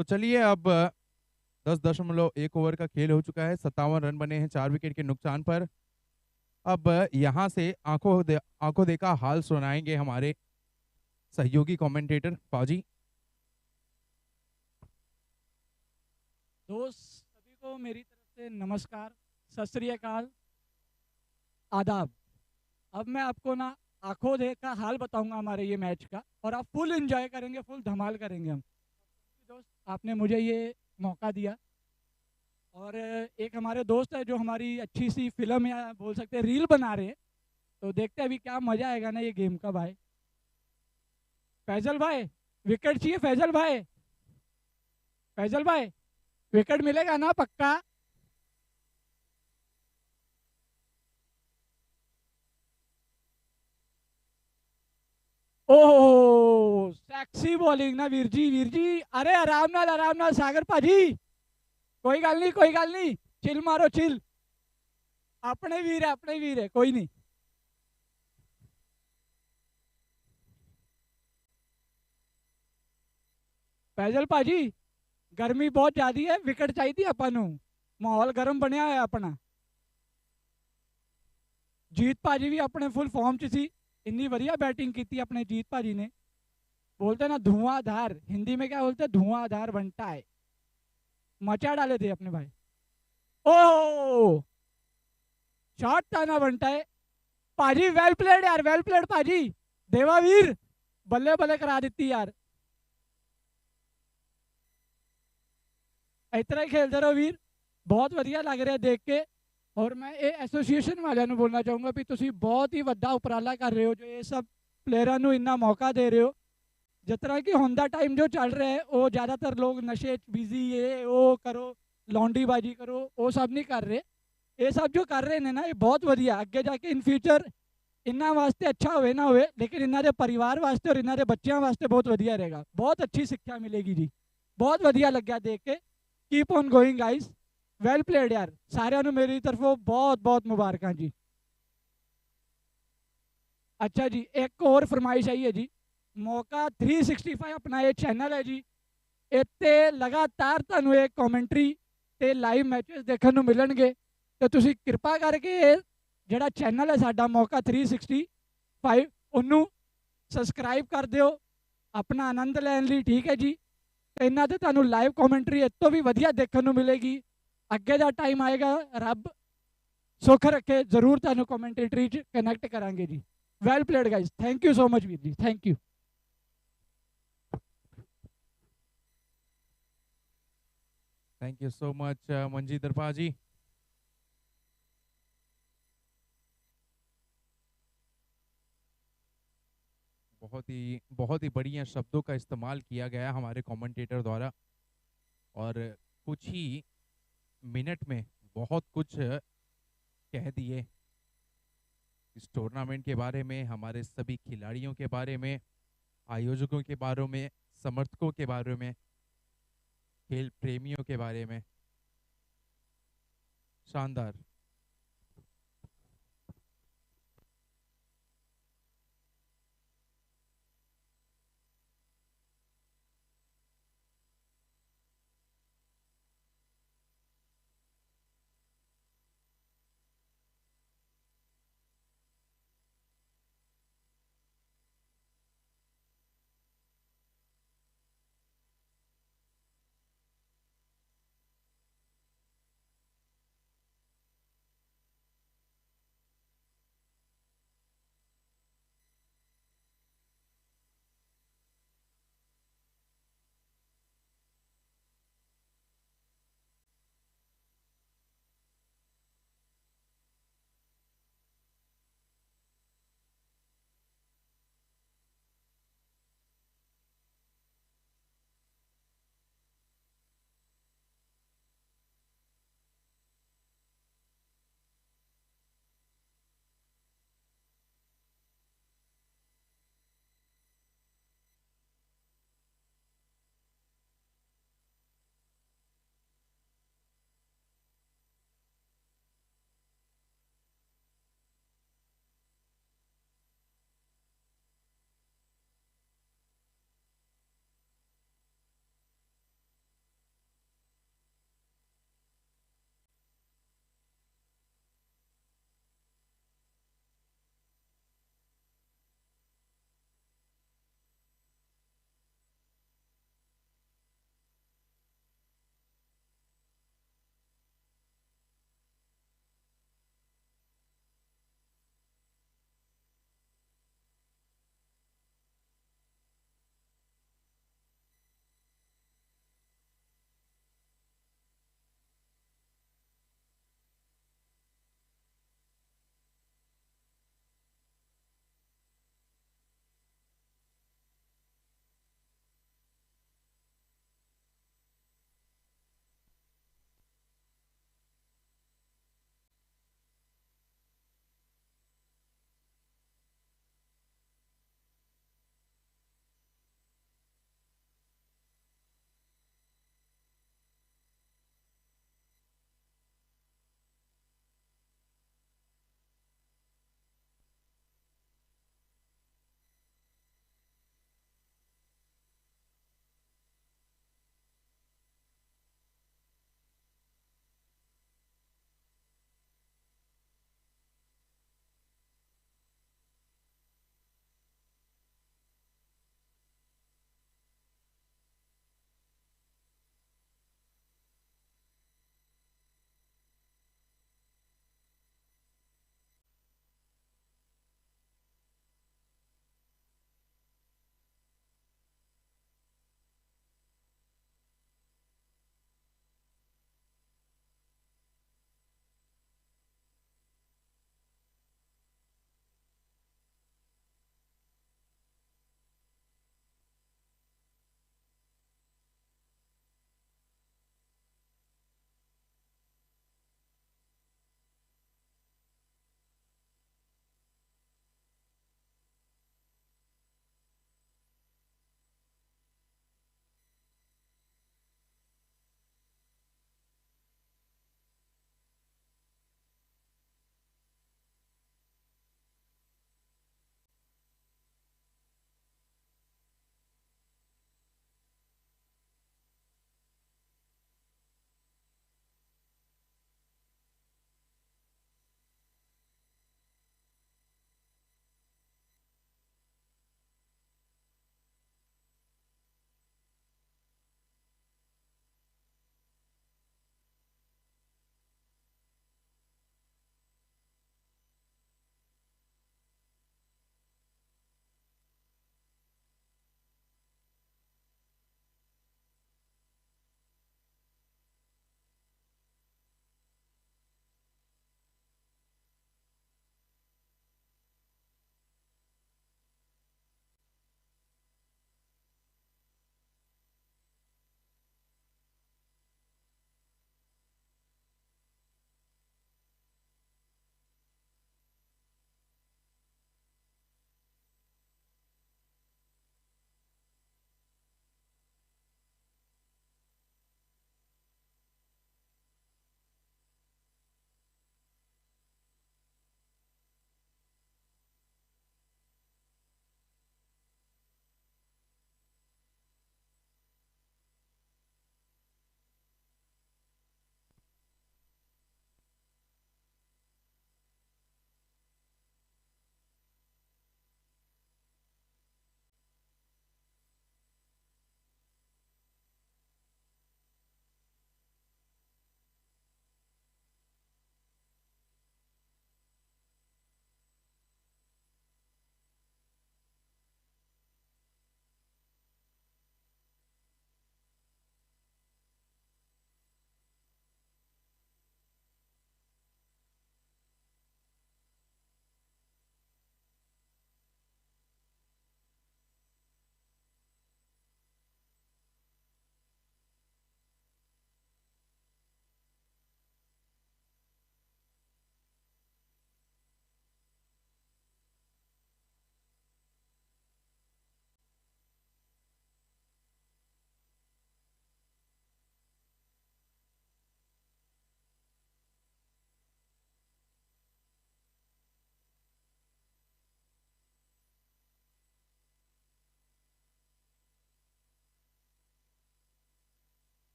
तो चलिए अब 10.1 over का खेल हो चुका है, 57 run बने हैं 4 विकेट के नुकसान पर। अब यहाँ से आंखों देखा हाल सुनाएंगे हमारे सहयोगी कमेंटेटर पाजी। दोस्त सभी को मेरी तरफ से नमस्कार, सत श्री अकाल, आदाब। अब मैं आपको ना आंखों देख का हाल बताऊंगा हमारे ये मैच का, और आप फुल एंजॉय करेंगे, फुल धमाल करेंगे हम। दोस्त आपने मुझे ये मौका दिया, और एक हमारे दोस्त है जो हमारी अच्छी सी फिल्म या बोल सकते हैं रील बना रहे हैं, तो देखते हैं अभी क्या मज़ा आएगा ना ये गेम का। भाई फैजल भाई, विकेट चाहिए फैजल भाई। फैजल भाई, विकेट मिलेगा ना पक्का? ओह सेक्सी बॉलिंग ना वीर जी, वीर जी। अरे आराम नाल सागर भाजी, कोई गल नहीं, कोई गल नहीं, चिल मारो चिल। अपने वीर है, अपने वीर है, कोई नहीं। फैजल भाजी, गर्मी बहुत ज्यादा है, विकेट चाहिए अपन नूं, माहौल गर्म बनया है अपना। जीत भाजी भी अपने फुल फॉर्म च सी, इन्नी वधिया बैटिंग की अपने जीत भाजी ने। बोलते ना धुआंधार, हिंदी में क्या बोलते, धुआंधार बनता है। मचा डाले थे अपने भाई। ओ शॉट था ना बनता है। भाजी वेल प्लेड यार, वेल प्लेड भाजी। देवावीर बल्ले बल्ले करा दी यार। इतना ही खेलते रहो वीर, बहुत ਵਧੀਆ ਲੱਗ ਰਿਹਾ ਦੇਖ ਕੇ। और मैं ये एसोसीएशन वालों ਨੂੰ बोलना चाहूँगा भी ਤੁਸੀਂ बहुत ही ਵੱਡਾ ਉਪਰਾਲਾ कर रहे हो, जो ये सब प्लेयरों ਨੂੰ ਇੰਨਾ मौका दे रहे हो। जिस तरह की होंदा टाइम जो चल रहा है, वो ज़्यादातर लोग नशे बिजी, ये वो करो, लौंडीबाजी करो, वो सब नहीं कर रहे। ये सब जो कर रहे हैं ना, ये बहुत वधिया, अगे जाके इन फ्यूचर इन्होंने वास्ते अच्छा होवे ना होवे, लेकिन इन्होंने परिवार वास्ते और इन्होंने बच्चों वास्ते बहुत वधिया रहेगा, बहुत अच्छी शिक्षा मिलेगी जी। बहुत वधिया लग्या देख के। Keep on going guys, well played यार। सारिਆਂ मेरी तरफों बहुत बहुत मुबारक जी। अच्छा जी, एक और फरमाइश आई है जी। मौका 365 अपना ये चैनल है जी, इतने लगातार ਤੁਹਾਨੂੰ एक कॉमेंटरी ਤੇ लाइव मैचेस देखने ਨੂੰ ਮਿਲਣਗੇ। ਤੇ ਤੁਸੀਂ ਕਿਰਪਾ ਕਰਕੇ ਜਿਹੜਾ ਚੈਨਲ ਹੈ ਸਾਡਾ ਮੌਕਾ 365 ਉਹਨੂੰ ਸਬਸਕ੍ਰਾਈਬ ਕਰ ਦਿਓ ਆਪਣਾ ਆਨੰਦ ਲੈਣ ਲਈ, ਠੀਕ ਹੈ ਜੀ। ਤੇ ਇਹਨਾਂ ਤੇ ਤੁਹਾਨੂੰ ਲਾਈਵ ਕਮੈਂਟਰੀ ਇਸ ਤੋਂ ਵੀ ਵਧੀਆ ਦੇਖਣ ਨੂੰ ਮਿਲੇਗੀ। ਅੱਗੇ ਦਾ ਟਾਈਮ ਆਏਗਾ, ਰੱਬ ਸੁੱਖ ਰੱਖੇ, ਜ਼ਰੂਰ ਤੁਹਾਨੂੰ ਕਮੈਂਟੇਟਰੀ 'ਚ ਕਨੈਕਟ ਕਰਾਂਗੇ ਜੀ। Well played guys, thank you so much ਵੀਰ ਜੀ, thank you. Thank you so much Manjidhar पाजी। बहुत ही बढ़िया शब्दों का इस्तेमाल किया गया हमारे कमेंटेटर द्वारा, और कुछ ही मिनट में बहुत कुछ कह दिए इस टूर्नामेंट के बारे में, हमारे सभी खिलाड़ियों के बारे में, आयोजकों के बारे में, समर्थकों के बारे में, खेल प्रेमियों के बारे में। शानदार।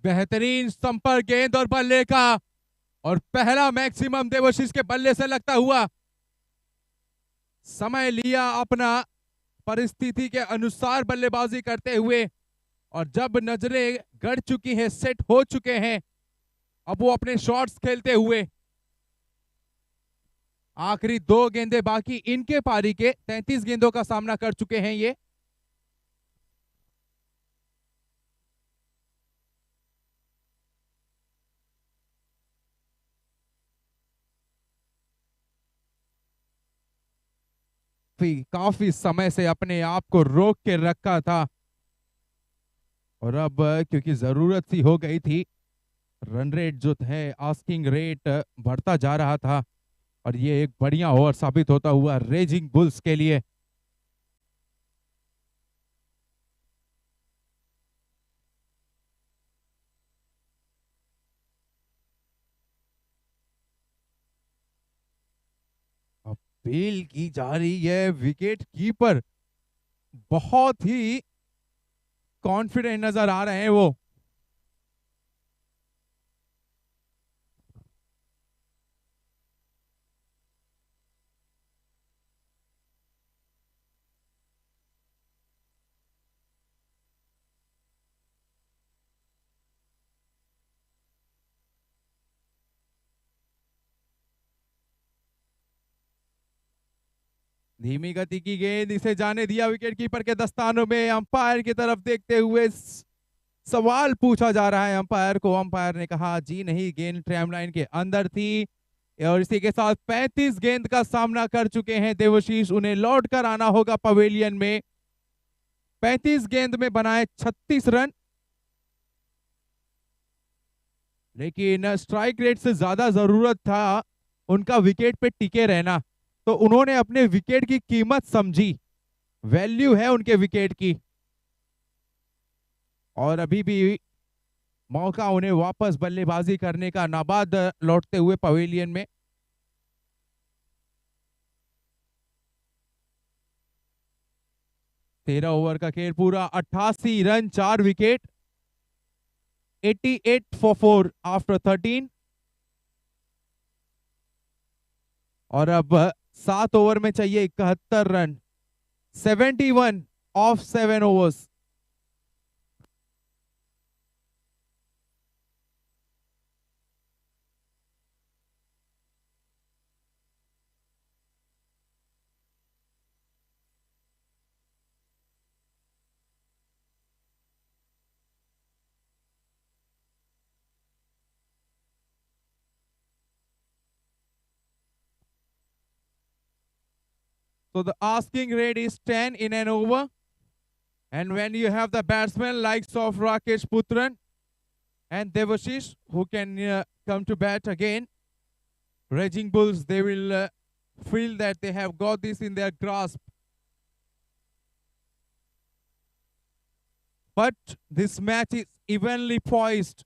बेहतरीन संपर्क गेंद और बल्ले का, और पहला मैक्सिमम देवाशीष के बल्ले से लगता हुआ। समय लिया अपना, परिस्थिति के अनुसार बल्लेबाजी करते हुए, और जब नजरें गड़ चुकी हैं, सेट हो चुके हैं, अब वो अपने शॉट्स खेलते हुए। आखिरी 2 गेंदें बाकी इनके पारी के, 33 गेंदों का सामना कर चुके हैं ये। काफी समय से अपने आप को रोक के रखा था, और अब क्योंकि जरूरत सी हो गई थी, रन रेट जो है, आस्किंग रेट बढ़ता जा रहा था, और ये एक बढ़िया ओवर साबित होता हुआ रेजिंग बुल्स के लिए। अपील की जा रही है, विकेट कीपर बहुत ही कॉन्फिडेंट नजर आ रहे हैं वो। धीमी गति की गेंद, इसे जाने दिया विकेट कीपर के दस्तानों में। अंपायर की तरफ देखते हुए सवाल पूछा जा रहा है अंपायर को। अंपायर ने कहा जी नहीं, गेंद ट्रैम लाइन के अंदर थी। और इसी के साथ 35 गेंद का सामना कर चुके हैं देवाशीष, उन्हें लौट कर आना होगा पवेलियन में। 35 गेंद में बनाए 36 रन, लेकिन स्ट्राइक रेट से ज्यादा जरूरत था उनका विकेट पे टिके रहना, तो उन्होंने अपने विकेट की कीमत समझी, वैल्यू है उनके विकेट की, और अभी भी मौका उन्हें वापस बल्लेबाजी करने का, नाबाद लौटते हुए पवेलियन में। तेरह ओवर का खेल पूरा, 88 रन, 4 विकेट, 88 for 4 आफ्टर 13। और अब 7 ओवर में चाहिए 71 run, 71 of 7 overs. So the asking rate is 10 in an over. And when you have the batsmen likes of Rakesh Putran and Devashish who can come to bat again, Raging Bulls, they will feel that they have got this in their grasp. But this match is evenly poised.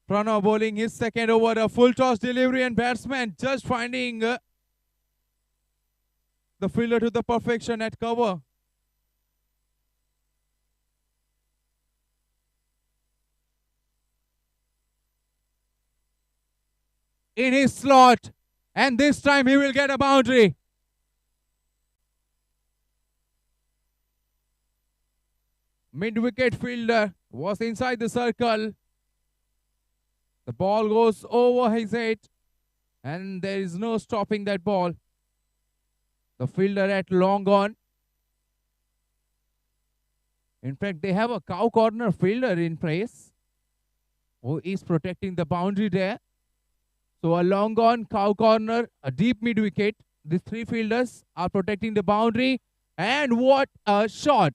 Pranav bowling his second over, a full toss delivery, and batsman just finding the fielder to the perfection at cover. In his slot, and this time he will get a boundary. Mid-wicket fielder was inside the circle. The ball goes over his head, and there is no stopping that ball. The fielder at long on. In fact, they have a cow corner fielder in place who is protecting the boundary there. So a long on, cow corner, a deep mid-wicket. The 3 fielders are protecting the boundary. And what a shot!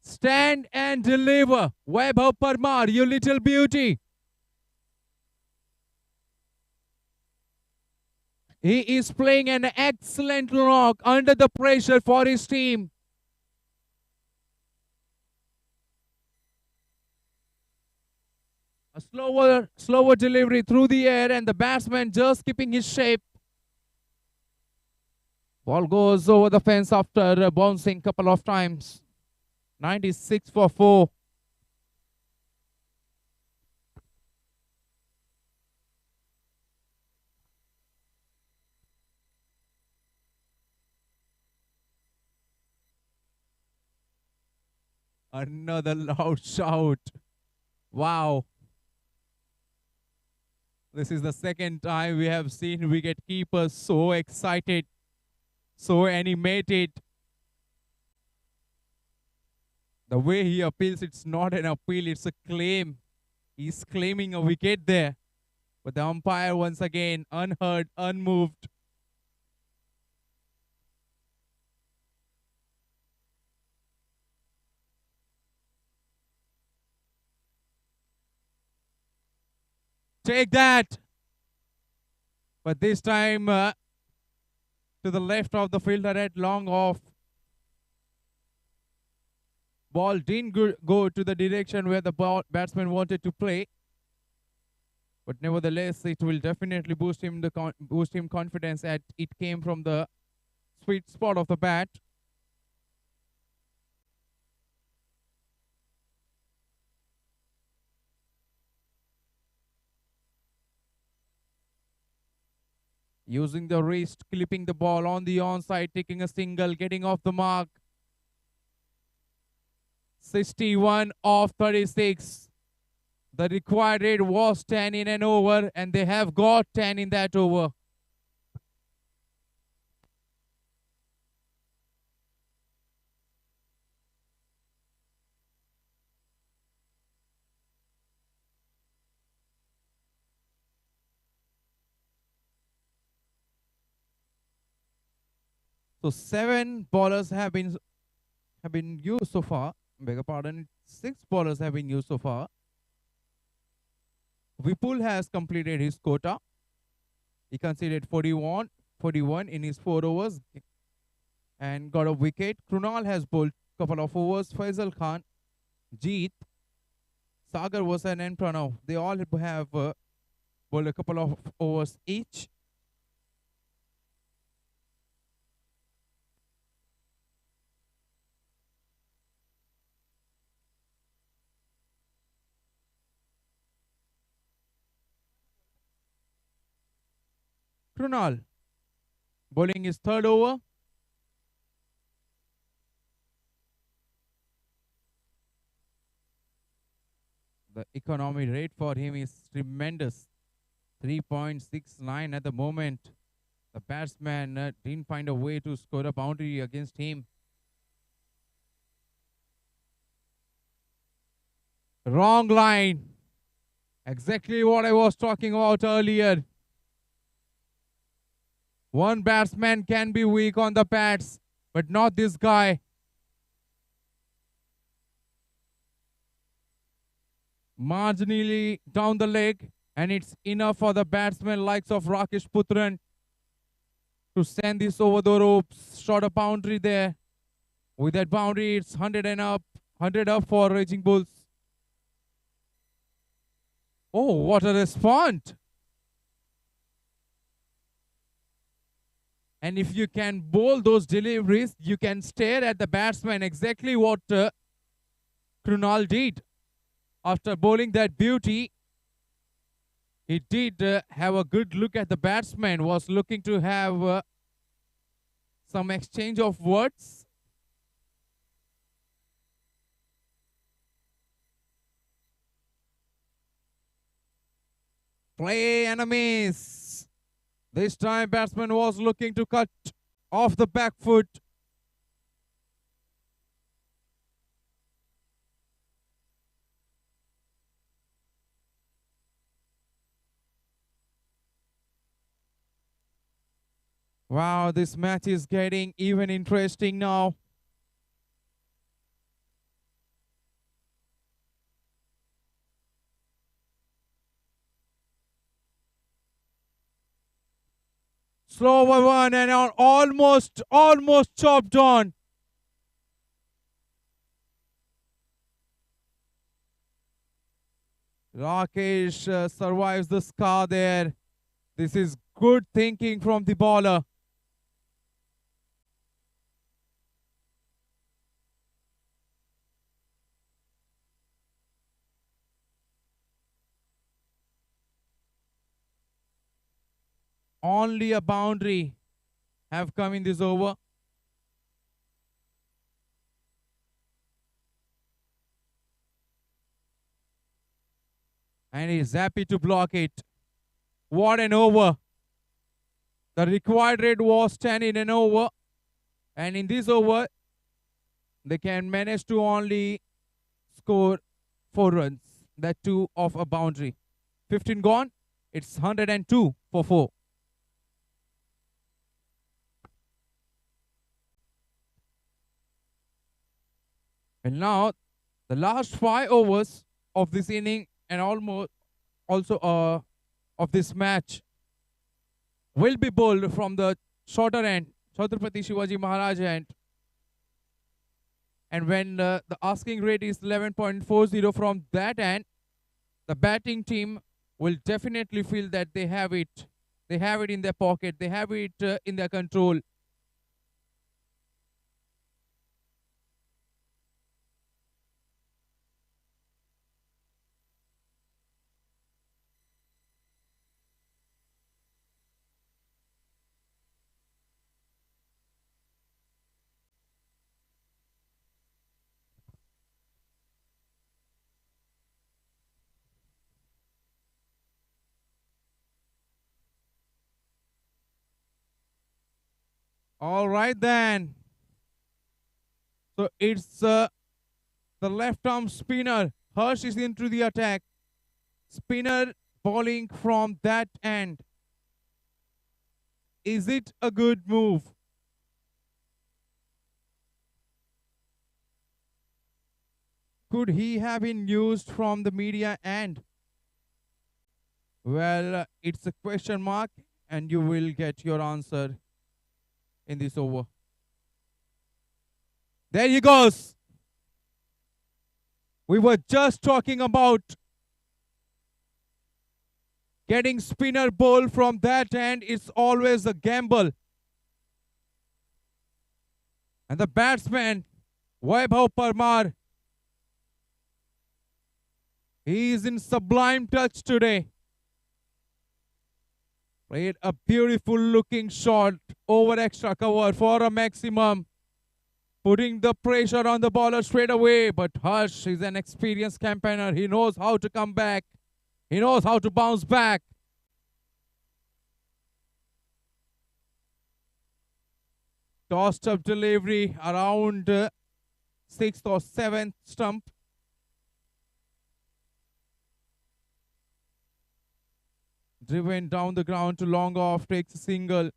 Stand and deliver. Vaibhav Parmar, you little beauty. He is playing an excellent knock under the pressure for his team. A slower delivery through the air, and the batsman just keeping his shape. Ball goes over the fence after bouncing couple of times. 96 for 4. Another loud shout. Wow. This is the second time we have seen wicket keepers so excited, so animated. The way he appeals, it's not an appeal, it's a claim. He's claiming a wicket there. But the umpire once again unheard, unmoved. Take that. But this time to the left of the fielder at long off. Ball didn't go to the direction where the batsman wanted to play. But nevertheless, it will definitely boost him confidence that it came from the sweet spot of the bat. Using the wrist, clipping the ball on the onside, taking a single, getting off the mark. 61 of 36. The required rate was 10 in an over, and they have got 10 in that over. So 7 bowlers have been used so far. Beg your pardon, 6 bowlers have been used so far. Vipul has completed his quota. He conceded 41 in his 4 overs and got a wicket. Krunal has bowled a couple of overs. Faisal Khan, Jeet, Sagar Vasan and Pranav, they all have bowled a couple of overs each. Krunal bowling his 3rd over. The economy rate for him is tremendous. 3.69 at the moment. The batsman didn't find a way to score a boundary against him. Wrong line. Exactly what I was talking about earlier. One batsman can be weak on the pads, but not this guy. Marginally down the leg, and it's enough for the batsman likes of Rakesh Putran to send this over the ropes. Short a boundary there. With that boundary, it's 100 and up. 100 up for Raging Bulls. Oh, what a response. And if you can bowl those deliveries, you can stare at the batsman, exactly what Krunal did. After bowling that beauty, he did have a good look at the batsman, was looking to have some exchange of words. Play and a miss. This time batsman was looking to cut off the back foot. Wow, this match is getting even interesting now. Slow one and almost chopped on. Rakesh survives the scar there. This is good thinking from the bowler. Only a boundary have come in this over. And he's happy to block it. What an over. The required rate was 10 in an over. And in this over, they can manage to only score 4 runs. That too of a boundary. 15 gone. It's 102 for 4. And now, the last 5 overs of this inning and almost also of this match will be bowled from the shorter end, Chhatrapati Shivaji Maharaj end. And when the asking rate is 11.40 from that end, the batting team will definitely feel that they have it. They have it in their pocket. They have it in their control. All right then. So it's the left arm spinner. Harsh is into the attack. Spinner bowling from that end. Is it a good move? Could he have been used from the media end? Well, it's a question mark, and you will get your answer in this over. There he goes. We were just talking about getting spinner ball from that end. It's always a gamble. And the batsman, Vaibhav Parmar, he is in sublime touch today. Played a beautiful looking shot over extra cover for a maximum, putting the pressure on the bowler straight away. But Harsh is an experienced campaigner. He knows how to come back. He knows how to bounce back. Tossed up delivery around 6th or 7th stump. Driven down the ground to long off, takes a single.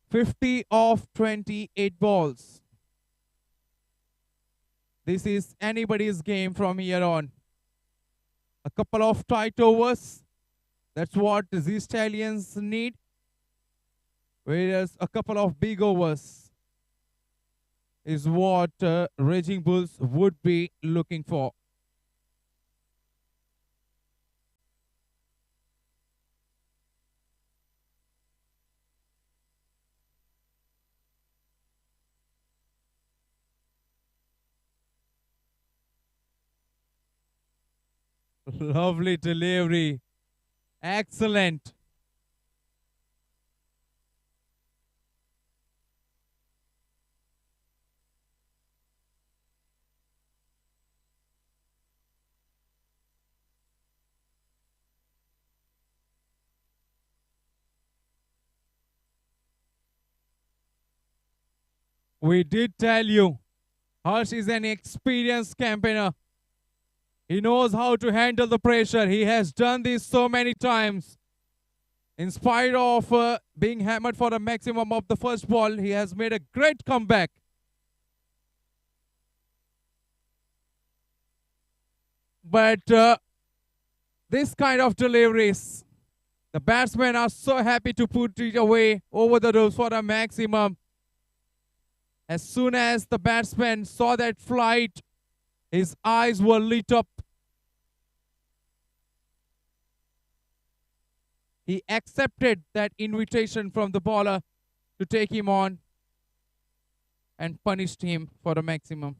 50 of 28 balls. This is anybody's game from here on. A couple of tight overs. That's what the Stallions need. Whereas a couple of big overs is what Raging Bulls would be looking for. Lovely delivery. Excellent. We did tell you, Harsh is an experienced campaigner. He knows how to handle the pressure. He has done this so many times. In spite of being hammered for a maximum of the first ball, he has made a great comeback. But this kind of deliveries, the batsmen are so happy to put it away over the ropes for a maximum. As soon as the batsman saw that flight, his eyes were lit up. He accepted that invitation from the bowler to take him on and punished him for a maximum.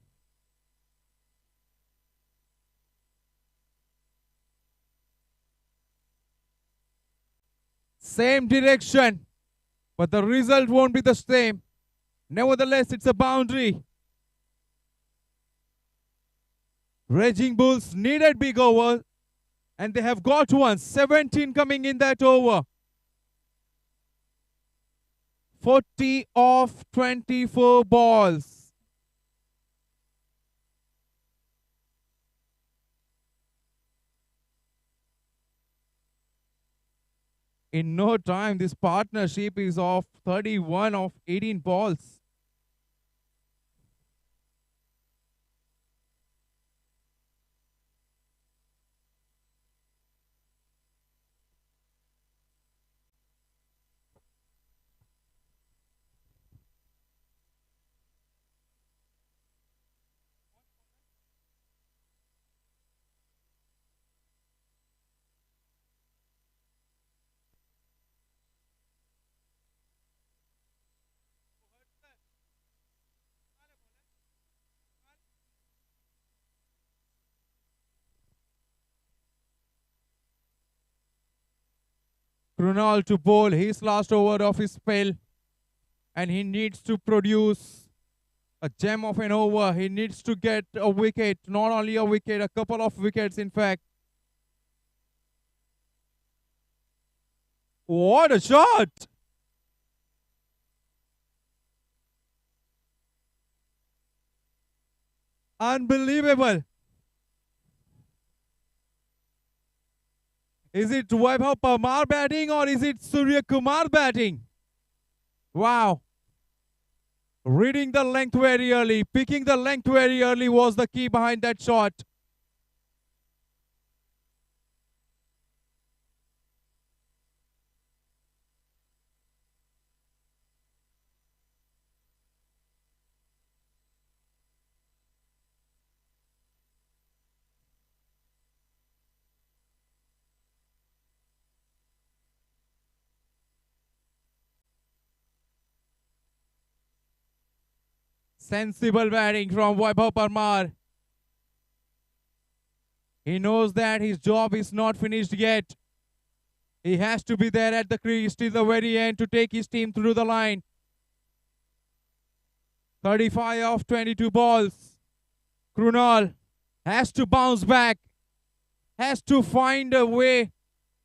Same direction, but the result won't be the same. Nevertheless, it's a boundary. Raging Bulls needed big over, and they have got one. 17 coming in that over. 40 of 24 balls. In no time, this partnership is of 31 of 18 balls. Krunal to bowl his last over of his spell, and he needs to produce a gem of an over. He needs to get a wicket, not only a wicket, a couple of wickets in fact. What a shot! Unbelievable. Is it Vaibhav Parmar batting or is it Surya Kumar batting? Wow. Reading the length very early, picking the length very early was the key behind that shot. Sensible batting from Vaibhav Parmar. He knows that his job is not finished yet. He has to be there at the crease till the very end to take his team through the line. 35 of 22 balls. Krunal has to bounce back, has to find a way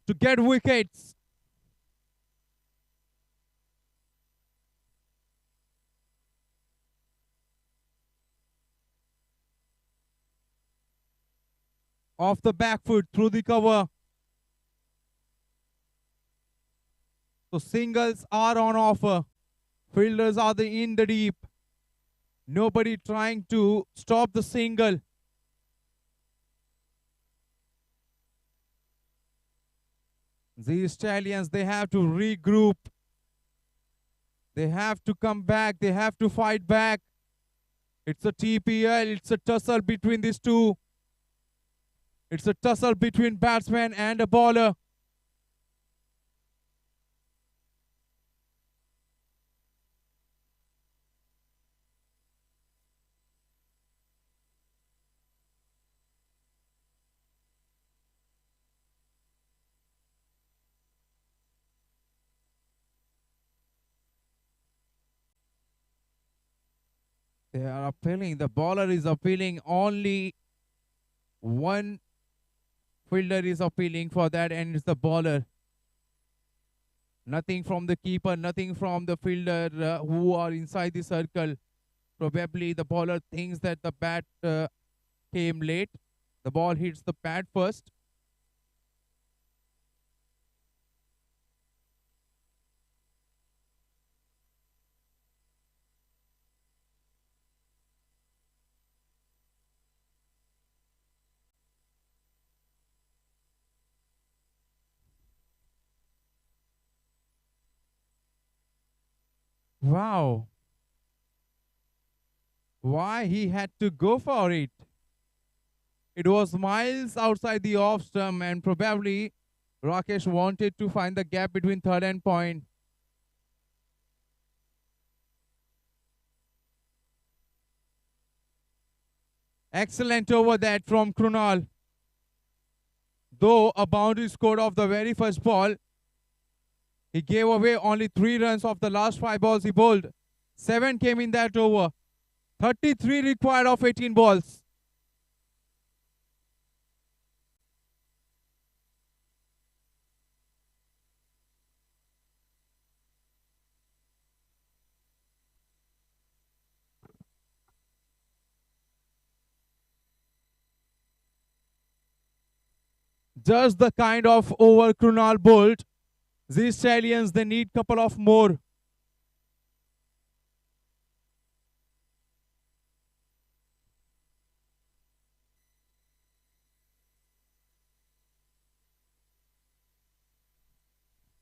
to get wickets. Off the back foot, through the cover. So singles are on offer. Fielders are in the deep. Nobody trying to stop the single. These Stallions, they have to regroup. They have to come back. They have to fight back. It's a TPL. It's a tussle between these two. It's a tussle between batsman and a bowler. They are appealing. The bowler is appealing. Only one fielder is appealing for that, and it's the bowler. Nothing from the keeper, nothing from the fielder who are inside the circle. Probably the bowler thinks that the bat came late. The ball hits the pad first. Wow. Why he had to go for it? It was miles outside the off stump, and probably Rakesh wanted to find the gap between third and point. Excellent over that from Krunal. Though a boundary scored off the very first ball, He gave away only 3 runs of the last 5 balls he bowled. 7 came in that over. 33 required of 18 balls. Just the kind of over Krunal bowled. These Stallions, they need couple of more.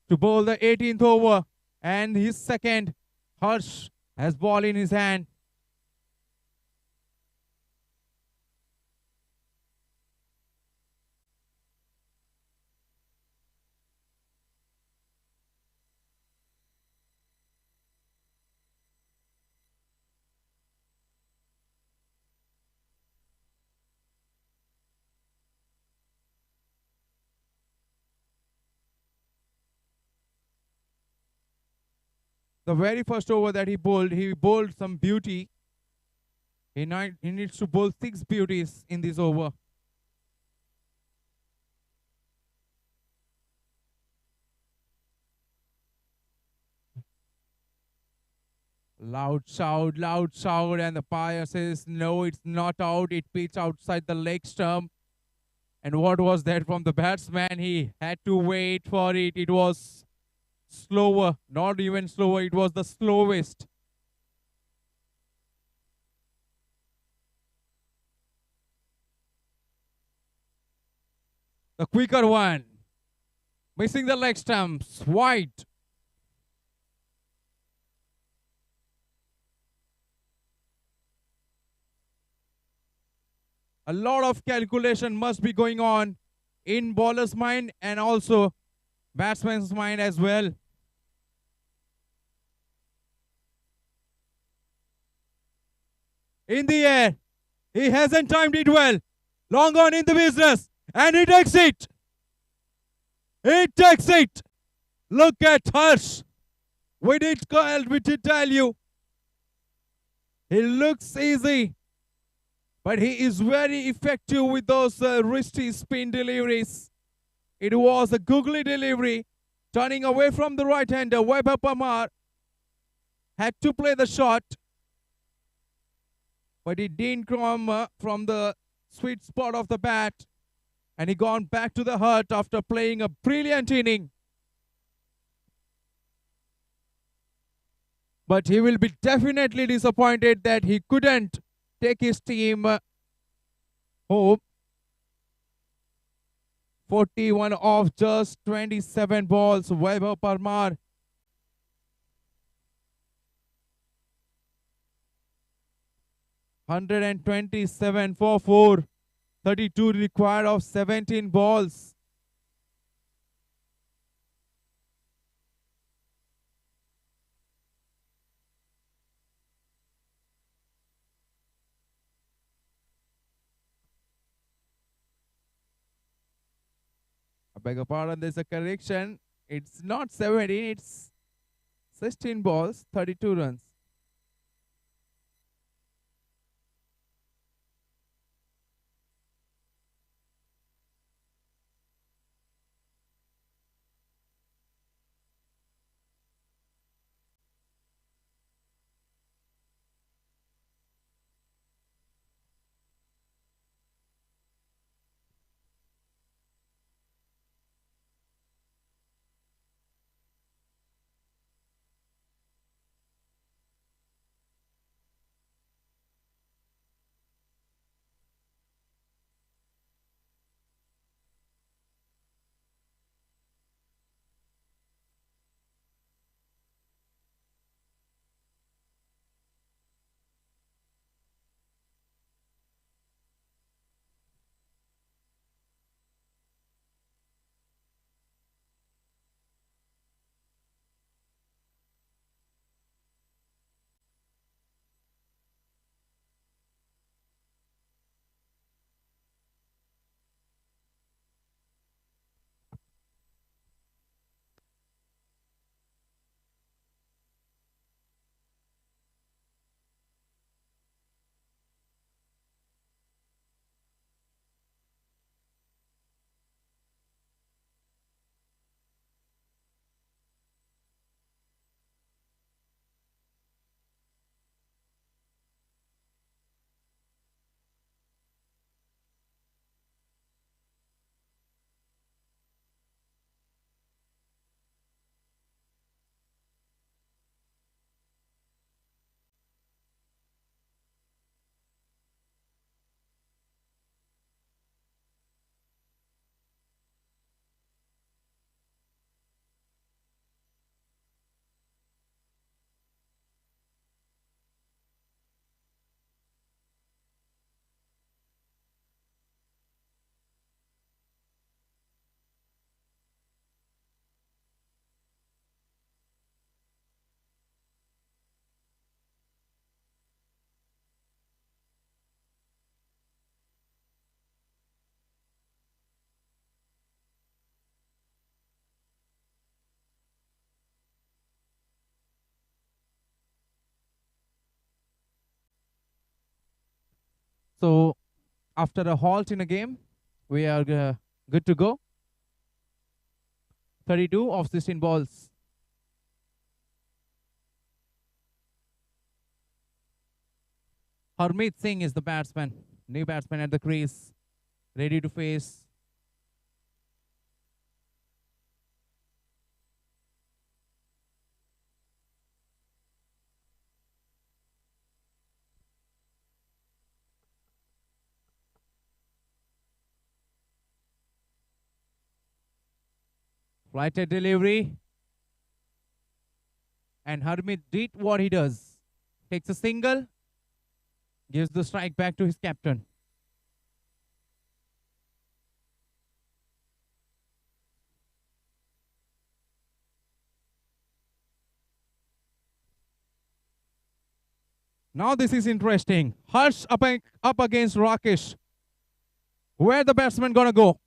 To bowl the 18th over and his second. Harsh has ball in his hand. The very first over that he bowled some beauty. He needs to bowl 6 beauties in this over. Loud shout, and the umpire says, no, it's not out. It pitched outside the leg stump. And what was that from the batsman? He had to wait for it. It was slower, not even slower. It was the slowest. The quicker one. Missing the leg stumps. Wide. A lot of calculation must be going on in bowler's mind and also batsman's mind as well. In the air. He hasn't timed it well. Long on in the business. And he takes it. He takes it. Look at Harsh. We did tell you. He looks easy. But he is very effective with those wristy spin deliveries. It was a googly delivery. Turning away from the right-hander, Webber Parmar had to play the shot. But it didn't come from the sweet spot of the bat. And he gone back to the hut after playing a brilliant inning. But he will be definitely disappointed that he couldn't take his team home. 41 off just 27 balls. Webber Parmar. $127 for 4. 32 required of 17 balls. I beg your pardon, there's a correction. It's not 17, it's 16 balls, 32 runs. So after a halt in a game, we are good to go. 32 of 16 balls. Harmeet Singh is the batsman. New batsman at the crease. Ready to face. Flighted delivery. And Harmeet did what he does. Takes a single. Gives the strike back to his captain. Now this is interesting. Harsh up against Rakesh. Where the batsman gonna go?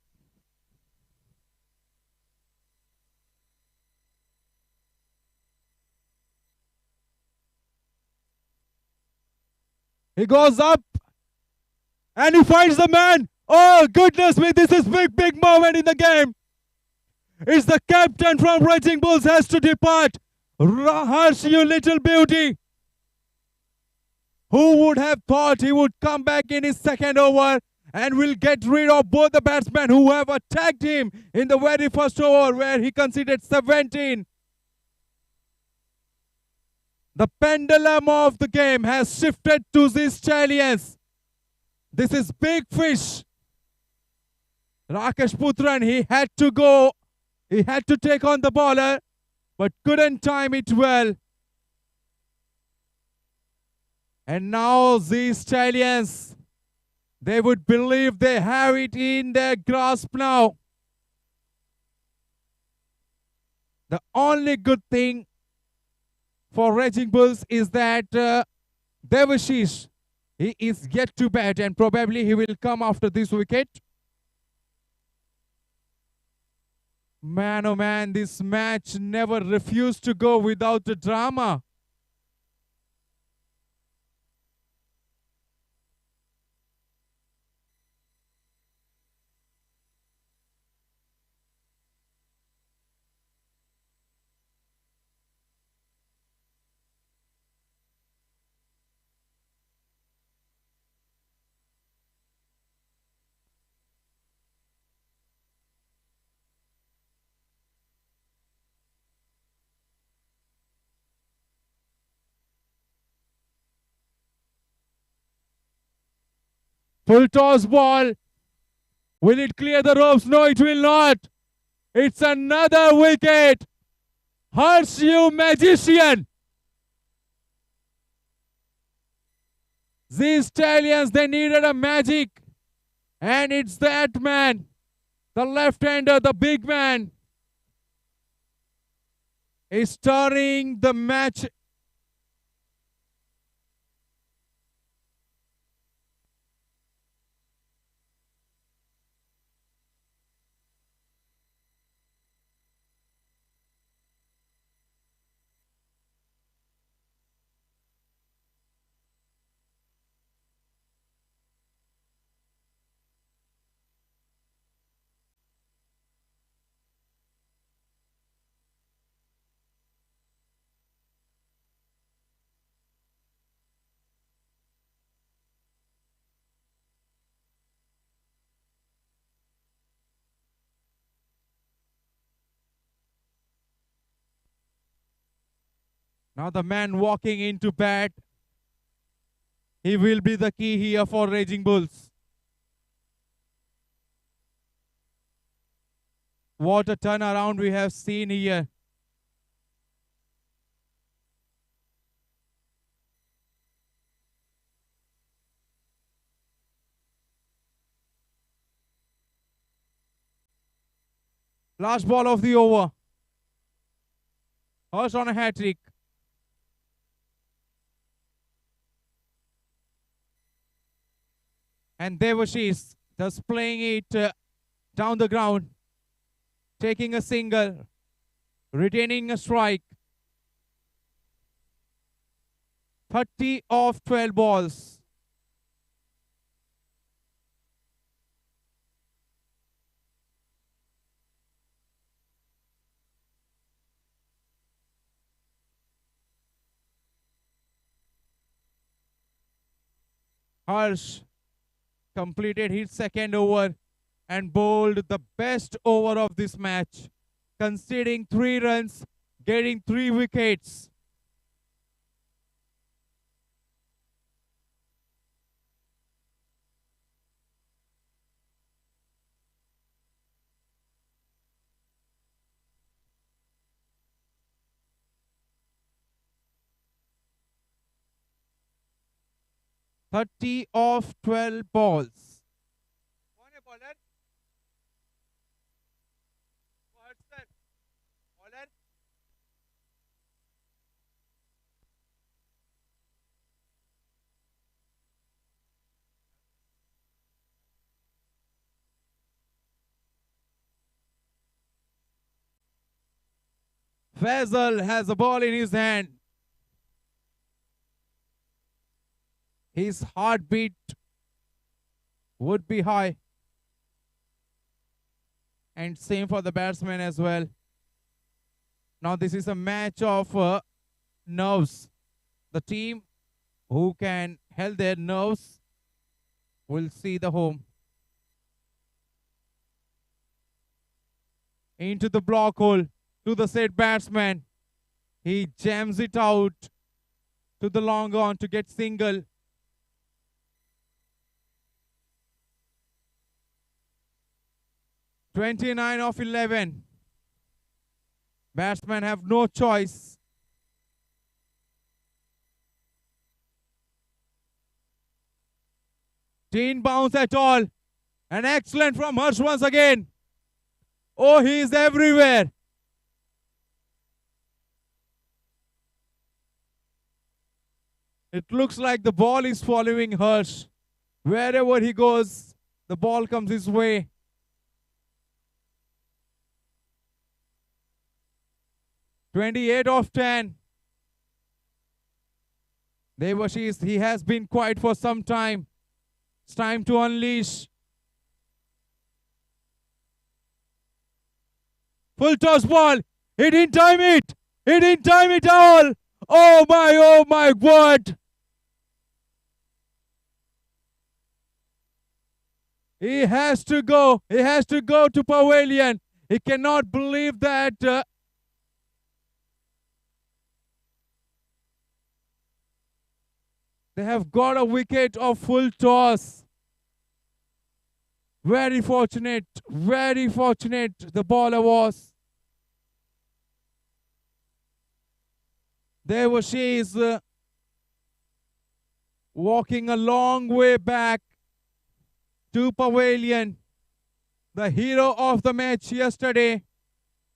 He goes up and he finds the man. Oh goodness me, this is big moment in the game. It's the captain from Raging Bulls has to depart. Harsh, you little beauty. Who would have thought he would come back in his second over and will get rid of both the batsmen who have attacked him in the very first over where he conceded 17. The pendulum of the game has shifted to these Stallions. This is big fish. Rakesh Putran, he had to go. He had to take on the bowler, but couldn't time it well. And now these Stallions, they would believe they have it in their grasp now. The only good thing for Raging Bulls is that Devashish, he is yet to bat and probably he will come after this wicket. Man, oh man, this match never refused to go without the drama. Full toss ball. Will it clear the ropes? No, it will not. It's another wicket. Harsh, you magician. These Stallions, they needed a magic. And it's that man. The left-hander, the big man, is turning the match. Now the man walking into bat, he will be the key here for Raging Bulls. What a turnaround we have seen here. Last ball of the over. Harsh on a hat-trick. And Devashish just playing it down the ground, taking a single, retaining a strike. 30 of 12 balls. Harsh completed his second over and bowled the best over of this match, conceding 3 runs, getting 3 wickets. "30 of 12 balls." कौन है bowler? Sir bowler Faisal has a ball in his hand. His heartbeat would be high. And same for the batsman as well. Now this is a match of nerves. The team who can hold their nerves will see the home. Into the block hole to the said batsman. He jams it out to the long on to get single. "29 of 11. Batsmen have no choice. Didn't bounce at all. An excellent from Harsh once again. Oh, he is everywhere. It looks like the ball is following Harsh. Wherever he goes, the ball comes his way. "28 of 10. Devashish, he has been quiet for some time. It's time to unleash. Full toss ball. He didn't time it. He didn't time it all. Oh my word. He has to go. He has to go to pavilion. He cannot believe that they have got a wicket of full toss. Very fortunate the bowler was. There was she is walking a long way back to pavilion. The hero of the match yesterday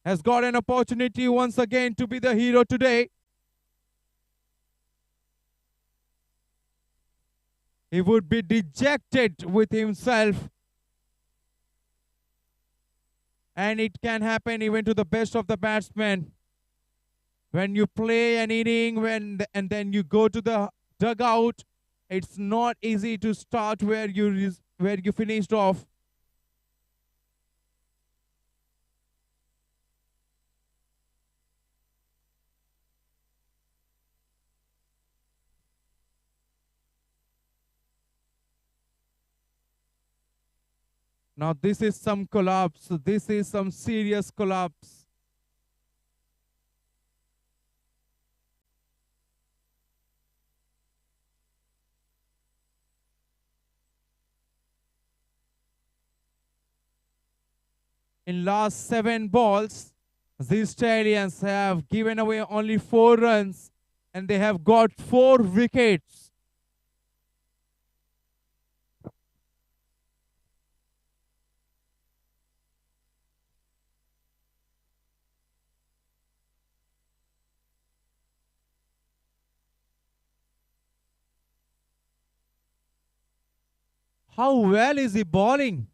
has got an opportunity once again to be the hero today. He would be dejected with himself. And it can happen even to the best of the batsmen. When you play an inning and then you go to the dugout, it's not easy to start where you finished off. Now this is some collapse. This is some serious collapse. In last 7 balls, these Stallions have given away only 4 runs and they have got 4 wickets. How well is he bowling?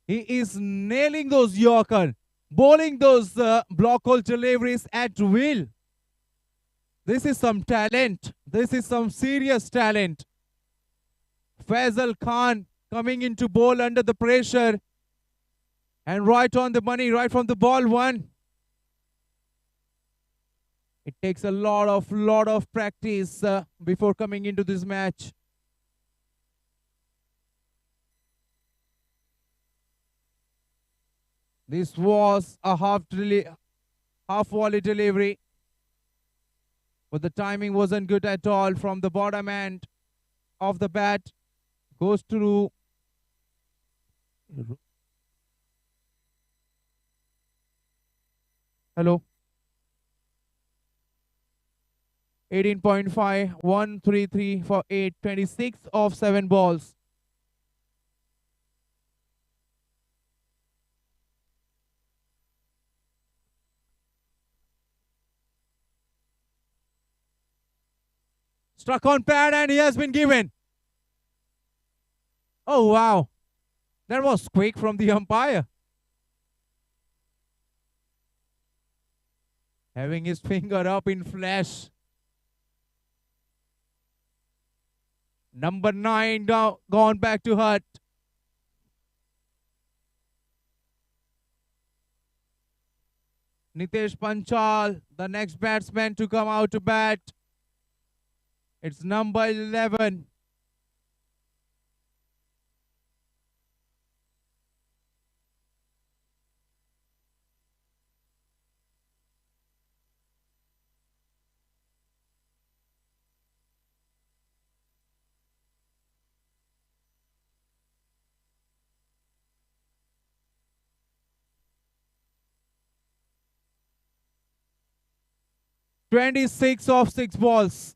He is nailing those Yorker, bowling those block hole deliveries at will. This is some talent. This is some serious talent. Faisal Khan coming into bowl under the pressure and right on the money, right from the ball one. It takes a lot of practice before coming into this match. This was a half volley delivery, but the timing wasn't good at all from the bottom end of the bat. Goes through. Hello. 18.5, 133 for 8, 26 of 7 balls. Struck on pad and he has been given. Oh, wow. That was quick from the umpire. Having his finger up in flash. Number 9 gone back to hut. Nitesh Panchal, the next batsman to come out to bat. It's number 11. (26 of 6 balls).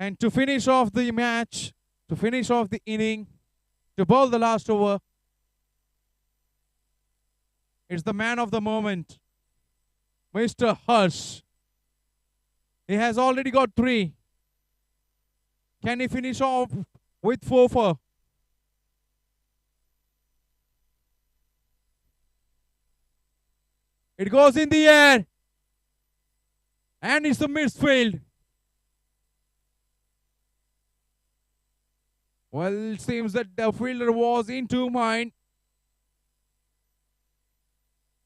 And to finish off the match, to finish off the inning, to bowl the last over, it's the man of the moment, Mr. Harsh. He has already got 3. Can he finish off with 4? It goes in the air. And it's a midfield. Well, it seems that the fielder was in two minds.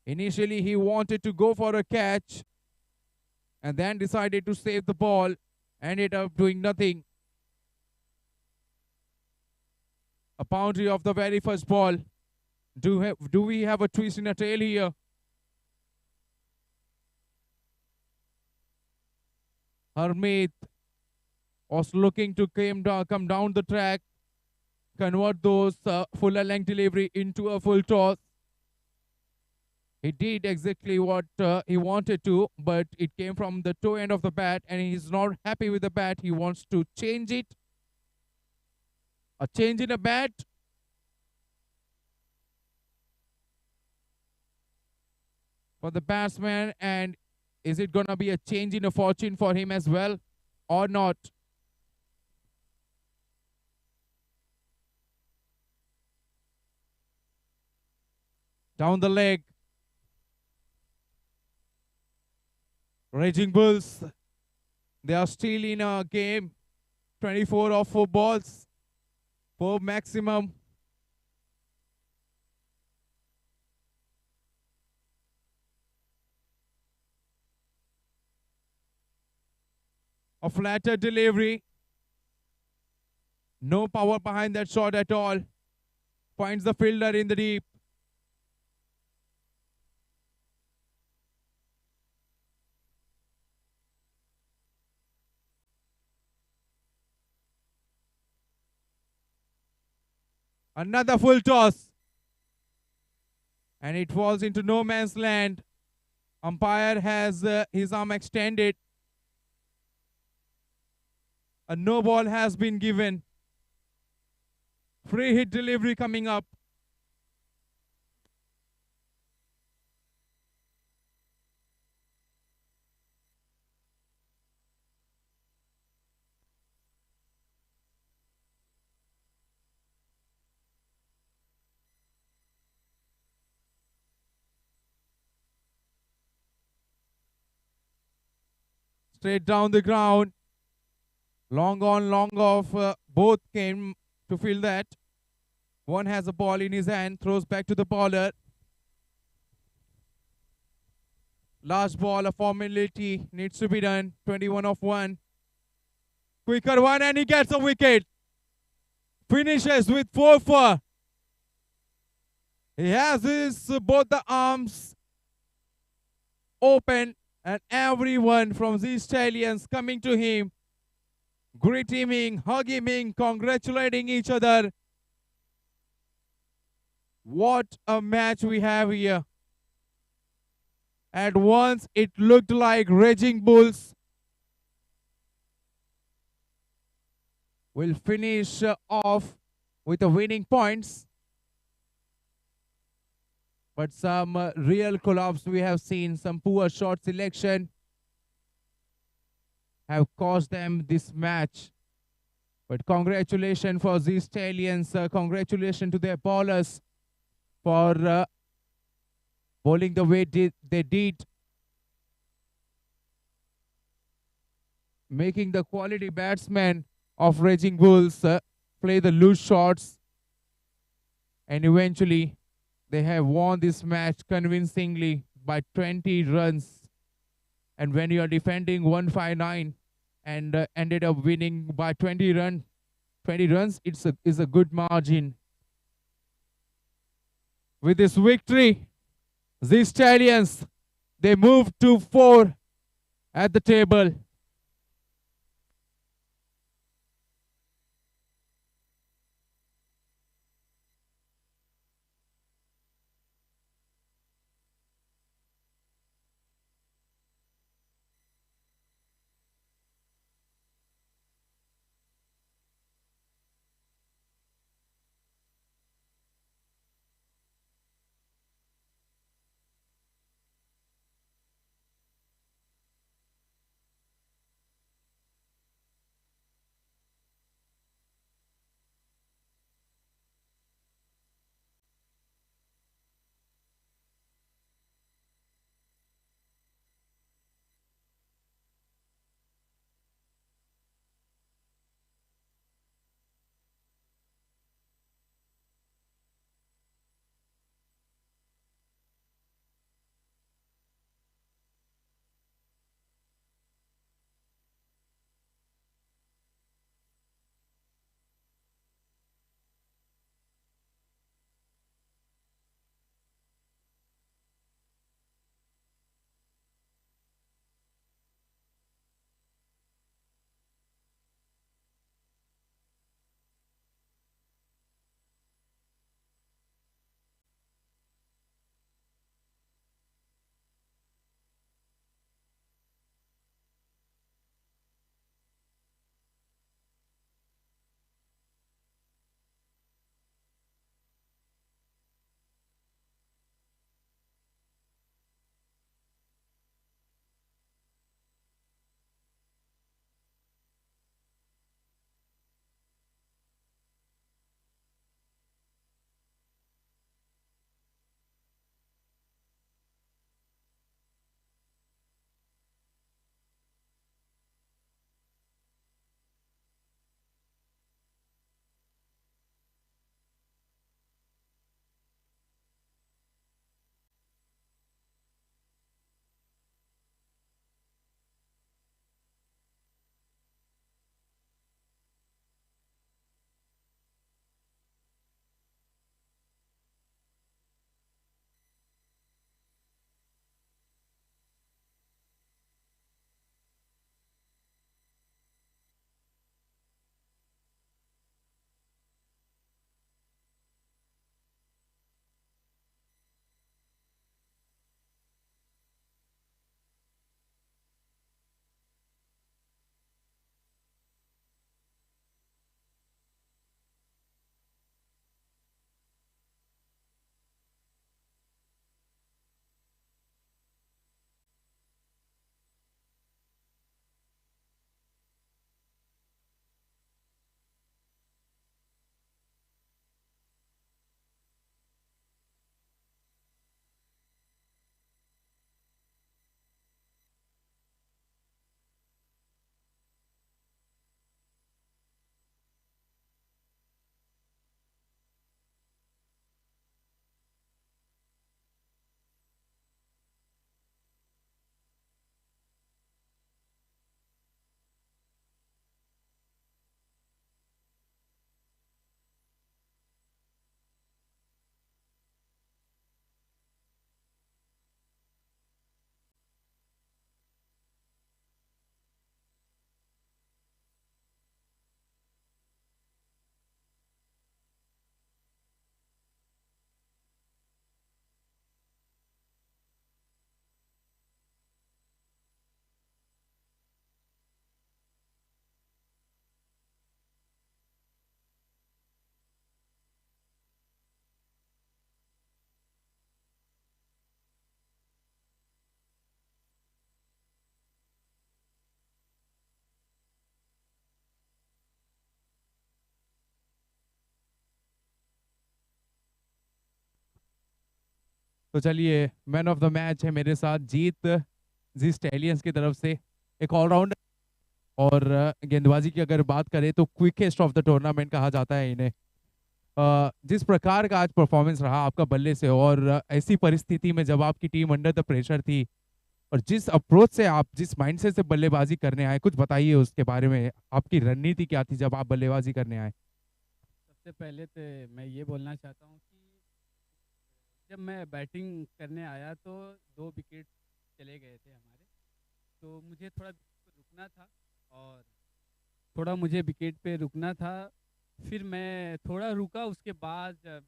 Initially, he wanted to go for a catch and then decided to save the ball. Ended up doing nothing. A boundary of the very first ball. Do we have a twist in a tail here? Harmeet was looking to come down the track, convert those fuller length delivery into a full toss. He did exactly what he wanted to, but it came from the toe end of the bat, and he's not happy with the bat. He wants to change it. A change in a bat. For the batsman, and is it going to be a change in a fortune for him as well or not? Down the leg. Raging Bulls, they are still in a game. 24 of 4 balls. 4 maximum. A flatter delivery. No power behind that shot at all. Finds the fielder in the deep. Another full toss. And it falls into no man's land. Umpire has his arm extended. A no ball has been given. Free hit delivery coming up. Straight down the ground. Long on, long off. Both came to feel that. One has a ball in his hand, throws back to the bowler. Last ball, a formality needs to be done. 21 of 1. Quicker one, and he gets a wicket. Finishes with 4 for. He has his both the arms open, and everyone from these stallions coming to him, greeting him, hugging him, congratulating each other. What a match we have here. At once, it looked like Raging Bulls will finish off with the winning points. But some real collapse we have seen, some poor shot selection have caused them this match. But congratulations for these stallions, congratulations to their bowlers for bowling the way they did, making the quality batsmen of Raging Bulls play the loose shots, and eventually they have won this match convincingly by 20 runs. And when you are defending 159 and ended up winning by 20 runs, it's a good margin. With this victory, these stallions, they move to 4 at the table. तो चलिए, man of the match है मेरे साथ जीत जी stallions की तरफ से, एक allrounder. और गेंदबाजी की अगर बात करें तो क्विकेस्ट ऑफ द टूर्नामेंट कहा जाता है इन्हें। जिस प्रकार का आज परफॉर्मेंस रहा आपका बल्ले से, और ऐसी परिस्थिति में जब आपकी टीम अंडर द प्रेशर थी, और जिस अप्रोच से आप, जिस माइंडसेट से बल्लेबाजी करने आए, कुछ बताइए उसके बारे में। आपकी रणनीति क्या थी जब आप बल्लेबाजी करने आए? सबसे पहले तो मैं ये बोलना चाहता हूँ कि जब मैं बैटिंग करने आया तो 2 विकेट चले गए थे हमारे, तो मुझे थोड़ा रुकना था, और थोड़ा मुझे विकेट पे रुकना था। फिर मैं थोड़ा रुका, उसके बाद जब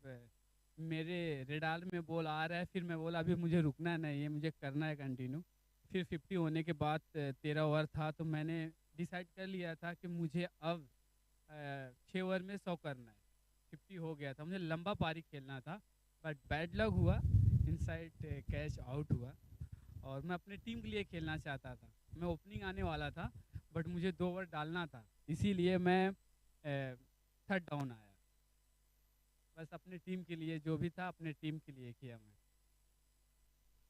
मेरे रेडार में बॉल आ रहा है, फिर मैं बोला अभी मुझे रुकना नहीं है, मुझे करना है कंटिन्यू। फिर 50 होने के बाद 13 ओवर था, तो मैंने डिसाइड कर लिया था कि मुझे अब 6 ओवर में 100 करना है। 50 हो गया था, मुझे लंबा पारी खेलना था, बट बैड लक हुआ, इनसाइड कैच आउट हुआ। और मैं अपने टीम के लिए खेलना चाहता था, मैं ओपनिंग आने वाला था, बट मुझे 2 ओवर डालना था, इसीलिए मैं थर्ड डाउन आया। बस अपने टीम के लिए जो भी था, अपने टीम के लिए किया मैं।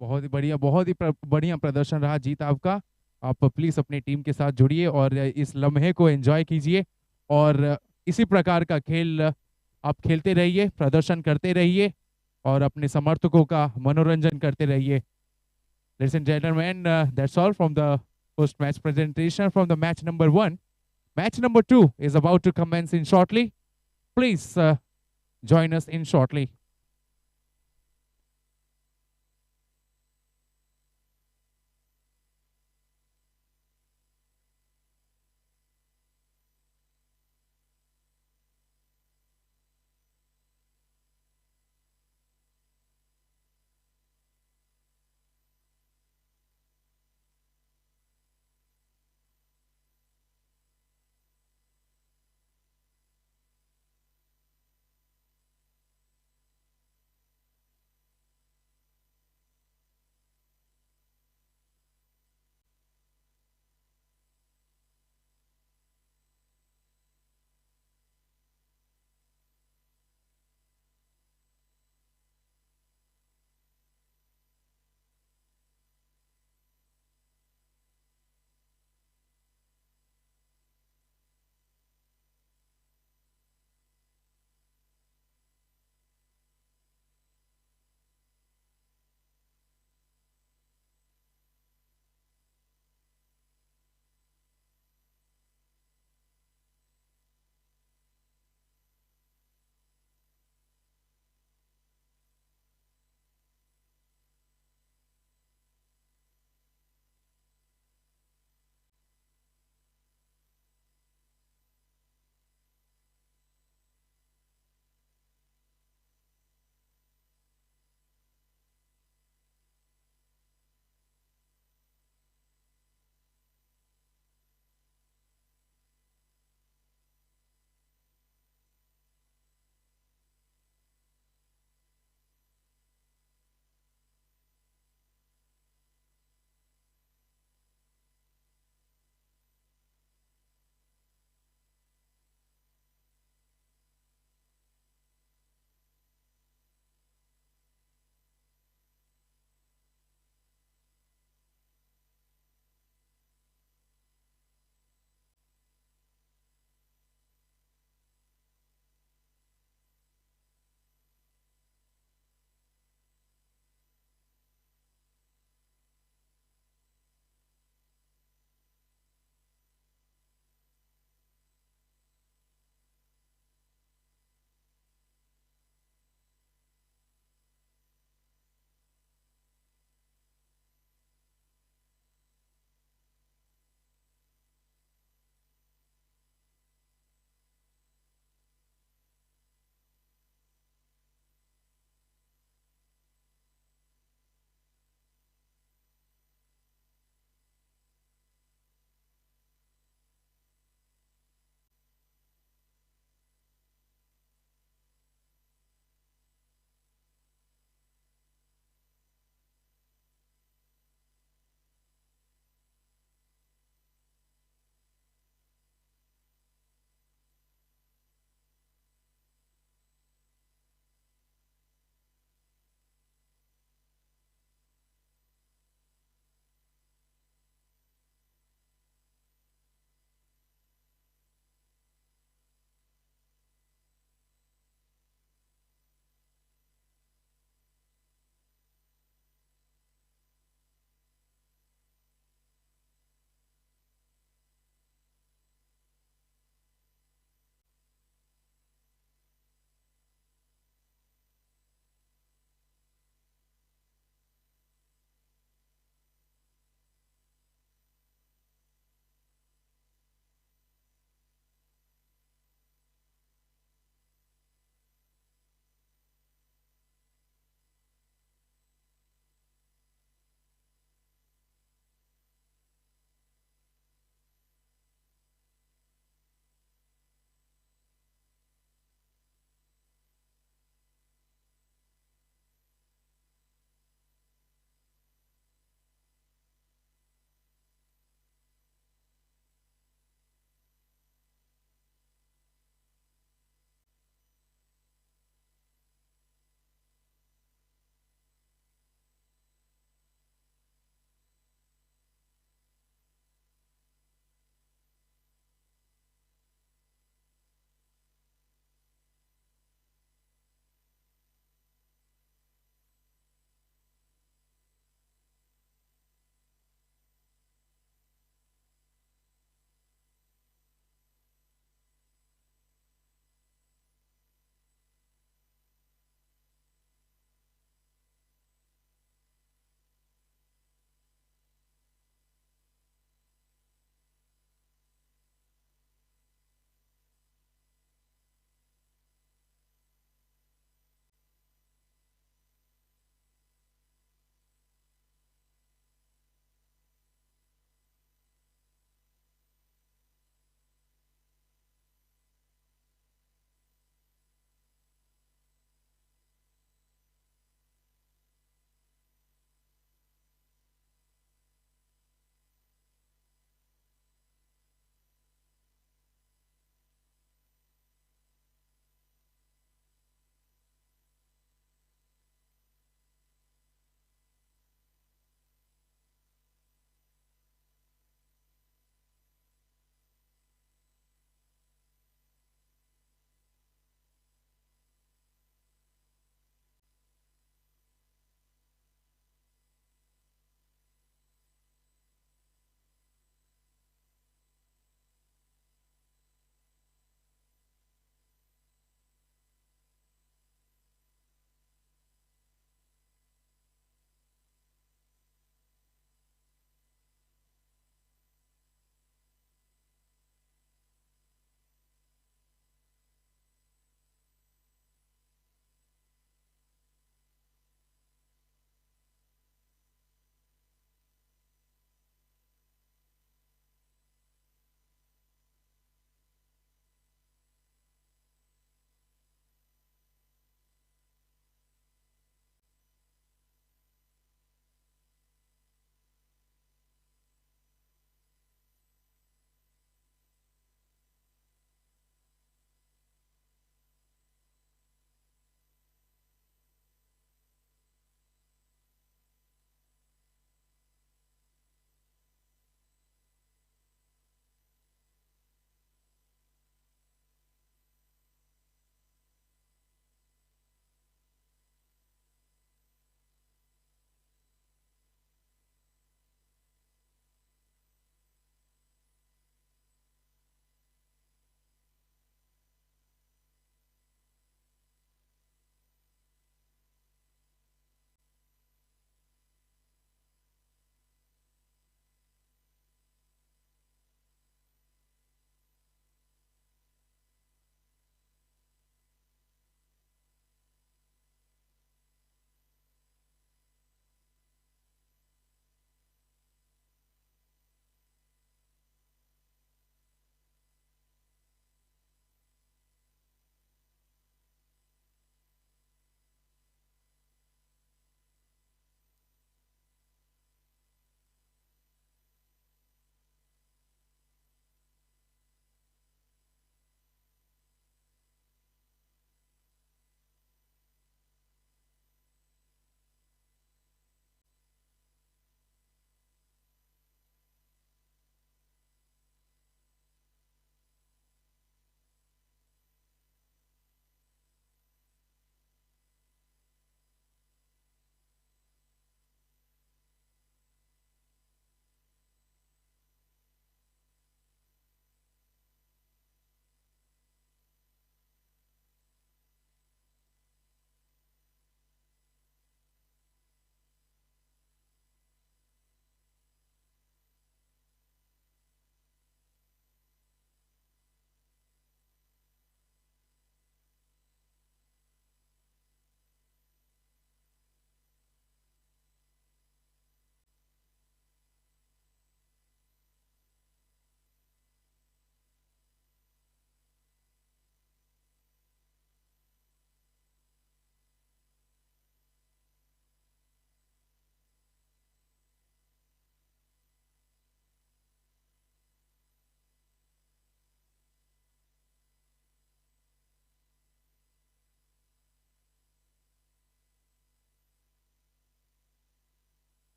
बहुत ही बढ़िया, बहुत ही बढ़िया प्रदर्शन रहा जीत आपका। आप प्लीज अपनी टीम के साथ जुड़िए और इस लम्हे को एंजॉय कीजिए, और इसी प्रकार का खेल आप खेलते रहिए, प्रदर्शन करते रहिए, और अपने समर्थकों का मनोरंजन करते रहिए। Ladies and gentlemen, that's all from the post-match presentation from the match number 1. Match number 2 is about to commence in shortly. Please join us in shortly.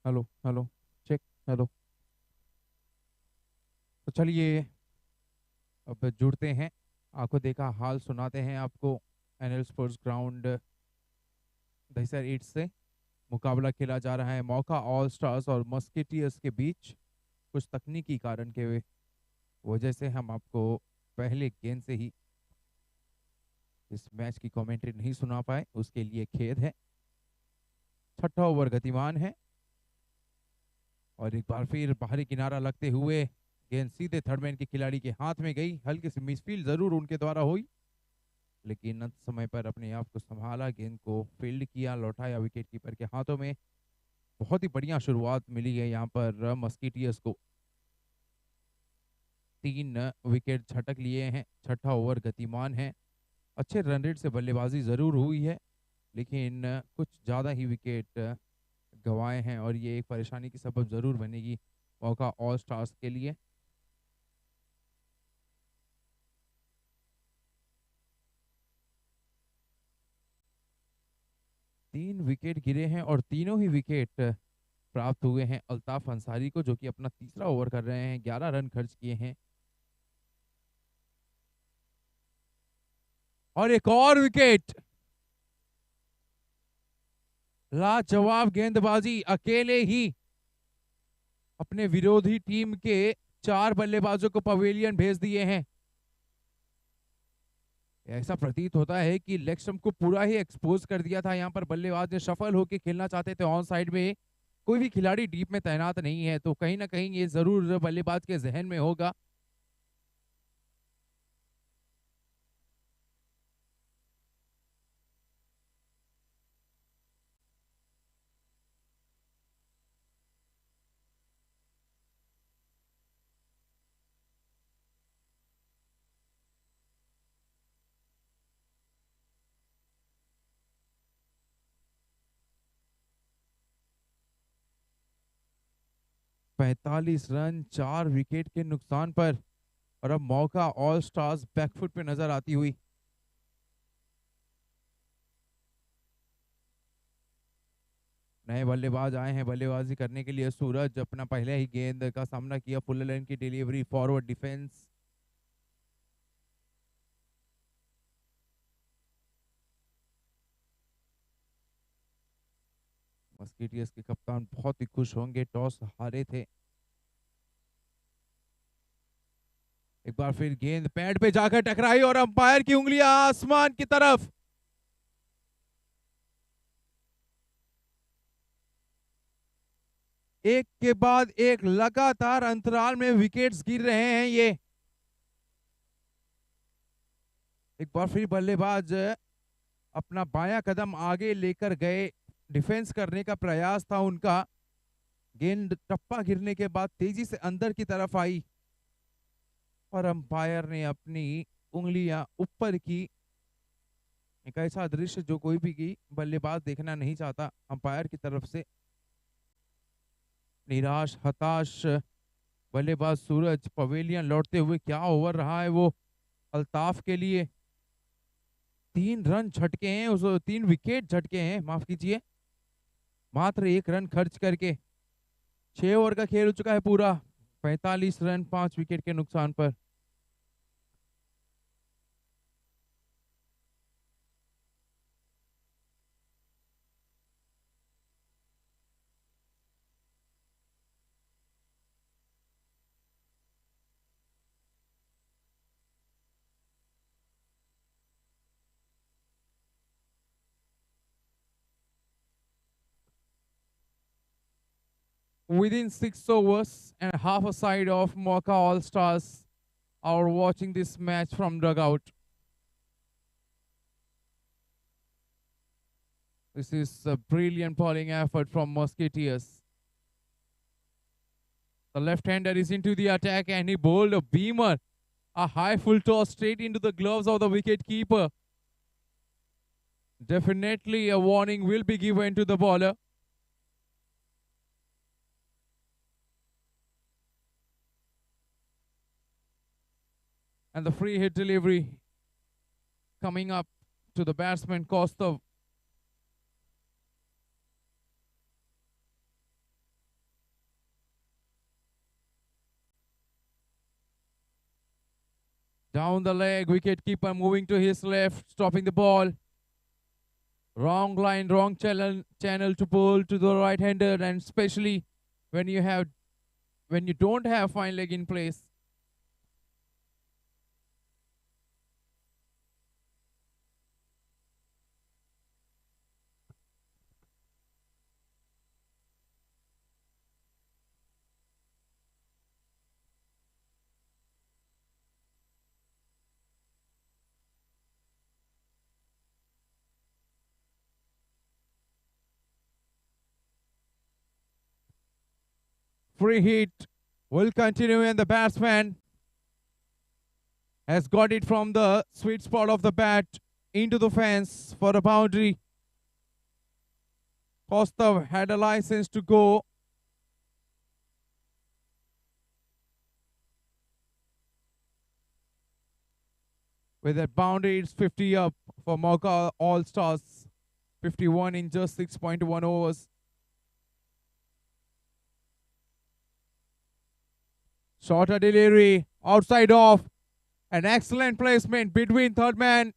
Hello hello, check, hello. तो चलिए अब जुड़ते हैं, आंखों देखा हाल सुनाते हैं आपको। एनएल स्पोर्ट्स ग्राउंड दहिसर 8 से मुकाबला खेला जा रहा है मौका ऑल स्टार्स और मस्केटियर्स के बीच। कुछ तकनीकी कारण के वजह से हम आपको पहले गेंद से ही इस मैच की कमेंट्री नहीं सुना पाए, उसके लिए खेद है। छठा ओवर गतिमान है और एक बार फिर बाहरी किनारा लगते हुए गेंद सीधे थर्डमैन के खिलाड़ी के हाथ में गई। हल्की सी मिसफील्ड जरूर उनके द्वारा हुई, लेकिन अंत समय पर अपने आप को संभाला, गेंद को फील्ड किया, लौटाया विकेट कीपर के हाथों में। बहुत ही बढ़िया शुरुआत मिली है यहाँ पर मस्कीटियर्स को। 3 विकेट झटक लिए हैं। छठा ओवर गतिमान है, अच्छे रन रेट से बल्लेबाजी जरूर हुई है, लेकिन कुछ ज्यादा ही विकेट गंवाए हैं और ये एक परेशानी की सबब जरूर बनेगी मौका ऑल स्टार्स के लिए। तीन विकेट गिरे हैं और तीनों ही विकेट प्राप्त हुए हैं अल्ताफ अंसारी को, जो कि अपना तीसरा ओवर कर रहे हैं। 11 रन खर्च किए हैं और एक और विकेट। लाजवाब गेंदबाजी, अकेले ही अपने विरोधी टीम के 4 बल्लेबाजों को पवेलियन भेज दिए हैं। ऐसा प्रतीत होता है कि लेग स्टंप को पूरा ही एक्सपोज कर दिया था यहाँ पर बल्लेबाज ने। सफल होकर खेलना चाहते थे ऑन साइड में, कोई भी खिलाड़ी डीप में तैनात नहीं है, तो कहीं ना कहीं ये जरूर बल्लेबाज के जहन में होगा। पैंतालीस रन 4 विकेट के नुकसान पर, और अब मौका ऑल स्टार्स बैकफुट पे नजर आती हुई। नए बल्लेबाज आए हैं बल्लेबाजी करने के लिए। सूरज अपना पहले ही गेंद का सामना किया, फुल लाइन की डिलीवरी, फॉरवर्ड डिफेंस। मस्कीटियर्स के कप्तान बहुत ही खुश होंगे, टॉस हारे थे। एक बार फिर गेंद पैड पे जाकर टकराई और अंपायर की उंगलियां आसमान की तरफ। एक के बाद एक लगातार अंतराल में विकेट्स गिर रहे हैं ये। एक बार फिर बल्लेबाज अपना बायां कदम आगे लेकर गए, डिफेंस करने का प्रयास था उनका। गेंद टप्पा गिरने के बाद तेजी से अंदर की तरफ आई और अंपायर ने अपनी उंगलियां ऊपर की। एक ऐसा दृश्य जो कोई भी बल्लेबाज देखना नहीं चाहता अंपायर की तरफ से। निराश हताश बल्लेबाज सूरज पवेलियन लौटते हुए। क्या ओवर रहा है वो अल्ताफ के लिए। 3 रन झटके हैं, उस 3 विकेट झटके हैं, माफ कीजिए, मात्र 1 रन खर्च करके। 6 ओवर का खेल हो चुका है पूरा। 45 रन 5 विकेट के नुकसान पर। Within 6 overs and half a side of Mauka All Stars are watching this match from dugout. This is a brilliant bowling effort from Musketeers. The left-hander is into the attack and he bowled a beamer, a high full toss straight into the gloves of the wicket keeper. Definitely a warning will be given to the bowler. And the free hit delivery coming up to the batsman Kostov. Down the leg, wicket keeper moving to his left, stopping the ball. Wrong line, wrong channel to pull to the right hander, and especially when you don't have fine leg in place. Free hit will continue, and the batsman has got it from the sweet spot of the bat into the fence for a boundary. Costa had a license to go. With that boundary, it's 50 up for Mauka All Stars. 51 in just 6.1 overs. Shorter delivery, outside off. An excellent placement between third man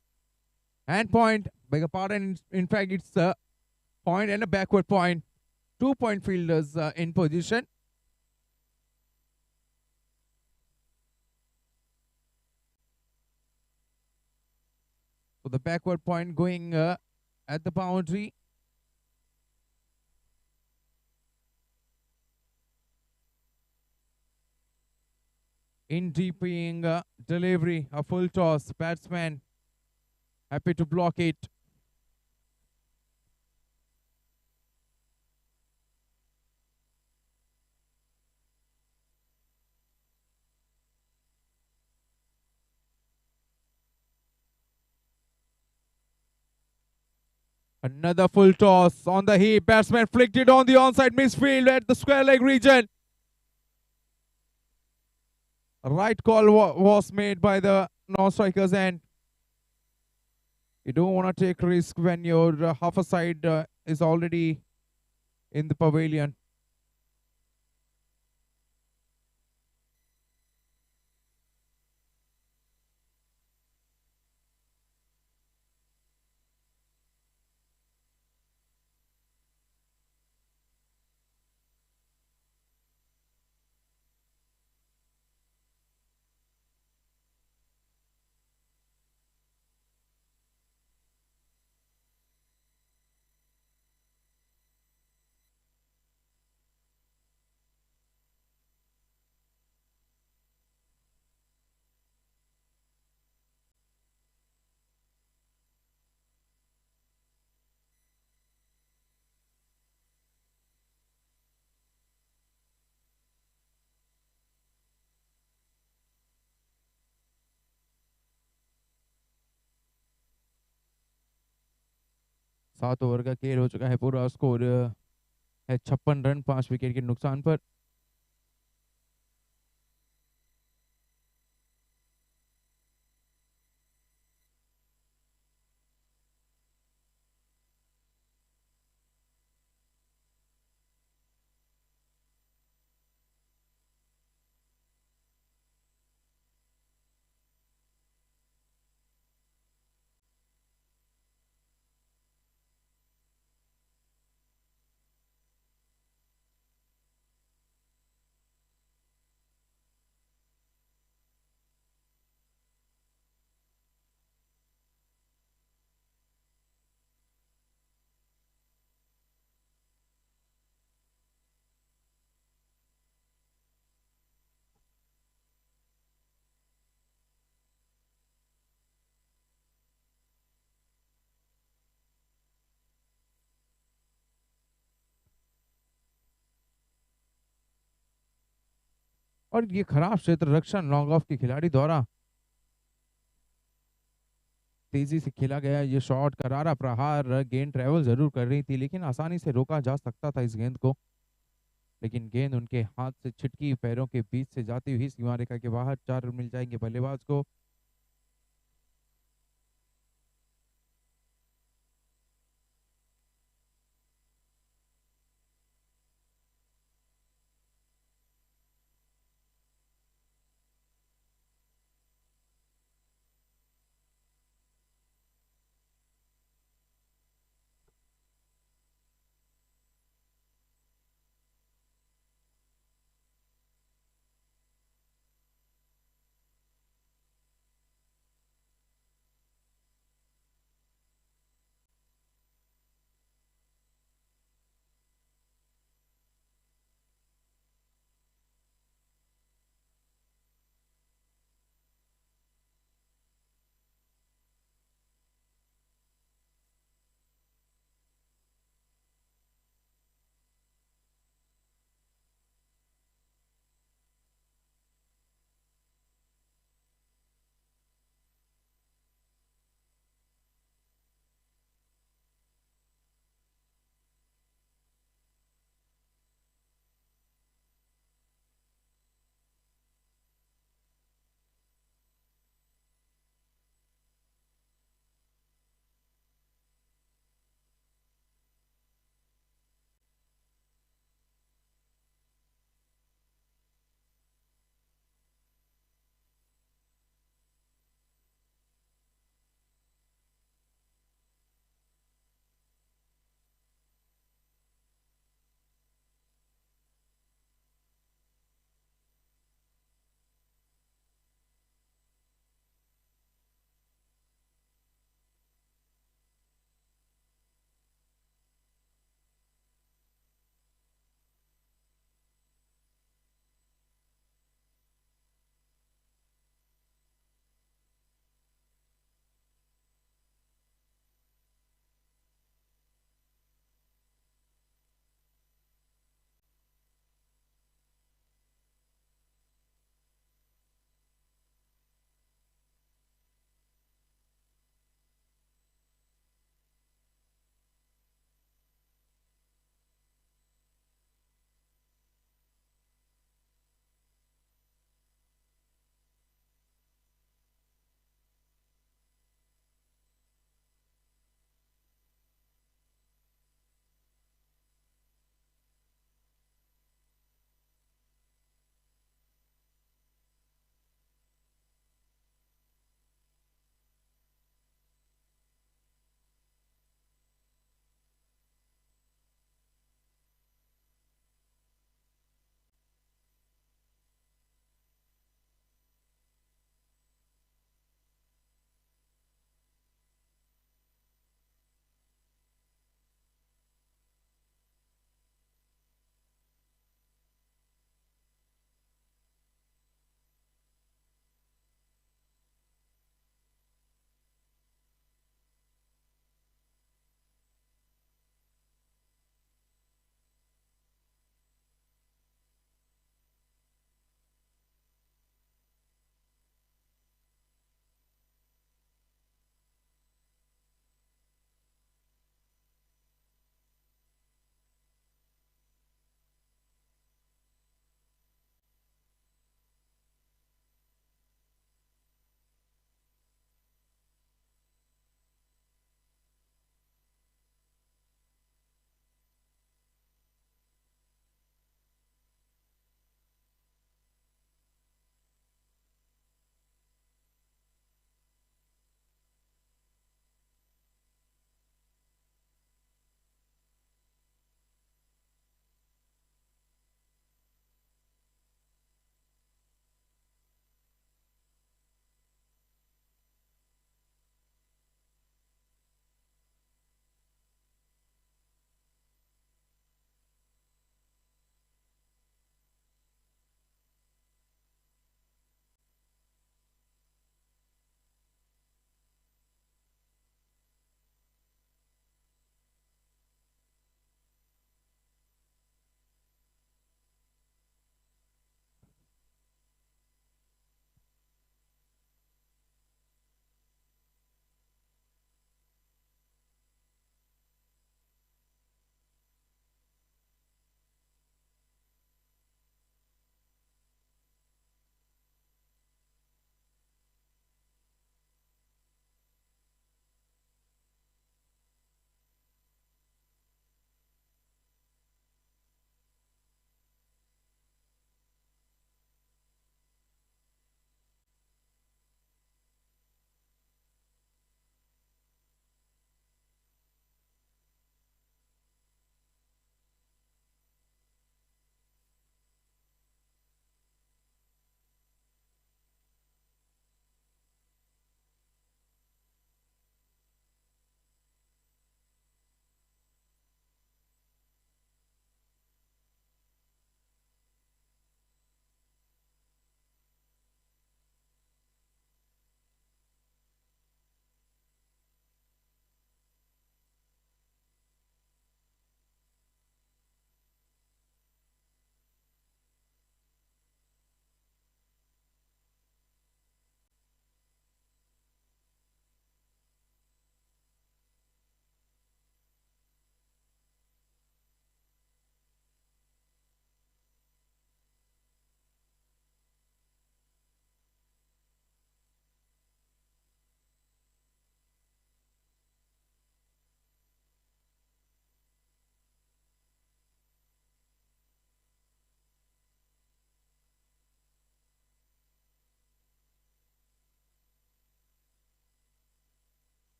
and point. Beg your pardon, in fact, it's a point and a backward point. 2-point fielders in position. So the backward point going at the boundary. In deeping delivery, a full toss. Batsman happy to block it. Another full toss on the heap. Batsman flicked it on the onside midfield at the square leg region. A right call was made by the non-strikers, and you don't want to take risk when your half a side is already in the pavilion. सात over का खेल हो चुका है पूरा. Score है 56 run 5 wicket के नुकसान पर. और ये खराब क्षेत्र रक्षण लॉन्ग ऑफ के खिलाड़ी द्वारा तेजी से खेला गया ये शॉट. करारा प्रहार. गेंद ट्रेवल जरूर कर रही थी, लेकिन आसानी से रोका जा सकता था इस गेंद को. लेकिन गेंद उनके हाथ से छिटकी, पैरों के बीच से जाती हुई सीमा रेखा के बाहर. 4 रन मिल जाएंगे बल्लेबाज को.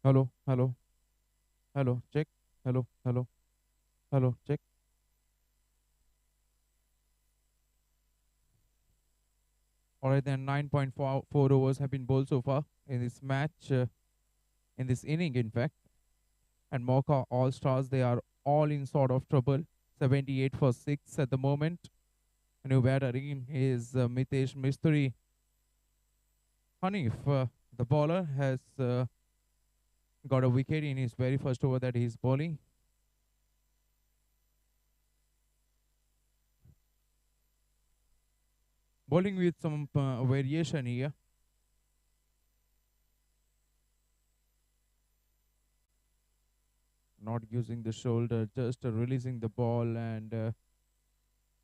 Hello, hello, hello, check. Hello, hello, hello, check. All right, then 9.4 overs have been bowled so far in this match, in this inning, in fact. And Mauka All Stars, they are all in sort of trouble. 78 for 6 at the moment. New batter in is Mitesh Mistry. Hanif, the bowler, has got a wicket in his very first over that he's bowling. Bowling with some variation here. Not using the shoulder, just releasing the ball and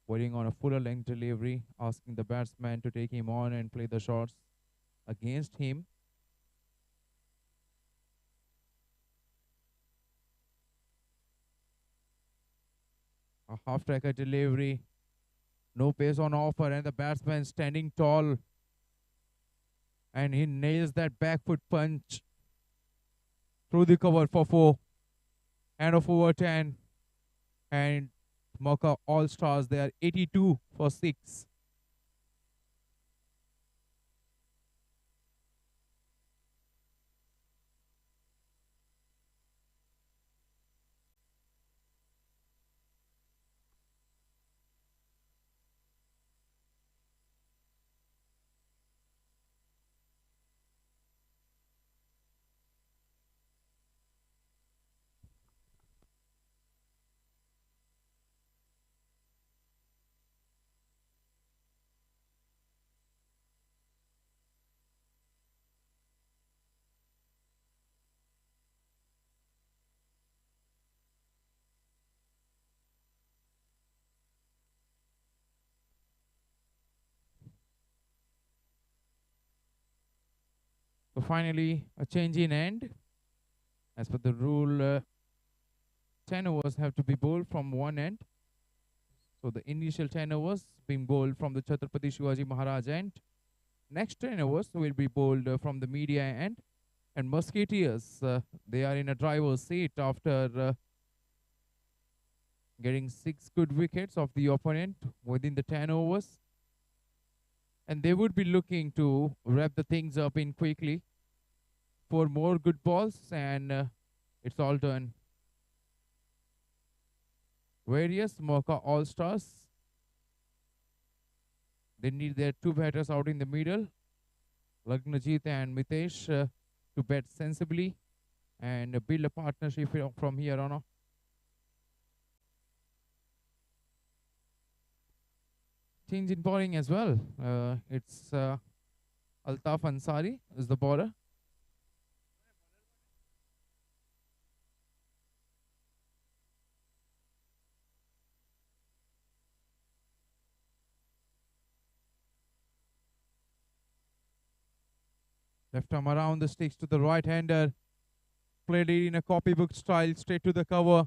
bowling on a fuller length delivery, asking the batsman to take him on and play the shots against him. A half tracker delivery, no pace on offer, and the batsman standing tall. And he nails that back foot punch through the cover for 4. End of over 10. And Mauka All Stars, they are 82 for 6. So finally, a change in end. As per the rule, 10 overs have to be bowled from one end. So the initial 10 overs being bowled from the Chhatrapati Shivaji Maharaj end. Next 10 overs will be bowled from the media end. And Musketeers, they are in a driver's seat after getting 6 good wickets of the opponent within the 10 overs. And they would be looking to wrap the things up in quickly for more good balls, and it's all done. Various Mauka All Stars, they need their 2 batters out in the middle, Lagnajit and Mitesh, to bat sensibly and build a partnership from here on. Change in bowling as well. It's Altaf Ansari is the bowler. Left arm around the sticks to the right hander. Played it in a copybook style, straight to the cover.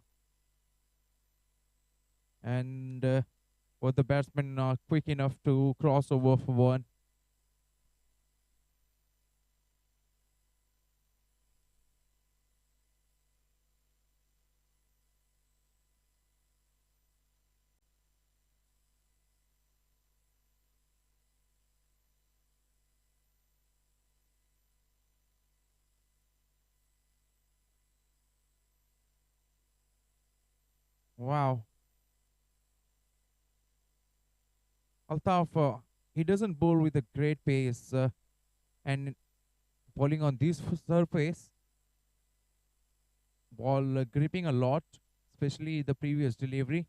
And were the batsmen not quick enough to cross over for 1. Wow. Altaf, he doesn't bowl with a great pace, and bowling on this surface, ball gripping a lot, especially the previous delivery.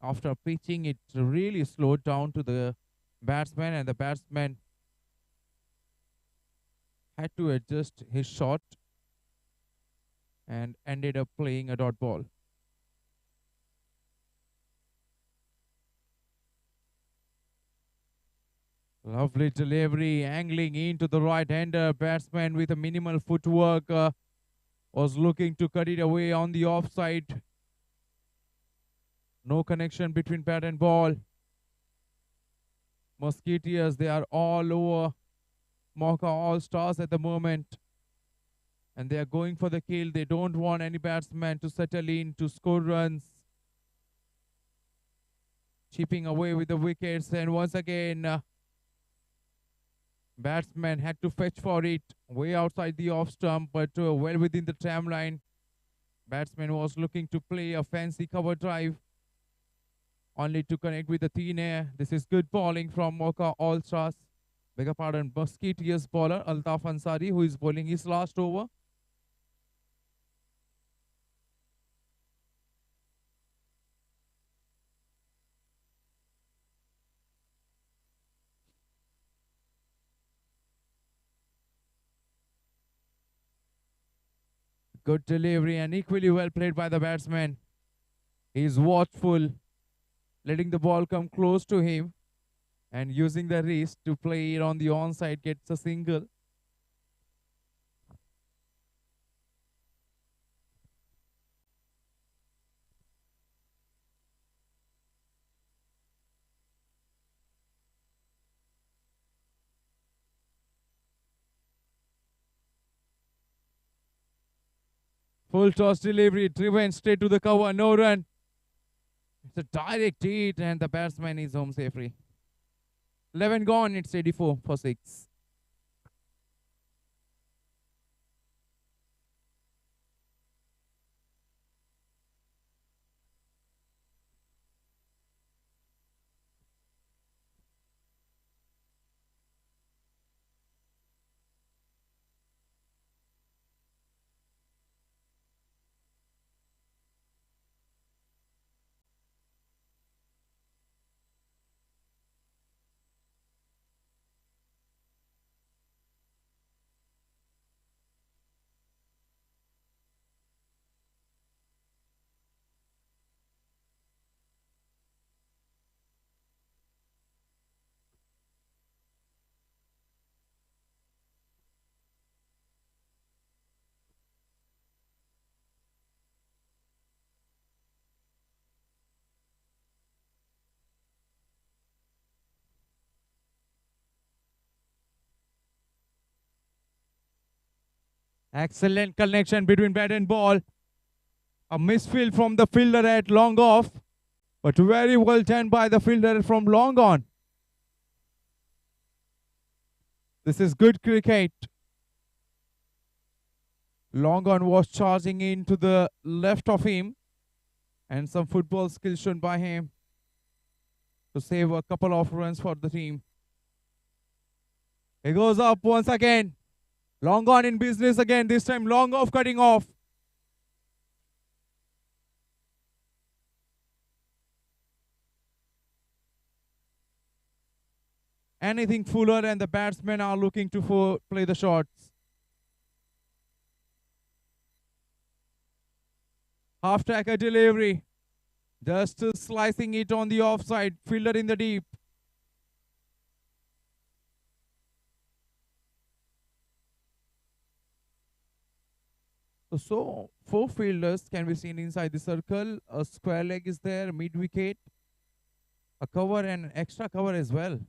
After pitching, it really slowed down to the batsman, and the batsman had to adjust his shot and ended up playing a dot ball. Lovely delivery, angling into the right-hander. Batsman with a minimal footwork was looking to cut it away on the offside. No connection between bat and ball. Musketeers, they are all over Mauka All Stars at the moment. and they are going for the kill. They don't want any batsman to settle in to score runs. Chipping away with the wickets, and once again, batsman had to fetch for it way outside the off stump, but well within the tram line. Batsman was looking to play a fancy cover drive, only to connect with the thin air. This is good bowling from Mauka All Stars. Beg your pardon, Musketeers bowler Altaf Ansari, who is bowling his last over. Good delivery and equally well played by the batsman. He is watchful, letting the ball come close to him and using the wrist to play it on the onside, gets a single. Full toss delivery, driven straight to the cover, no run. It's a direct hit and the batsman is home safely. 11 gone, it's 84 for 6. Excellent connection between bat and ball. A misfield from the fielder at long off, but very well done by the fielder from long on. This is good cricket. Long on was charging in to the left of him, and some football skills shown by him to save a couple of runs for the team. He goes up once again. Long on in business again, this time long off, cutting off. Anything fuller and the batsmen are looking to play the shots. Half tracker delivery. Just slicing it on the offside. Fielder in the deep. So 4 fielders can be seen inside the circle. A square leg is there, mid wicket, a cover and extra cover as well.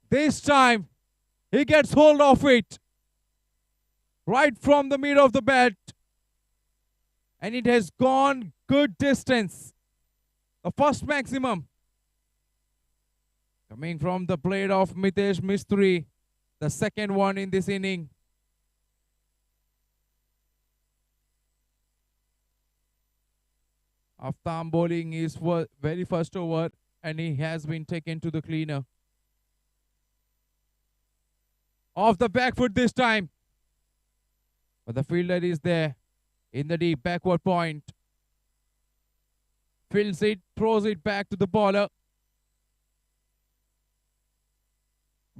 This time he gets hold of it right from the mid of the bat, and it has gone good distance. The first maximum coming from the blade of Mitesh Mistry, the second one in this inning. Aftam bowling his very first over, and he has been taken to the cleaner. Off the back foot this time, but the fielder is there in the deep backward point. Fields it, throws it back to the bowler.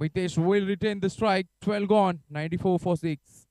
Mitesh will retain the strike. 12 gone, 94 for 6.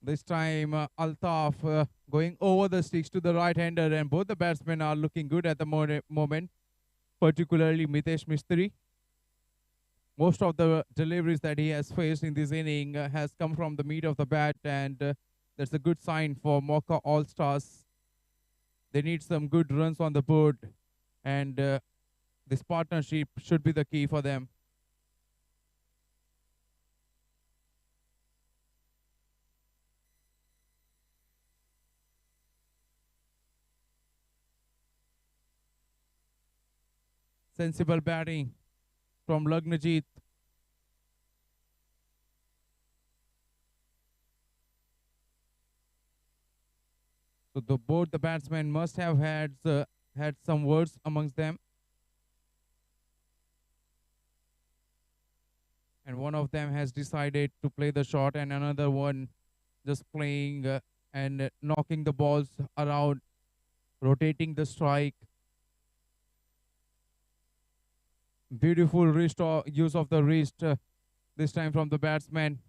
This time, Altaf going over the sticks to the right-hander, and both the batsmen are looking good at the moment, particularly Mitesh Mistry. Most of the deliveries that he has faced in this inning has come from the meat of the bat, and that's a good sign for Mauka All-Stars. They need some good runs on the board, and this partnership should be the key for them. Sensible batting from Lagnajit. So both the batsmen must have had some words amongst them, and one of them has decided to play the shot, and another one just playing and knocking the balls around, rotating the strike. Beautiful use of the wrist this time from the batsman.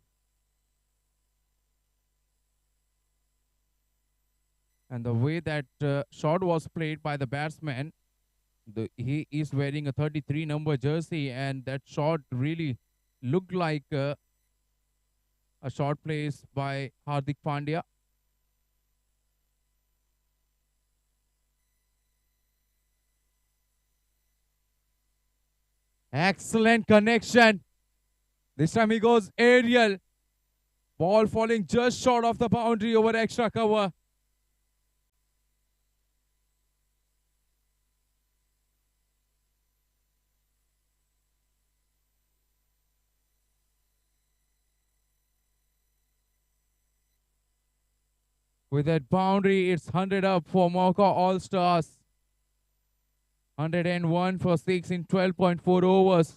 And the way that shot was played by the batsman, he is wearing a 33 number jersey, and that shot really looked like a shot placed by Hardik Pandya. Excellent connection. This time he goes aerial. Ball falling just short of the boundary over extra cover. With that boundary, it's 100 up for Mauka All-Stars. 101 for 6 in 12.4 overs.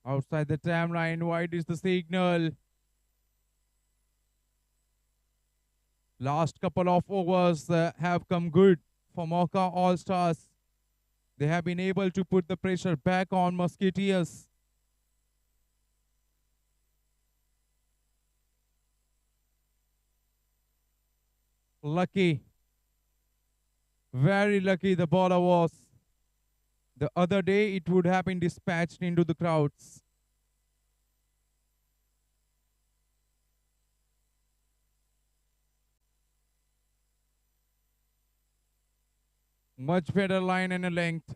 Outside the timeline, wide is the signal. Last couple of overs have come good for Mauka All-Stars. They have been able to put the pressure back on Musketeers. Lucky. Very lucky the bowler was. The other day, it would have been dispatched into the crowds. Much better line and a length.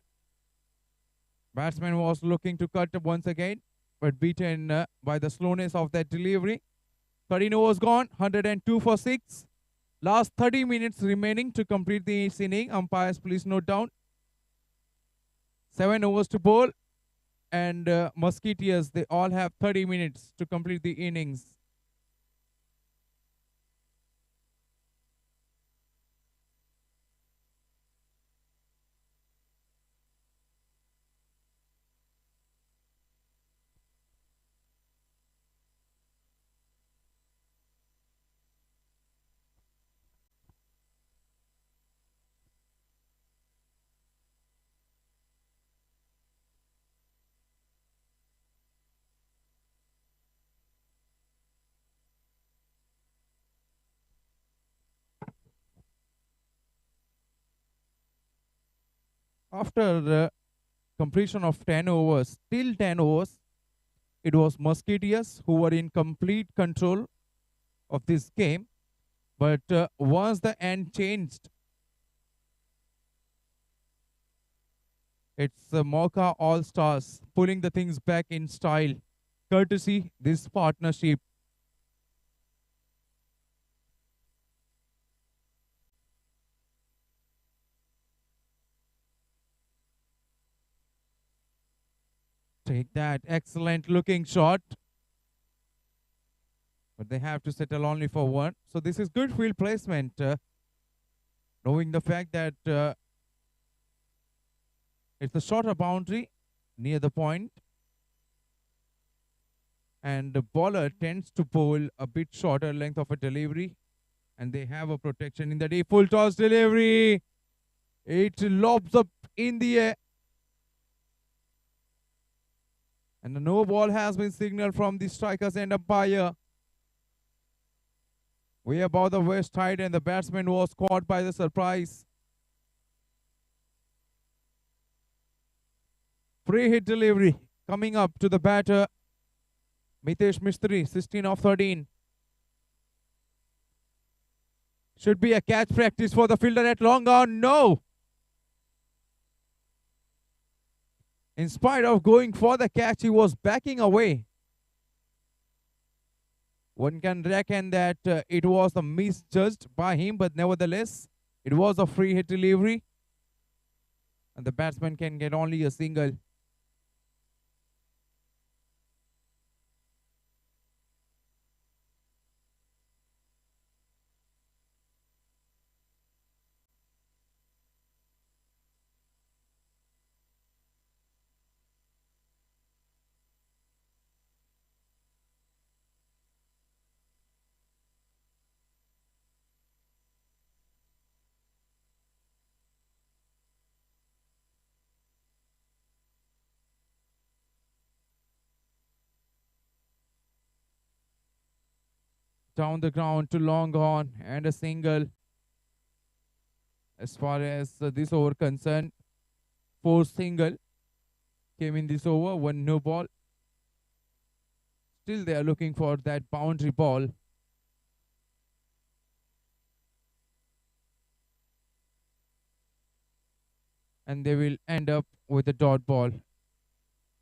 Batsman was looking to cut once again, but beaten by the slowness of that delivery. 13 overs gone, 102 for 6. Last 30 minutes remaining to complete this inning. Umpires, please note down. 7 overs to bowl, and Musketeers, they all have 30 minutes to complete the innings. After the completion of 10 overs, still 10 overs, it was Musketeers who were in complete control of this game. But once the end changed, it's Mauka All-Stars pulling the things back in style, courtesy this partnership. Take that. Excellent looking shot. But they have to settle only for one. So this is good field placement. Knowing the fact that it's a shorter boundary near the point, and the bowler tends to bowl a bit shorter length of a delivery, and they have a protection in the deep. Full toss delivery. It lobs up in the air. And a no ball has been signaled from the strikers and umpire. Way above the west side, and the batsman was caught by the surprise. Free hit delivery coming up to the batter, Mitesh Mistry, 16 of 13. Should be a catch practice for the fielder at long on. No! In spite of going for the catch, he was backing away. One can reckon that it was a misjudged by him, but nevertheless, it was a free hit delivery. And the batsman can get only a single. Down the ground to long on and a single. As far as this over concerned, 4 single came in this over, 1 no ball. Still they are looking for that boundary ball. And they will end up with a dot ball.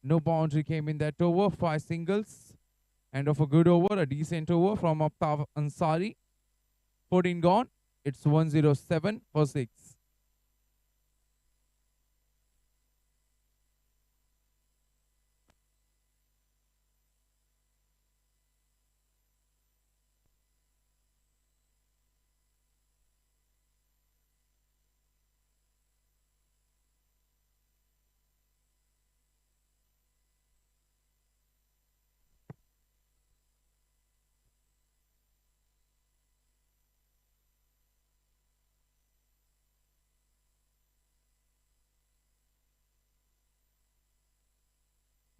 No boundary came in that over, 5 singles. End of a good over, a decent over from Aftab Ansari. 14 gone. It's 107 for 6.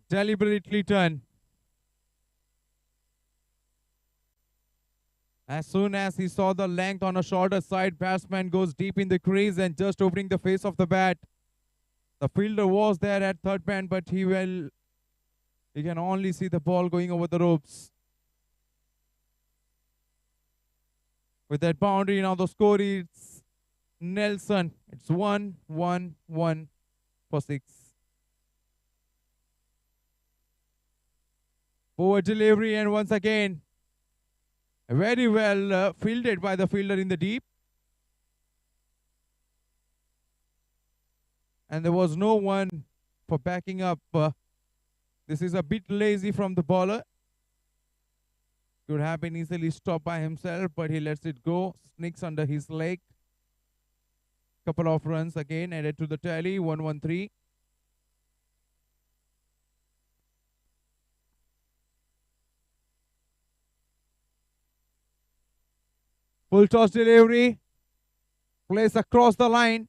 Deliberately done. As soon as he saw the length on a shorter side, batsman goes deep in the crease and just opening the face of the bat. The fielder was there at third man, but he can only see the ball going over the ropes. With that boundary, now the score is Nelson. It's 1-1-1 for 6. Poor delivery, and once again, very well fielded by the fielder in the deep. And there was no one for backing up. This is a bit lazy from the bowler. Could have been easily stopped by himself, but he lets it go. Sneaks under his leg. Couple of runs again added to the tally. 1-1-3. Full toss delivery. Plays across the line.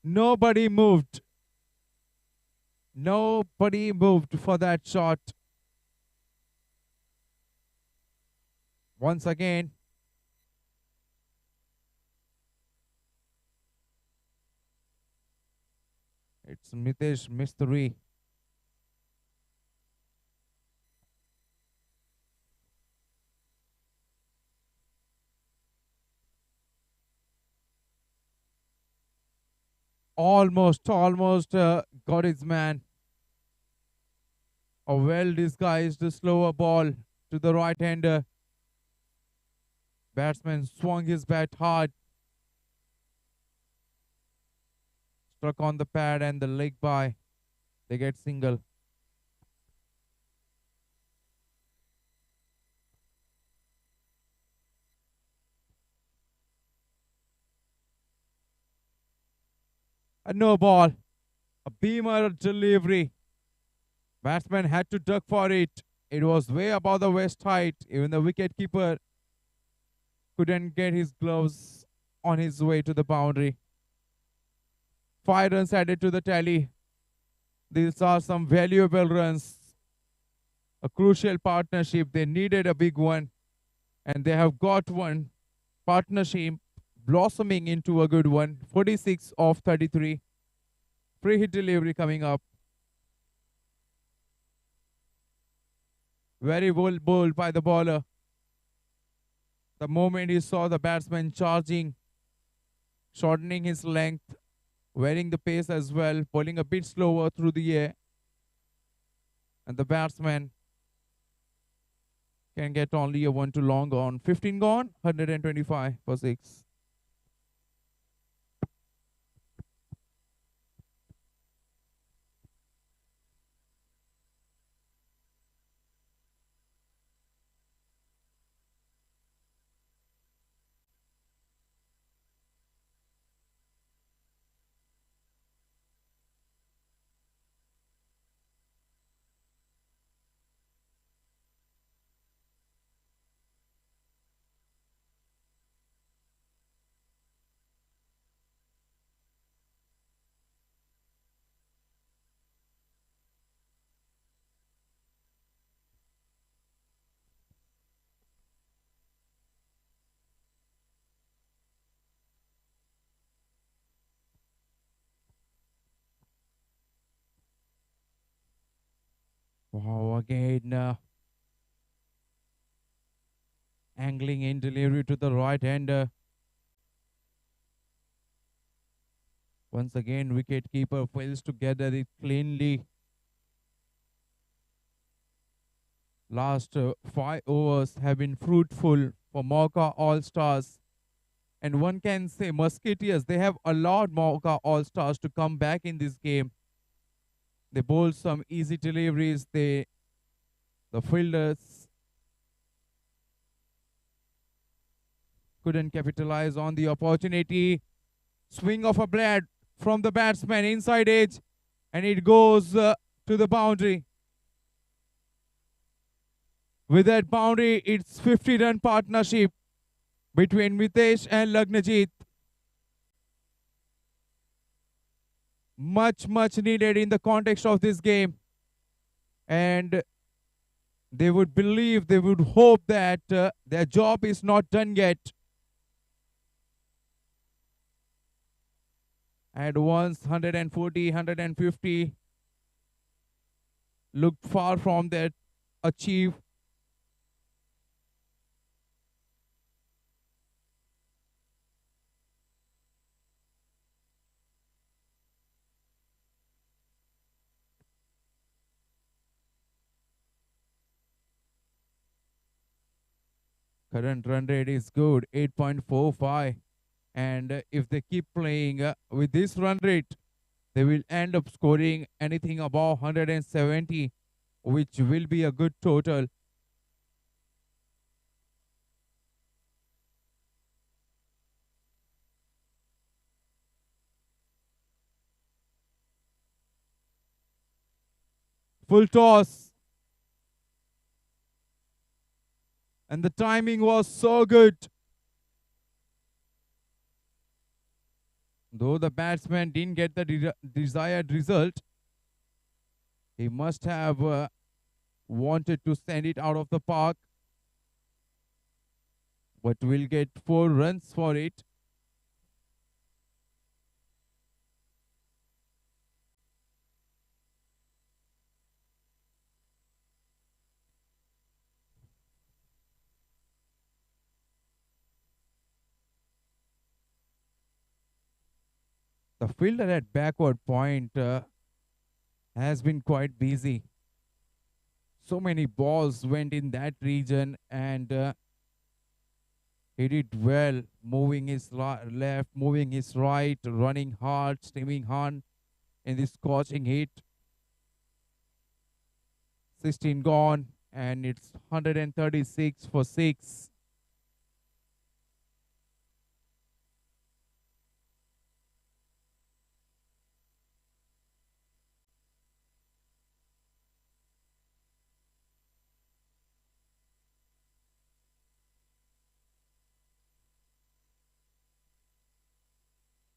Nobody moved. Nobody moved for that shot. Once again, it's Mitesh Mistry. almost got his man. A well disguised slower ball to the right hander. Batsman swung his bat hard, struck on the pad and the leg by. They get single. A no ball. A beamer delivery. Batsman had to duck for it. It was way above the waist height. Even the wicketkeeper couldn't get his gloves on his way to the boundary. 5 runs added to the tally. These are some valuable runs. A crucial partnership. They needed a big one, and they have got one. Partnership blossoming into a good one. 46 of 33. Free hit delivery coming up. Very well bowled by the bowler. The moment he saw the batsman charging, shortening his length, wearing the pace as well, bowling a bit slower through the air, and the batsman can get only a 1 to long on. 15 gone, 125 for 6. Wow, again angling in delivery to the right hander. Once again, wicketkeeper fails to gather it cleanly. Last 5 overs have been fruitful for Mauka All-Stars. And one can say Musketeers, they have allowed Mauka All-Stars to come back in this game. They bowled some easy deliveries. The fielders couldn't capitalize on the opportunity. Swing of a blade from the batsman inside edge, and it goes to the boundary. With that boundary, it's 50-run partnership between Mitesh and Lagnajit. Much needed in the context of this game. And they would believe, they would hope that their job is not done yet. And once 140, 150 looked far from that achieve. Current run rate is good, 8.45. And if they keep playing with this run rate, they will end up scoring anything above 170, which will be a good total. Full toss. And the timing was so good. Though the batsman didn't get the desired result, he must have wanted to send it out of the park. But we'll get 4 runs for it. The fielder at backward point has been quite busy. So many balls went in that region, and he did well, moving his left, moving his right, running hard, steaming hard in this scorching heat. 16 gone, and it's 136 for 6.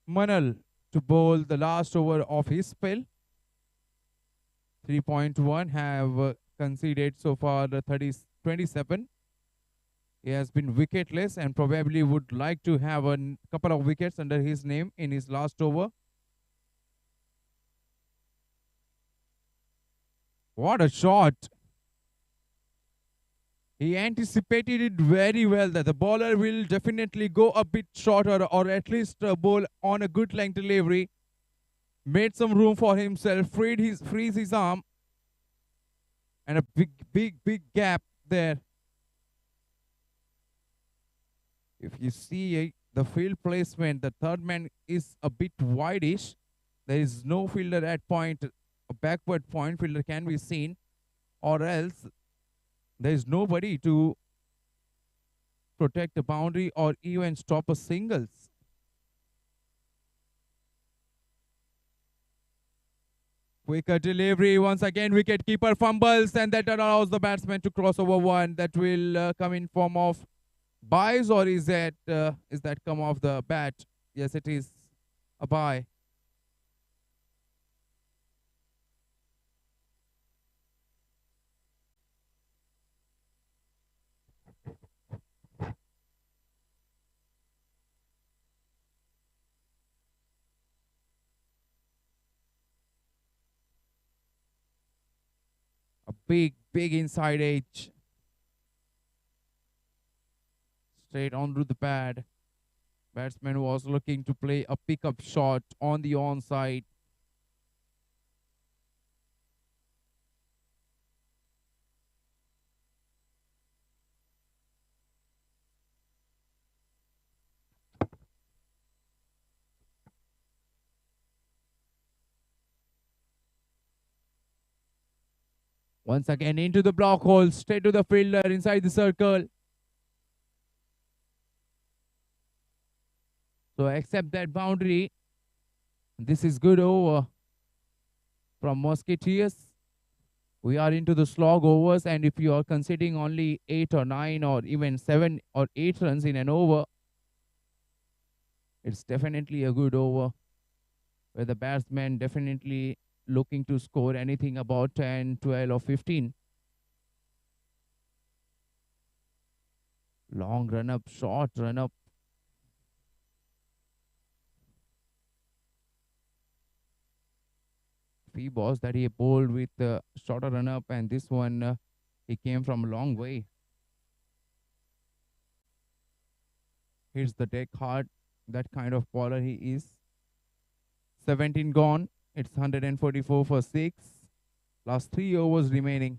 Manal to bowl the last over of his spell. 3.1 have conceded so far the 27. He has been wicketless and probably would like to have a couple of wickets under his name in his last over. What a shot! He anticipated it very well that the bowler will definitely go a bit shorter or at least bowl on a good length delivery. Made some room for himself, frees his arm, and a big gap there. If you see the field placement, the third man is a bit wideish. There is no fielder at point, a backward point fielder can be seen, or else there is nobody to protect the boundary or even stop a singles. Quicker delivery, once again wicket keeper fumbles, and that allows the batsman to cross over one. That will come in form of buys, or is that come off the bat? Yes, it is a buy. A big inside edge. Straight onto the pad. Batsman was looking to play a pickup shot on the onside. Once again into the block hole, straight to the fielder inside the circle. So accept that boundary. This is good over from Musketeers. We are into the slog overs, and if you are conceding only 8 or 9 or even 7 or 8 runs in an over, it's definitely a good over where the batsman definitely looking to score anything about 10, 12 or 15. Long run up, short run up. Three balls that he bowled with shorter run up, and this one he came from a long way. Hits the deck hard. That kind of bowler he is. 17 gone. It's 144 for 6. Last 3 overs remaining.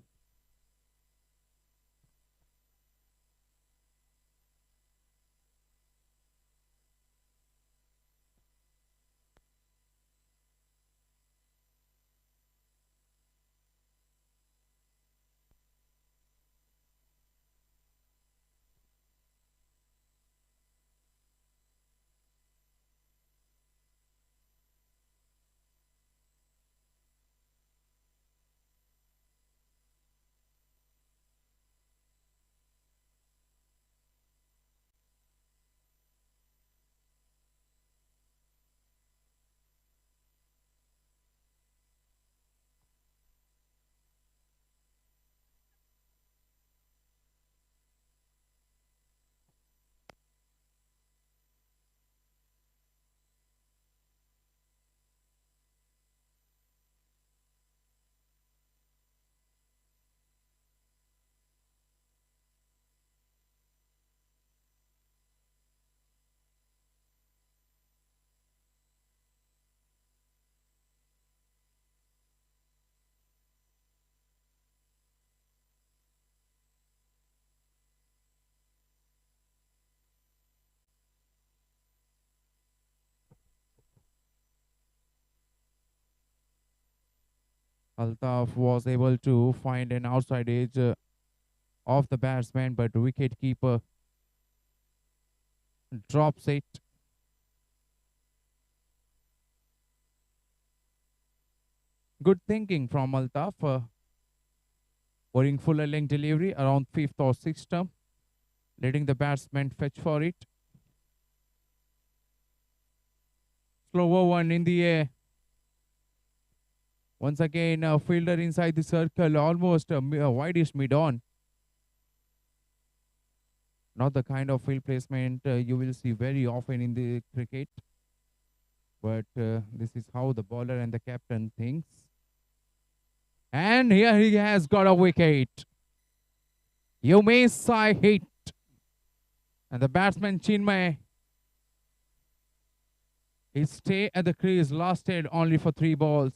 Altaf was able to find an outside edge of the batsman, but wicket keeper drops it. Good thinking from Altaf. Bowling fuller length delivery around fifth or sixth stump, letting the batsman fetch for it. Slower one in the air. Once again, a fielder inside the circle, almost a wideish mid-on. Not the kind of field placement you will see very often in the cricket. But this is how the bowler and the captain thinks. And here he has got a wicket. You may sigh hit. And the batsman Chinmay, his stay at the crease lasted only for 3 balls.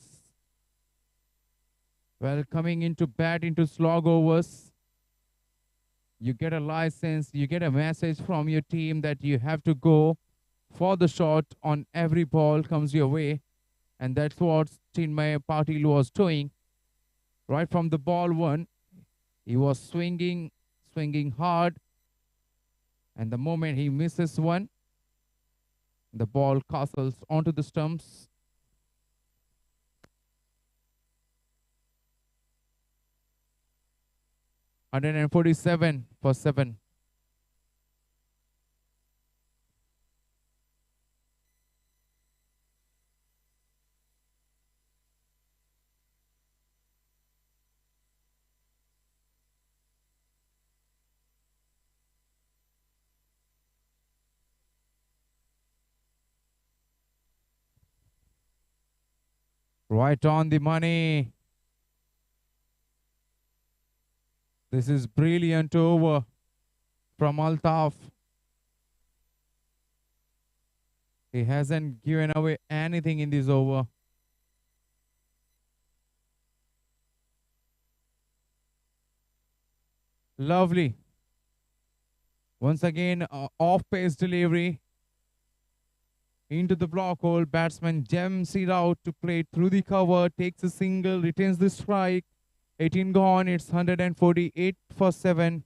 Well, coming into bat into slog overs, you get a license, you get a message from your team that you have to go for the shot on every ball comes your way. And that's what Chinmay Patil was doing. Right from the ball one, he was swinging hard. And the moment he misses one, the ball castles onto the stumps. And 47 for 7. Right on the money. This is brilliant over from Altaf. He hasn't given away anything in this over. Lovely. Once again, off-pace delivery into the block hole. Batsman gems it out to play through the cover, takes a single, retains the strike. 18 gone, it's 148 for 7.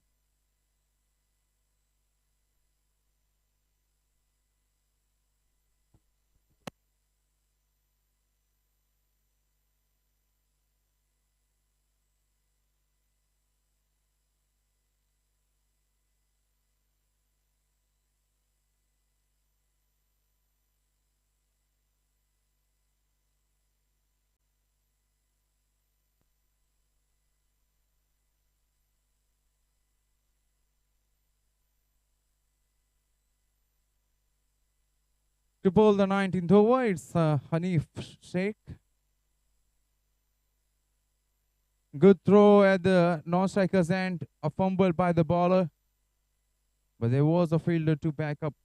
To bowl the 19th over, it's Hanif Sheikh. Good throw at the non-striker's end, a fumble by the bowler. But there was a fielder to back up.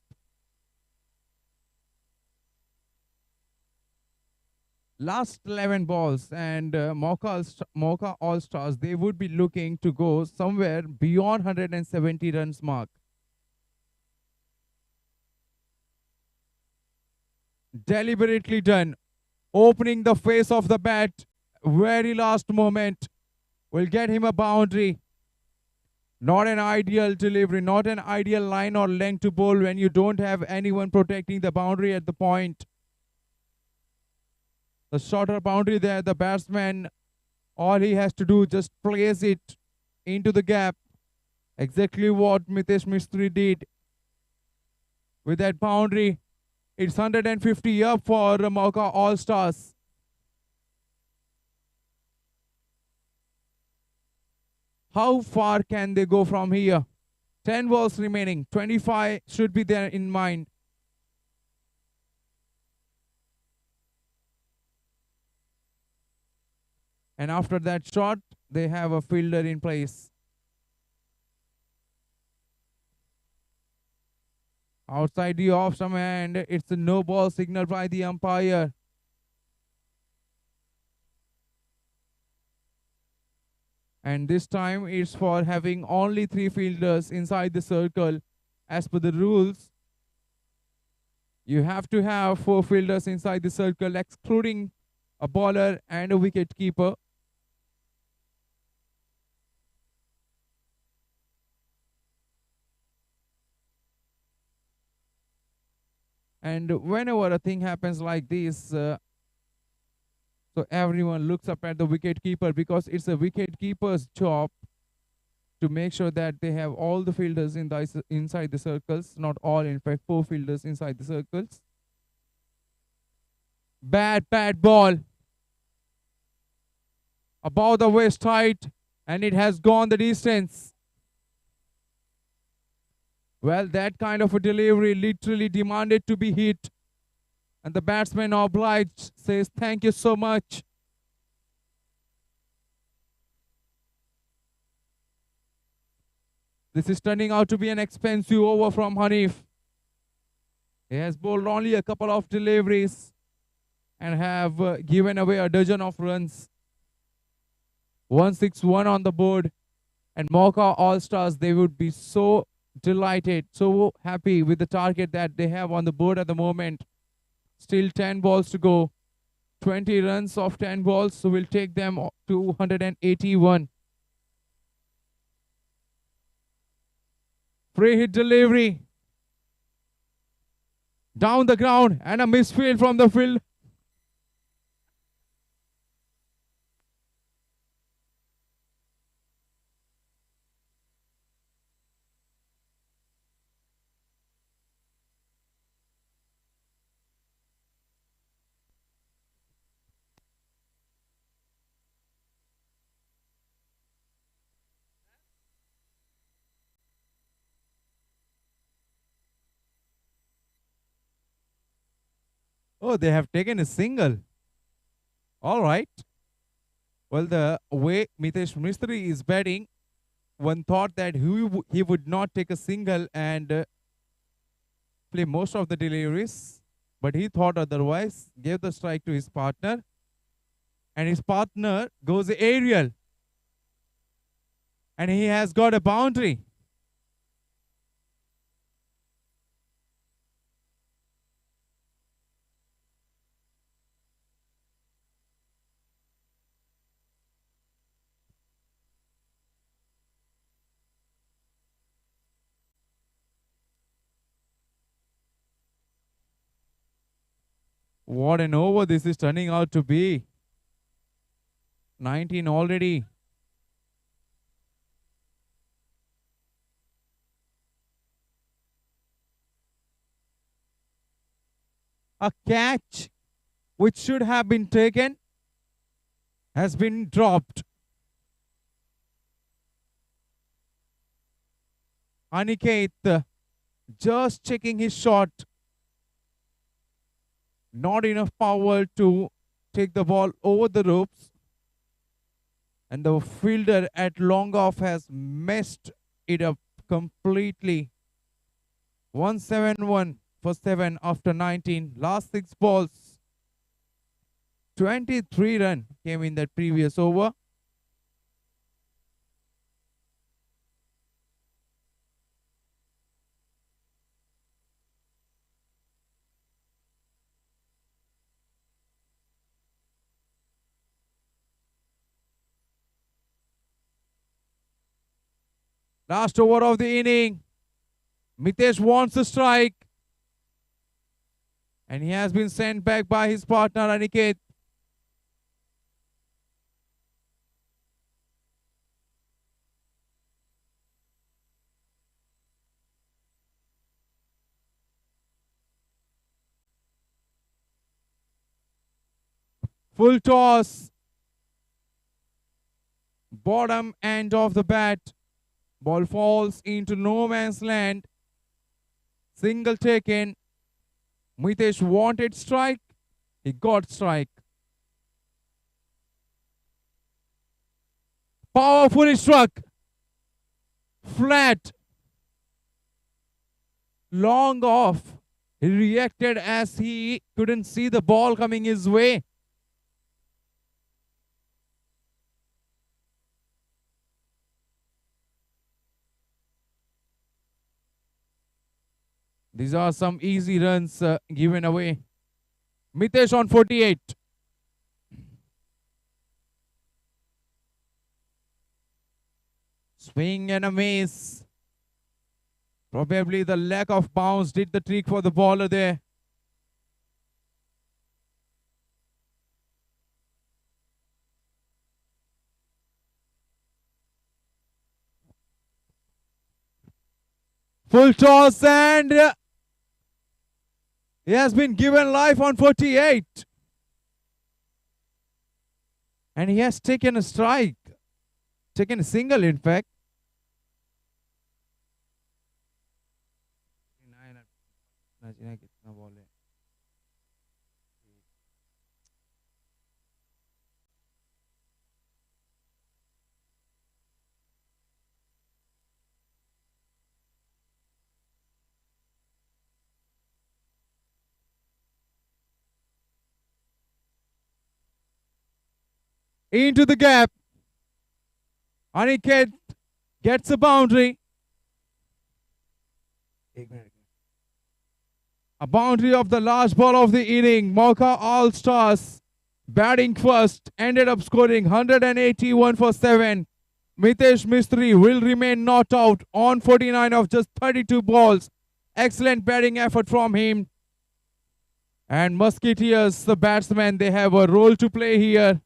Last 11 balls and Mauka All-Stars, they would be looking to go somewhere beyond 170 runs mark. Deliberately done. Opening the face of the bat. Very last moment. Will get him a boundary. Not an ideal delivery. Not an ideal line or length to bowl when you don't have anyone protecting the boundary at the point. The shorter boundary there. The batsman, all he has to do, just place it into the gap. Exactly what Mitesh Mistry did. With that boundary, it's 150 up for Mauka All-Stars. How far can they go from here? 10 balls remaining. 25 should be there in mind. And after that shot, they have a fielder in place. Outside the off-stump, and it's a no ball signal by the umpire. And this time it's for having only 3 fielders inside the circle. As per the rules, you have to have 4 fielders inside the circle, excluding a bowler and a wicket keeper. And whenever a thing happens like this, so everyone looks up at the wicket keeper, because it's a wicket keeper's job to make sure that they have all the fielders inside the circles, not all, in fact, 4 fielders inside the circles. Bad ball. Above the waist height, and it has gone the distance. Well, that kind of a delivery literally demanded to be hit. And the batsman obliged, says, thank you so much. This is turning out to be an expensive over from Hanif. He has bowled only a couple of deliveries and have given away a dozen of runs. 161 on the board. And Mauka All-Stars, they would be so delighted, so happy with the target that they have on the board at the moment. Still 10 balls to go. 20 runs of 10 balls, so we'll take them to 181. Free hit delivery. Down the ground, and a misfield from the field. Oh, they have taken a single. All right. Well, the way Mitesh Mistry is batting, one thought that he would not take a single and play most of the deliveries, but he thought otherwise, gave the strike to his partner, and his partner goes aerial, and he has got a boundary. What an over this is turning out to be. 19 already. A catch which should have been taken has been dropped. Aniket just checking his shot. Not enough power to take the ball over the ropes. And the fielder at long off has messed it up completely. 171 for 7 after 19. Last 6 balls. 23 run came in that previous over. Last over of the inning. Mitesh wants a strike. And he has been sent back by his partner Aniket. Full toss. Bottom end of the bat. Ball falls into no man's land. Single taken. Mitesh wanted strike. He got strike. Powerfully struck. Flat. Long off. He reacted as he couldn't see the ball coming his way. These are some easy runs given away. Mitesh on 48. Swing and a miss. Probably the lack of bounce did the trick for the bowler there. Full toss and he has been given life on 48. And he has taken a strike. Taken a single, in fact. Into the gap. Aniket gets a boundary. A boundary of the last ball of the inning. Mauka All Stars batting first ended up scoring 181 for 7. Mitesh Mistry will remain not out on 49 of just 32 balls. Excellent batting effort from him. And Musketeers, the batsmen, they have a role to play here.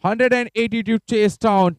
182 chase down.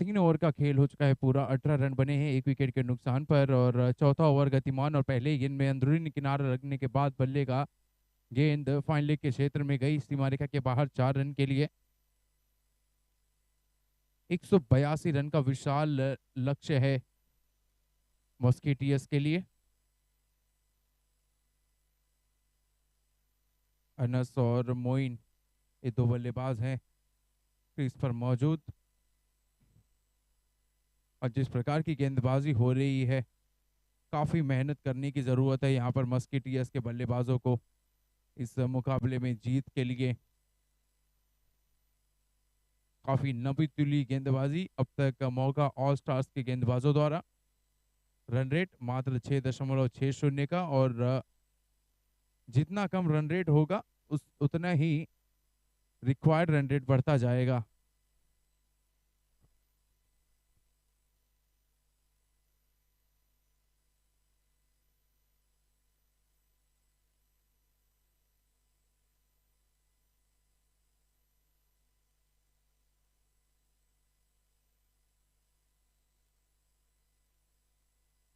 3 over का खेल हो चुका है पूरा, 18 run बने हैं 1 wicket के नुकसान पर। और चौथा ओवर गतिमान और पहले ही गेंद में अंदरूनी किनारा लगने के बाद बल्ले का गेंद फाइन लेग के क्षेत्र में गई सीमा रेखा के बाहर 4 रन के लिए। 182 रन का विशाल लक्ष्य है मॉस्किटियर्स के लिए। अनस और मोइन ये दो बल्लेबाज हैं क्रीज पर मौजूद, और जिस प्रकार की गेंदबाजी हो रही है काफी मेहनत करने की जरूरत है यहाँ पर मस्किटियर्स के बल्लेबाजों को इस मुकाबले में जीत के लिए। काफी नबी तुली गेंदबाजी अब तक मौका ऑल स्टार्स के गेंदबाजों द्वारा। रन रेट मात्र 6.60 का, और जितना कम रन रेट होगा उतना ही रिक्वायर्ड रन रेट बढ़ता जाएगा।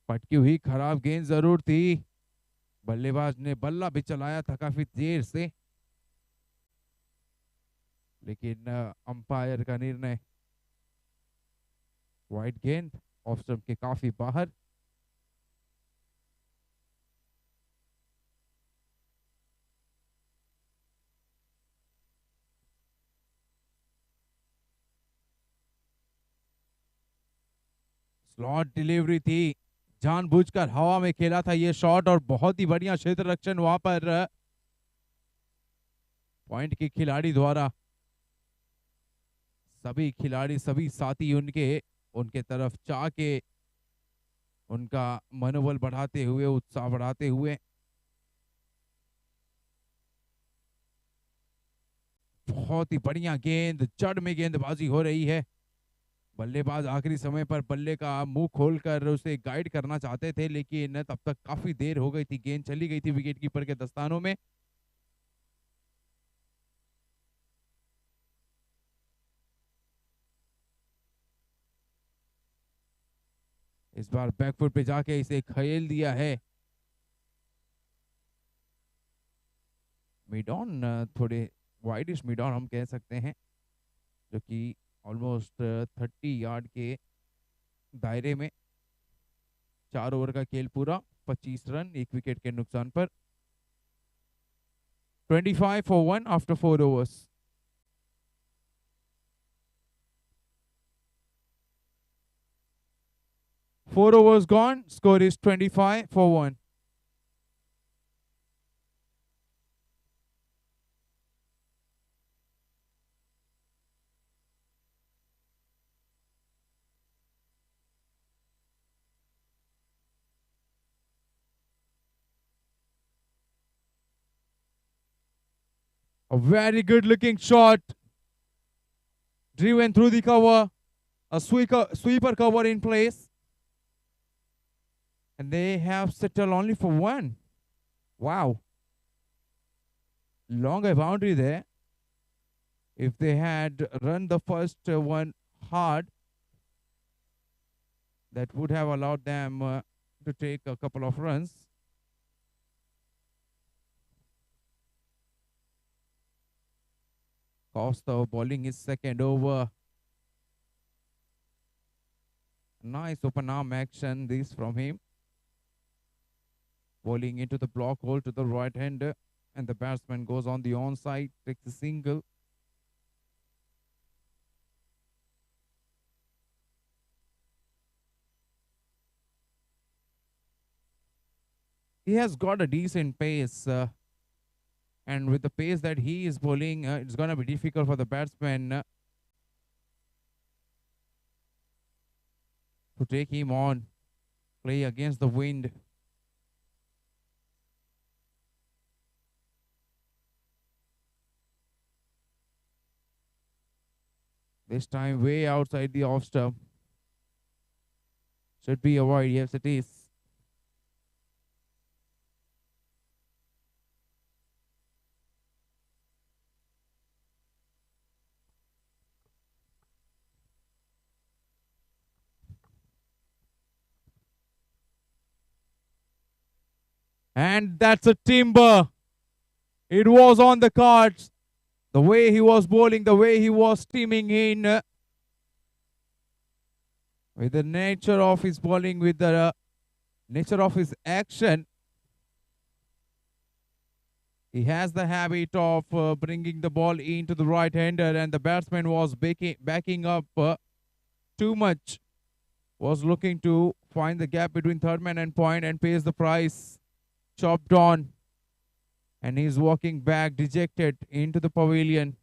पटकी हुई खराब गेंद जरूर थी, बल्लेबाज ने बल्ला भी चलाया था काफी देर से, लेकिन अंपायर का निर्णय वाइड गेंद ऑफ स्टंप के काफी बाहर। स्लॉट डिलीवरी थी, जानबूझकर हवा में खेला था ये शॉट, और बहुत ही बढ़िया क्षेत्र रक्षण वहां पर पॉइंट के खिलाड़ी द्वारा। सभी खिलाड़ी सभी साथी उनके उनके तरफ चाह के उनका मनोबल बढ़ाते हुए उत्साह बढ़ाते हुए। बहुत ही बढ़िया गेंद, जड़ में गेंदबाजी हो रही है। बल्लेबाज आखिरी समय पर बल्ले का मुंह खोलकर उसे गाइड करना चाहते थे, लेकिन तब तक काफी देर हो गई थी, गेंद चली गई थी विकेट कीपर के दस्तानों में। इस बार बैकफुट पे जाके इसे खेल दिया है। मिड ऑन, थोड़े वाइडिश मिड ऑन हम कह सकते हैं, जो कि ऑलमोस्ट 30 यार्ड के दायरे में। 4 ओवर का खेल पूरा, 25 रन 1 विकेट के नुकसान पर। 25 for 1 after 4 overs. Four overs gone. Score is 25 for 1. A very good looking shot. Driven through the cover. A sweeper cover in place. And they have settled only for 1. Wow. Longer boundary there. If they had run the first one hard, that would have allowed them to take a couple of runs. Costa bowling his second over. Nice open arm action this from him. Bowling into the block hole to the right hander, and the batsman goes on the onside, takes a single. He has got a decent pace, and with the pace that he is bowling, it's going to be difficult for the batsman to take him on, play against the wind. This time way outside the off stump. Should be a wide, yes it is. And that's a timber. It was on the cards. The way he was bowling, the way he was steaming in, with the nature of his bowling, with the nature of his action. He has the habit of bringing the ball into the right-hander, and the batsman was backing up too much. Was looking to find the gap between third man and point and pays the price. Chopped on. And he's walking back dejected into the pavilion.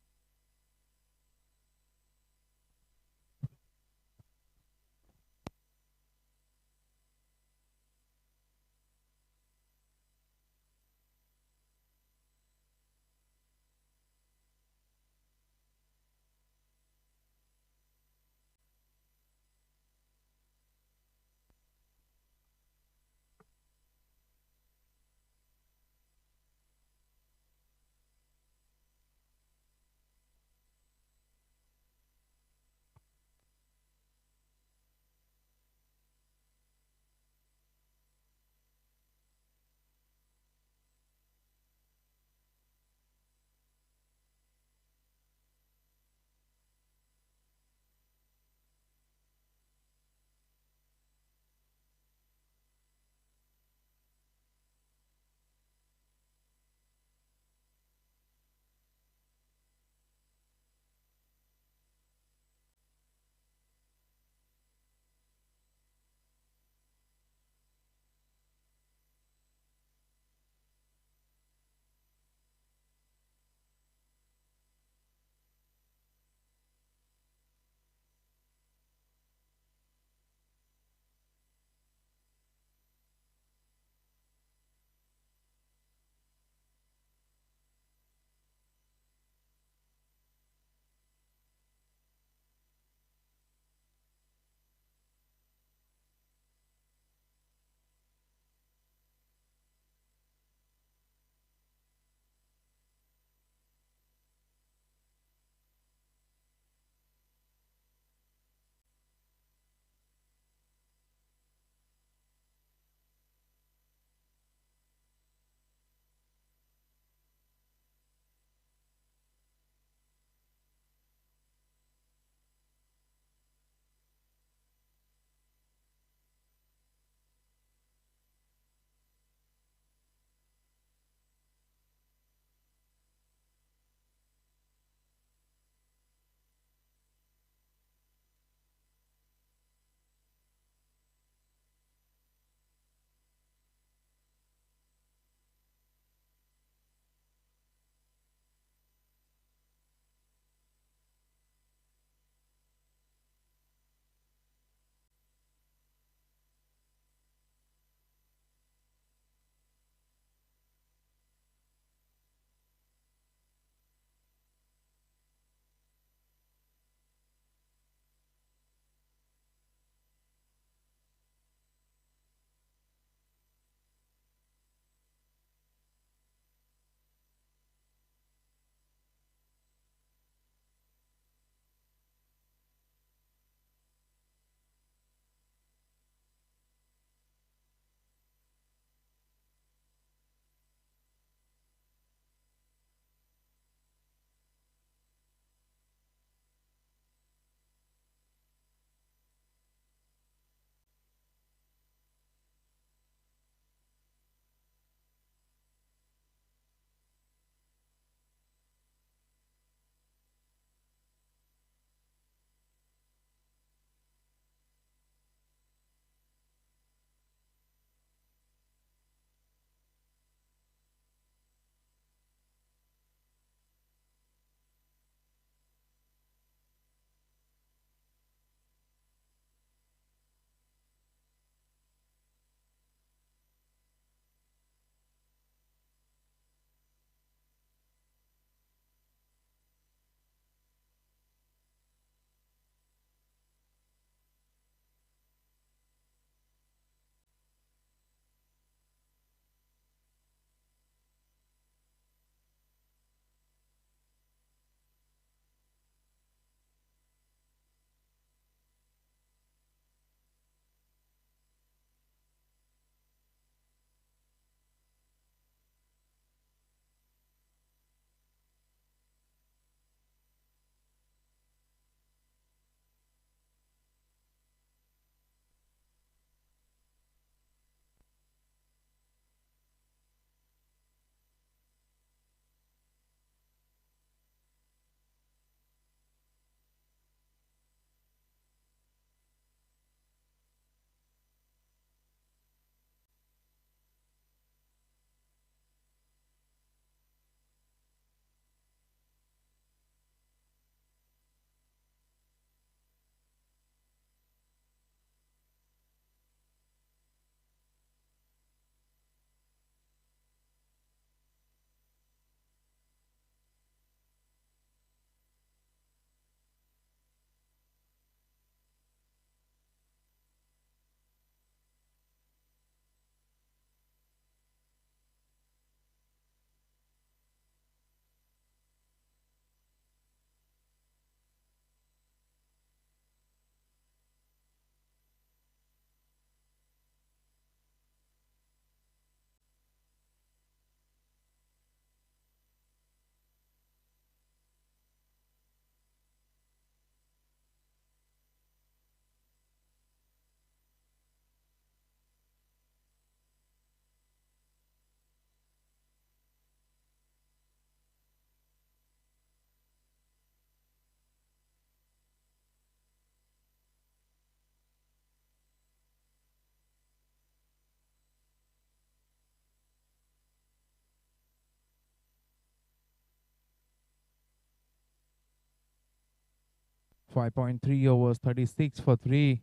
5.3 overs, 36 for 3.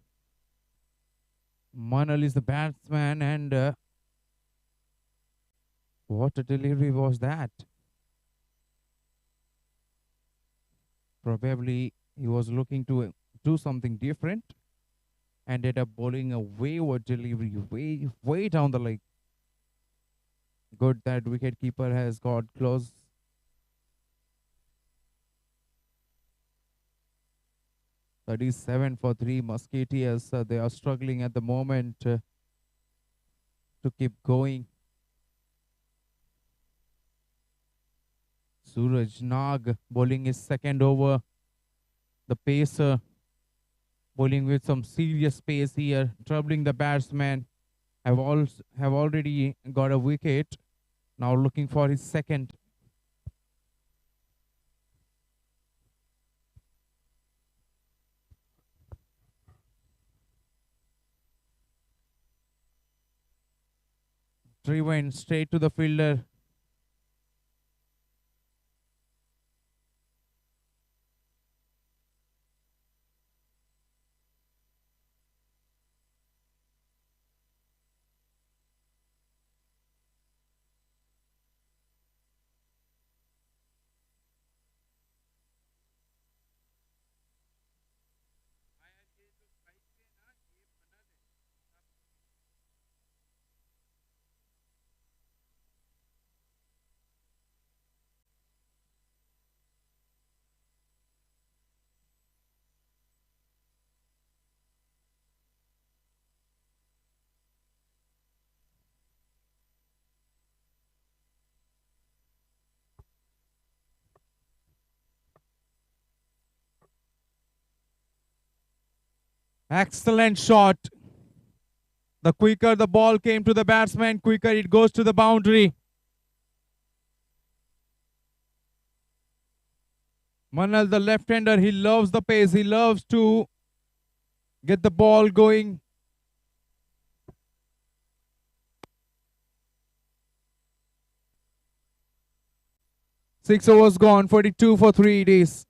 Manal is the batsman, and what a delivery was that? Probably he was looking to do something different. Ended up bowling a wayward delivery way down the leg. Good that wicketkeeper has got close. That is 7 for 3. Musketeers, they are struggling at the moment to keep going. Suraj Nag bowling his second over. The pacer bowling with some serious pace here, troubling the batsman. Have already got a wicket. Now looking for his second. Driven straight to the fielder. Excellent shot. The quicker the ball came to the batsman, quicker it goes to the boundary. Manal, the left-hander, he loves the pace. He loves to get the ball going. Six overs gone, 42 for 3 it is.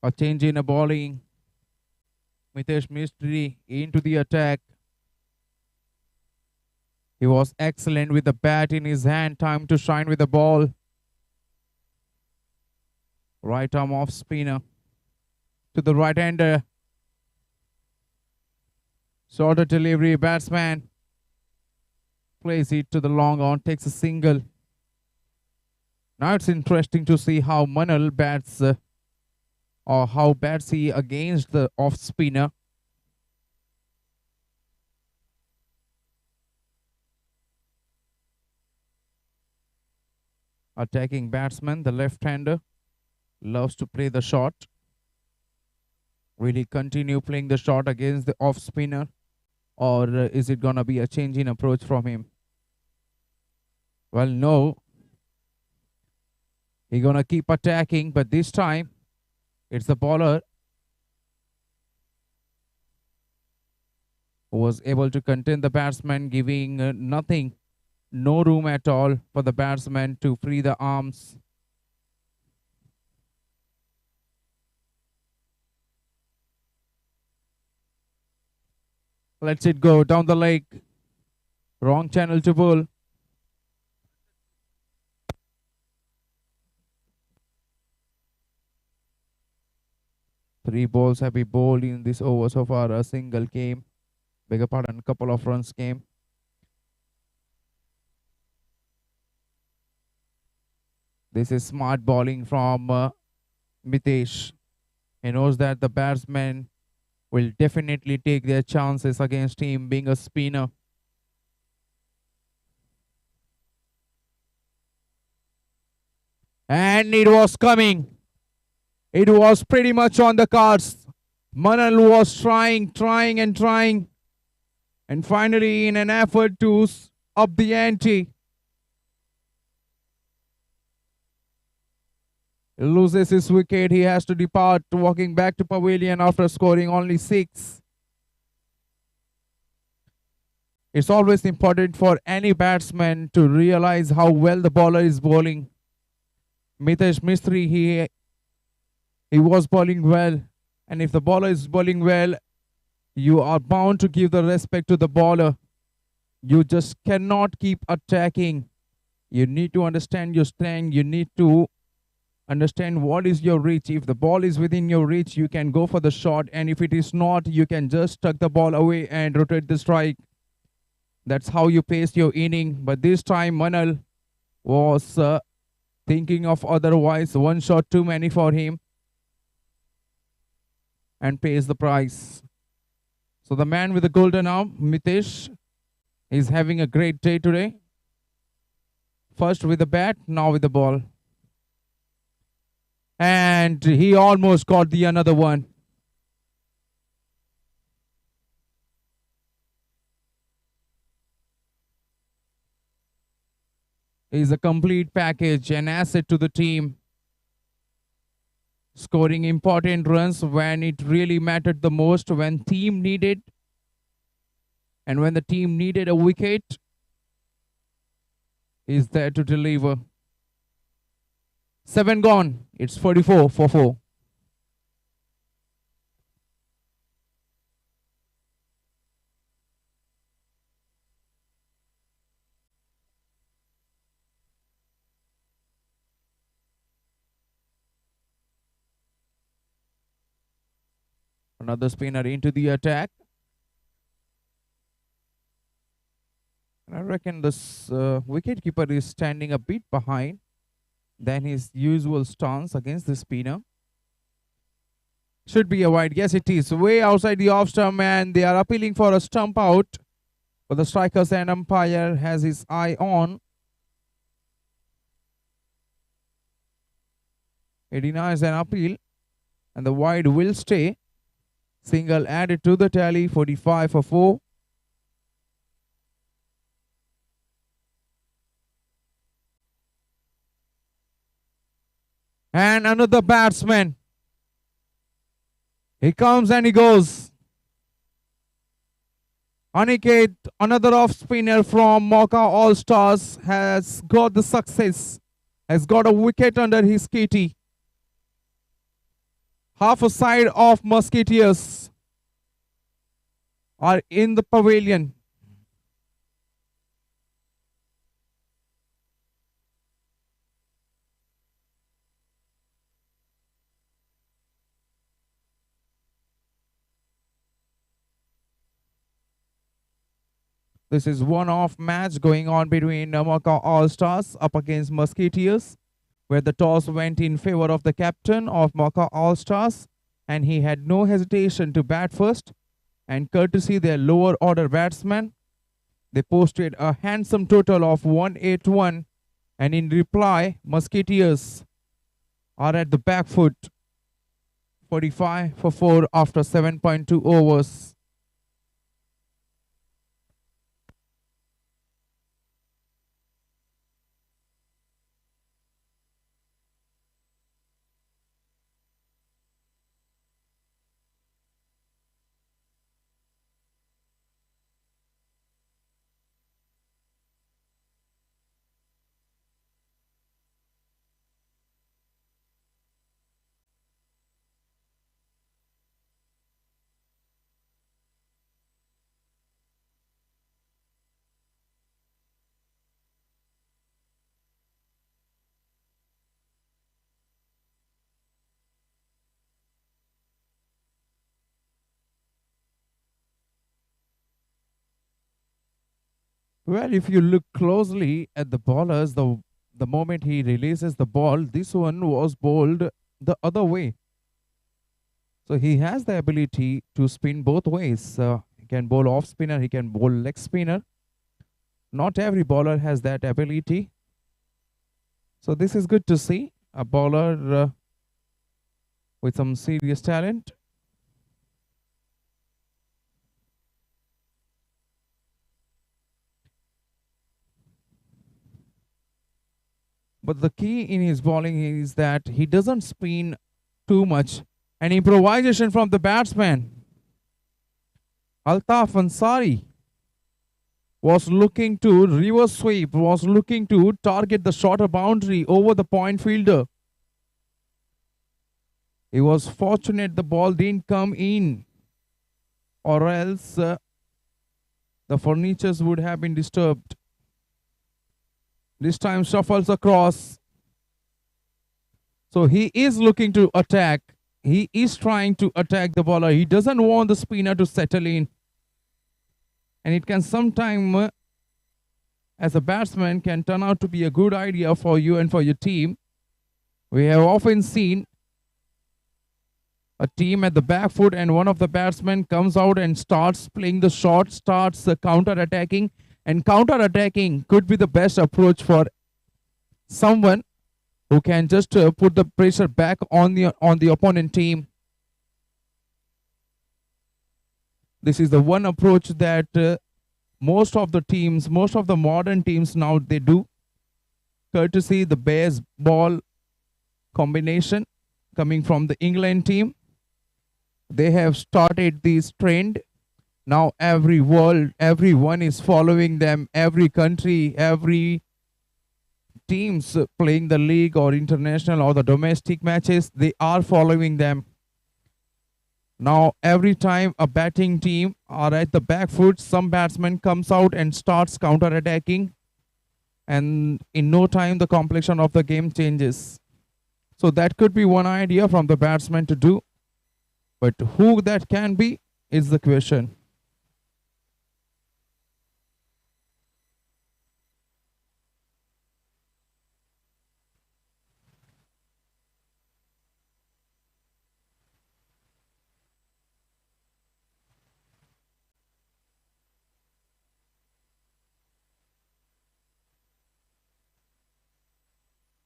A change in a bowling. Mitesh Mistry into the attack. He was excellent with the bat in his hand. Time to shine with the ball. Right arm off spinner to the right hander. Shorter delivery. Batsman plays it to the long on. Takes a single. Now it's interesting to see how Manal bats or how bats he against the off spinner. Attacking batsman, the left-hander, loves to play the shot. Will he continue playing the shot against the off spinner, or is it gonna be a change in approach from him? Well, no. He's gonna keep attacking, but this time it's the bowler was able to contain the batsman, giving nothing, no room at all for the batsman to free the arms. Lets it go down the leg. Wrong channel to bowl. Three balls have been bowled in this over so far. A single came. Beg pardon, couple of runs came. This is smart bowling from Mitesh. He knows that the batsman will definitely take their chances against him being a spinner. And it was coming. It was pretty much on the cards. Manal was trying and trying. And finally, in an effort to up the ante, he loses his wicket. He has to depart, walking back to pavilion after scoring only 6. It's always important for any batsman to realize how well the bowler is bowling. Mitesh Mistry, he was bowling well. And if the bowler is bowling well, you are bound to give the respect to the bowler. You just cannot keep attacking. You need to understand your strength. You need to understand what is your reach. If the ball is within your reach, you can go for the shot. And if it is not, you can just tuck the ball away and rotate the strike. That's how you pace your inning. But this time, Manal was thinking of otherwise. One shot too many for him. And pays the price. So the man with the golden arm, Mitesh, is having a great day today. First with the bat, now with the ball. And he almost got the another one. He's a complete package, an asset to the team. Scoring important runs when it really mattered the most, when team needed. And when the team needed a wicket, he's there to deliver. 7 gone. It's 44 for 4. Another spinner into the attack. And I reckon this wicketkeeper is standing a bit behind than his usual stance against the spinner. Should be a wide. Yes, it is. Way outside the off stump, and they are appealing for a stump out. But the strikers and umpire has his eye on. He denies an appeal, and the wide will stay. Single added to the tally, 45 for 4. And another batsman. He comes and he goes. Aniket, another off spinner from Mauka All Stars, has got the success. Has got a wicket under his kitty. Half a side of Musketeers are in the pavilion. This is one-off match going on between Mauka All Stars up against Musketeers, where the toss went in favor of the captain of Mauka All Stars, and he had no hesitation to bat first. And courtesy their lower order batsmen, they posted a handsome total of 181, and in reply, Musketeers are at the back foot, 45 for 4 after 7.2 overs. Well, if you look closely at the bowlers, the moment he releases the ball, this one was bowled the other way. So he has the ability to spin both ways. He can bowl off spinner, he can bowl leg spinner. Not every bowler has that ability. So this is good to see a bowler with some serious talent. But the key in his bowling is that he doesn't spin too much. An improvisation from the batsman. Altaf Ansari was looking to reverse sweep, was looking to target the shorter boundary over the point fielder. He was fortunate the ball didn't come in, or else the furnitures would have been disturbed. This time shuffles across. So he is looking to attack. He is trying to attack the bowler. He doesn't want the spinner to settle in. And it can sometime, as a batsman, can turn out to be a good idea for you and for your team. We have often seen a team at the back foot and one of the batsmen comes out and starts playing the shot, starts counter-attacking. And counter-attacking could be the best approach for someone who can just put the pressure back on the opponent team. This is the one approach that most of the teams, most of the modern teams now they do, courtesy the base ball combination coming from the England team. They have started this trend. Now everyone is following them. Every country, every teams playing the league or international or the domestic matches, they are following them. Now every time a batting team are at the back foot, some batsman comes out and starts counter-attacking, and in no time the complexion of the game changes. So that could be one idea from the batsman to do, but who that can be is the question.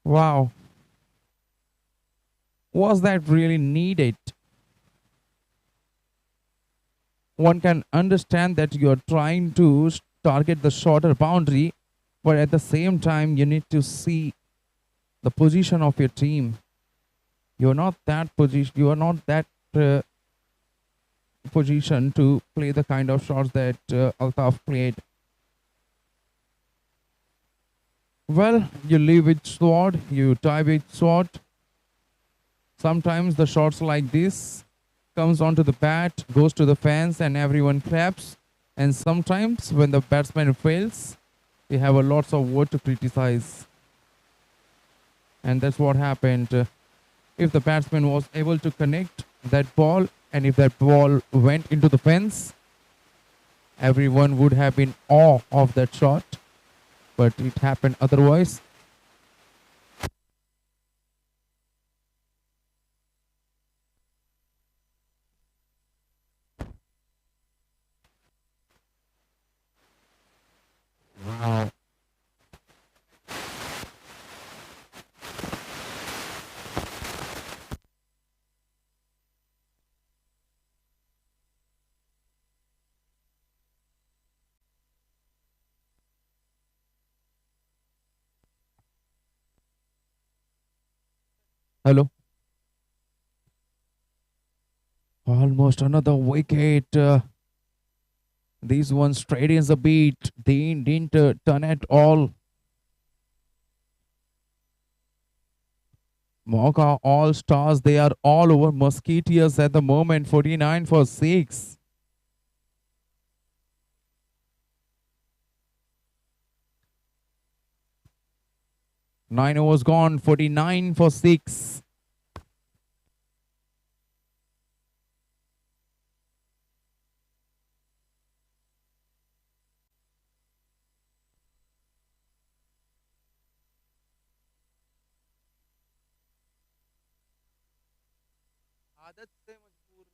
Wow. Was that really needed? One can understand that you're trying to target the shorter boundary, but at the same time, you need to see the position of your team. You're not that position. You are not that position to play the kind of shots that Altaf played. Well, you leave with sword, you tie with sword. Sometimes the shots like this comes onto the bat, goes to the fans, and everyone claps. And sometimes when the batsman fails, they have a lots of word to criticize. And that's what happened. If the batsman was able to connect that ball, and if that ball went into the fence, everyone would have been awe of that shot. But it happened otherwise. Wow. Hello. Almost another wicket. These ones straight in the beat. They didn't turn at all. Mauka all stars. They are all over Musketeers at the moment. 49 for 6. Nine overs gone. 49 for 6. आदत से मजबूर।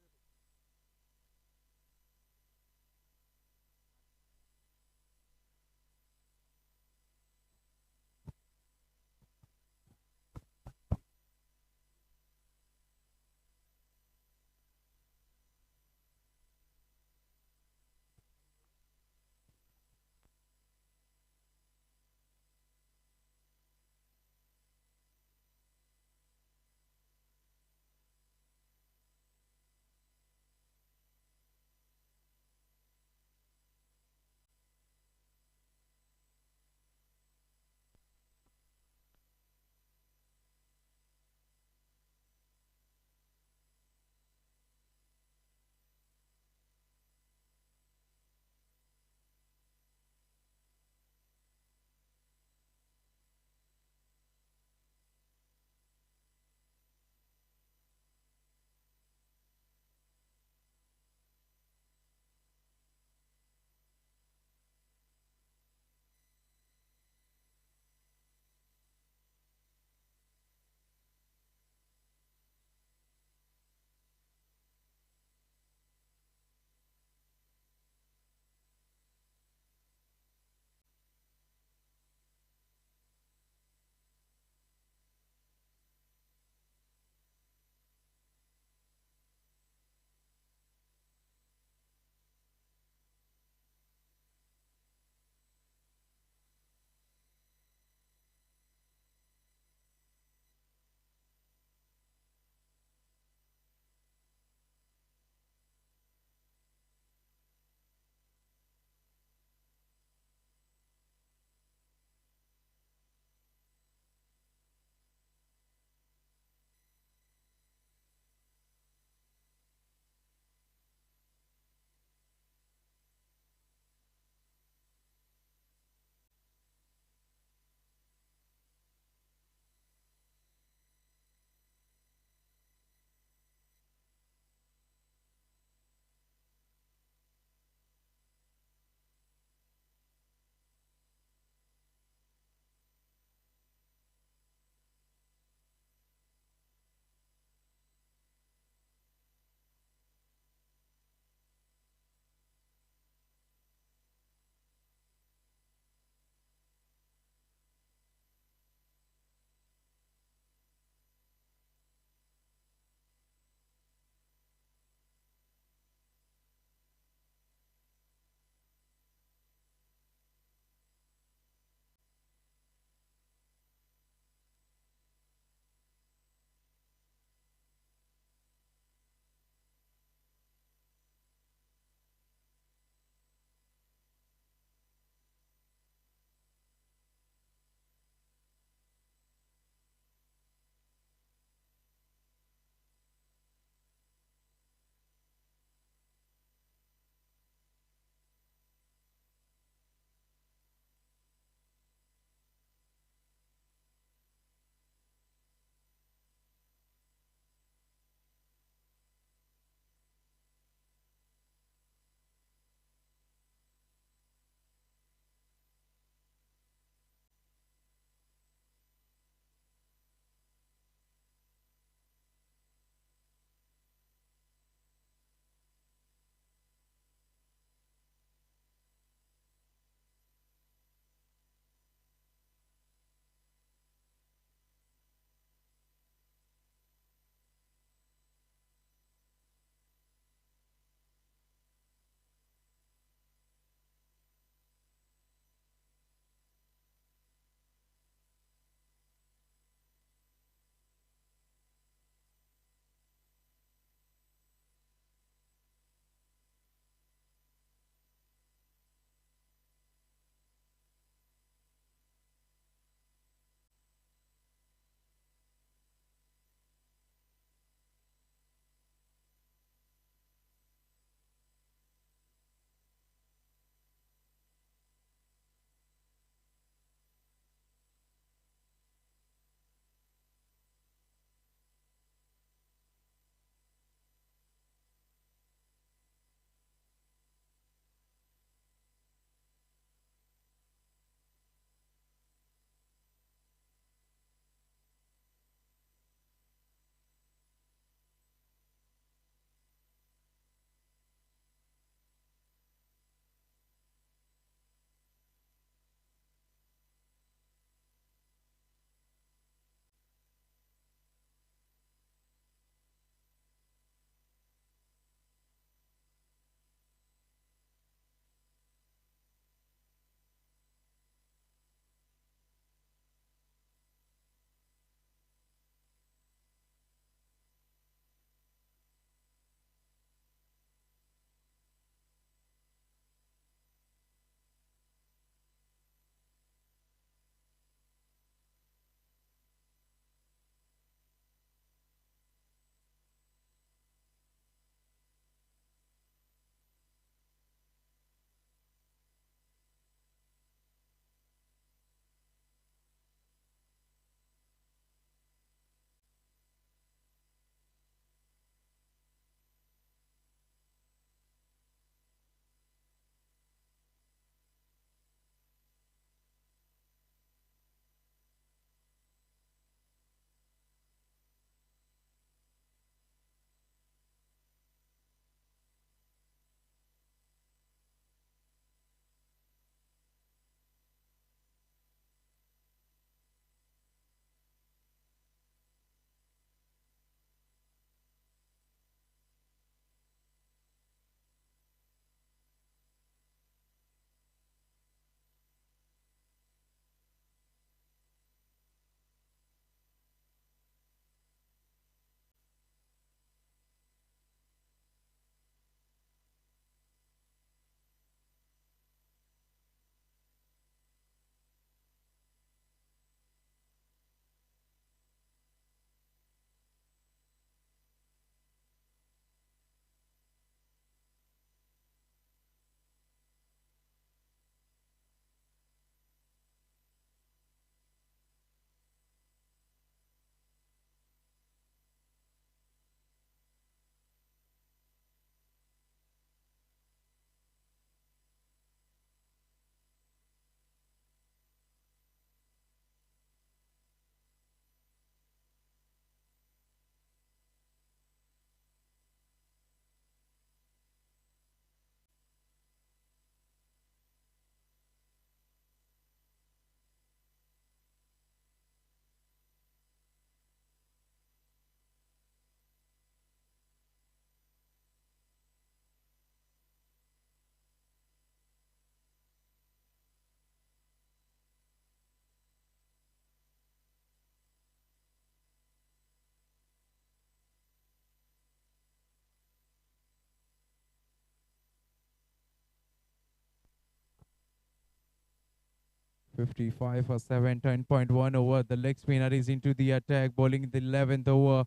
55 for 7, 10.1 over. The leg spinner is into the attack, bowling the 11th over.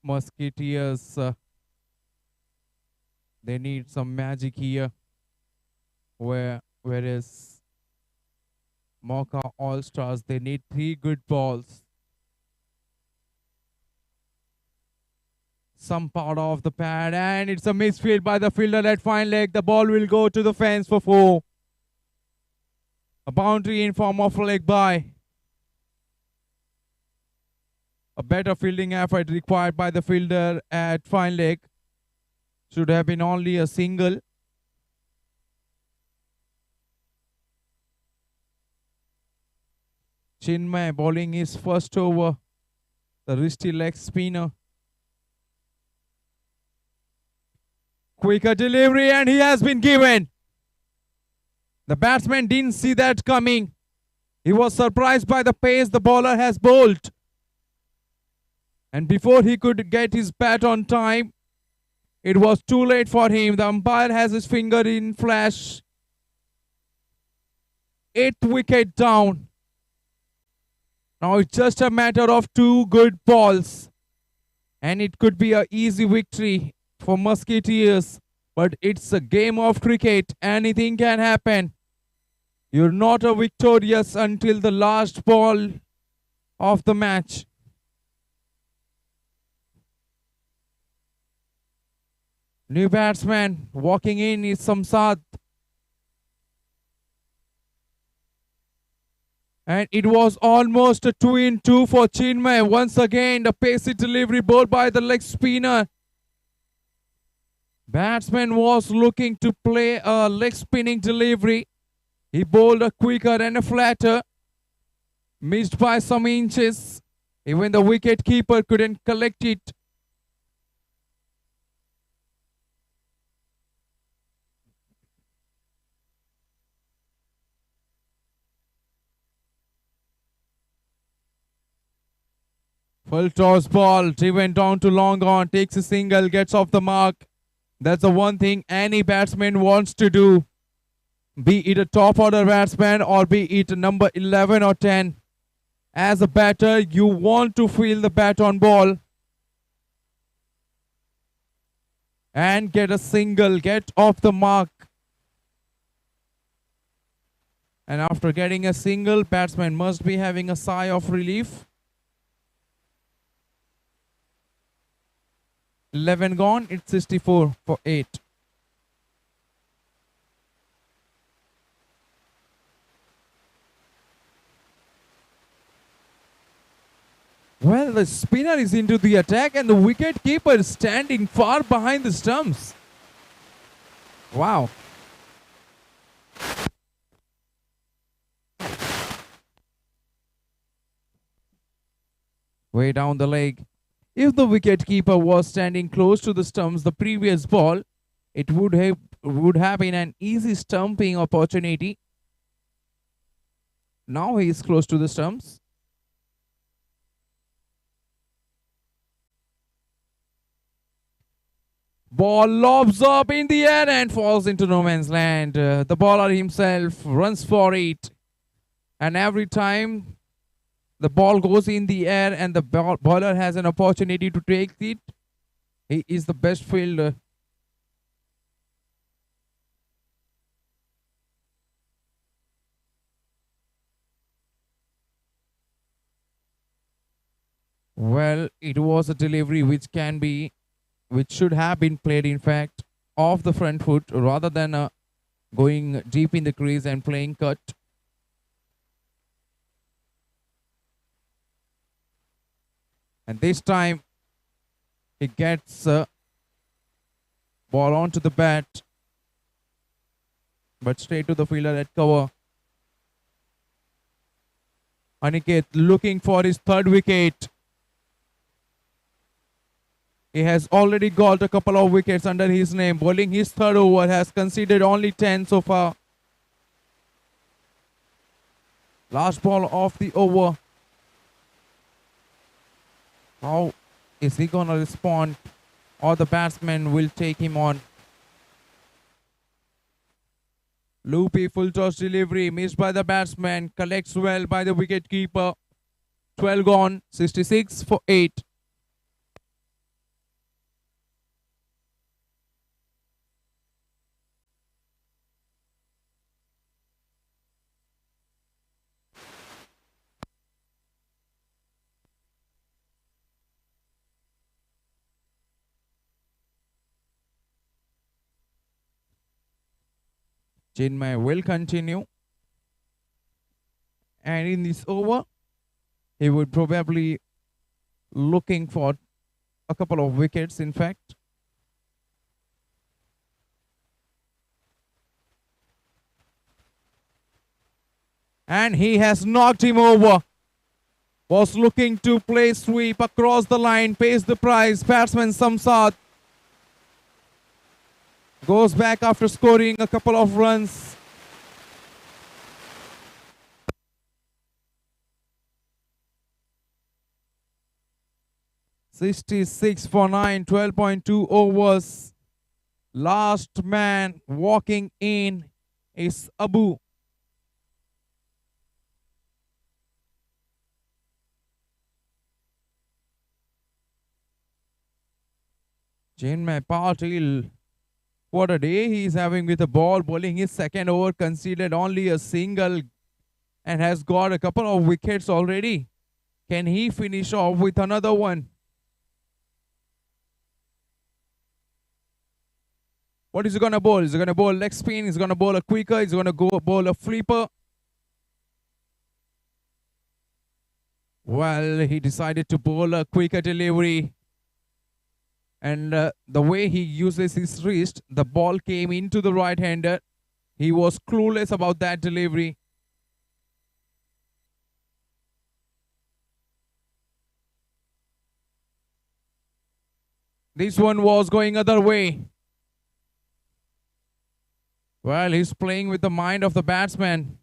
Musketeers, they need some magic here. Whereas Mauka All Stars, they need 3 good balls. Some part of the pad, and it's a misfield by the fielder at fine leg. The ball will go to the fence for 4. A boundary in form of a leg by. A better fielding effort required by the fielder at fine leg. Should have been only a single. Chinmay bowling his first over. The wristy leg spinner. Quicker delivery, and he has been given. The batsman didn't see that coming. He was surprised by the pace the bowler has bowled. And before he could get his bat on time, it was too late for him. The umpire has his finger in flash. 8th wicket down. Now it's just a matter of 2 good balls. And it could be an easy victory for Musketeers. But it's a game of cricket. Anything can happen. You're not a victorious until the last ball of the match. New batsman walking in is Samsad. And it was almost a 2-in-2 for Chinmay. Once again, the pacey delivery bowled by the leg spinner. Batsman was looking to play a leg spinning delivery. He bowled a quicker and a flatter. Missed by some inches. Even the wicket keeper couldn't collect it. Full toss ball, driven down to long on, takes a single, gets off the mark. That's the one thing any batsman wants to do. Be it a top order batsman or be it number 11 or 10. As a batter, you want to feel the bat on ball. And get a single, get off the mark. And after getting a single, batsman must be having a sigh of relief. 11 gone, it's 64 for 8. Well, the spinner is into the attack and the wicket keeper is standing far behind the stumps. Wow. Way down the leg. If the wicket-keeper was standing close to the stumps the previous ball, it would have been an easy stumping opportunity. Now he is close to the stumps. Ball lobs up in the air and falls into no man's land. The bowler himself runs for it. And every time the ball goes in the air and the bowler has an opportunity to take it, he is the best fielder. Well, it was a delivery which should have been played, in fact, off the front foot rather than going deep in the crease and playing cut. And this time, he gets ball onto the bat, but straight to the fielder at cover. Aniket looking for his 3rd wicket. He has already got a couple of wickets under his name. Bowling his 3rd over, has conceded only 10 so far. Last ball of the over. How is he going to respond, or the batsman will take him on? Loopy full toss delivery missed by the batsman. Collects well by the wicket keeper. 12 gone. 66 for 8. Chinmay will continue. And in this over, he would probably looking for a couple of wickets, in fact. And he has knocked him over. Was looking to play sweep across the line, pays the price. Batsman Samsad goes back after scoring a couple of runs. "66 for 9, 12.2 overs. Last man walking in is Abu. Chinmay Patil, what a day he is having with the ball, bowling his second over, conceded only a single and has got a couple of wickets already. Can he finish off with another one? What is he going to bowl? Is he going to bowl leg spin? Is he going to bowl a quicker? Is he going to go bowl a flipper? Well, he decided to bowl a quicker delivery. And the way he uses his wrist, the ball came into the right-hander. He was clueless about that delivery. This one was going other way. Well, he's playing with the mind of the batsman.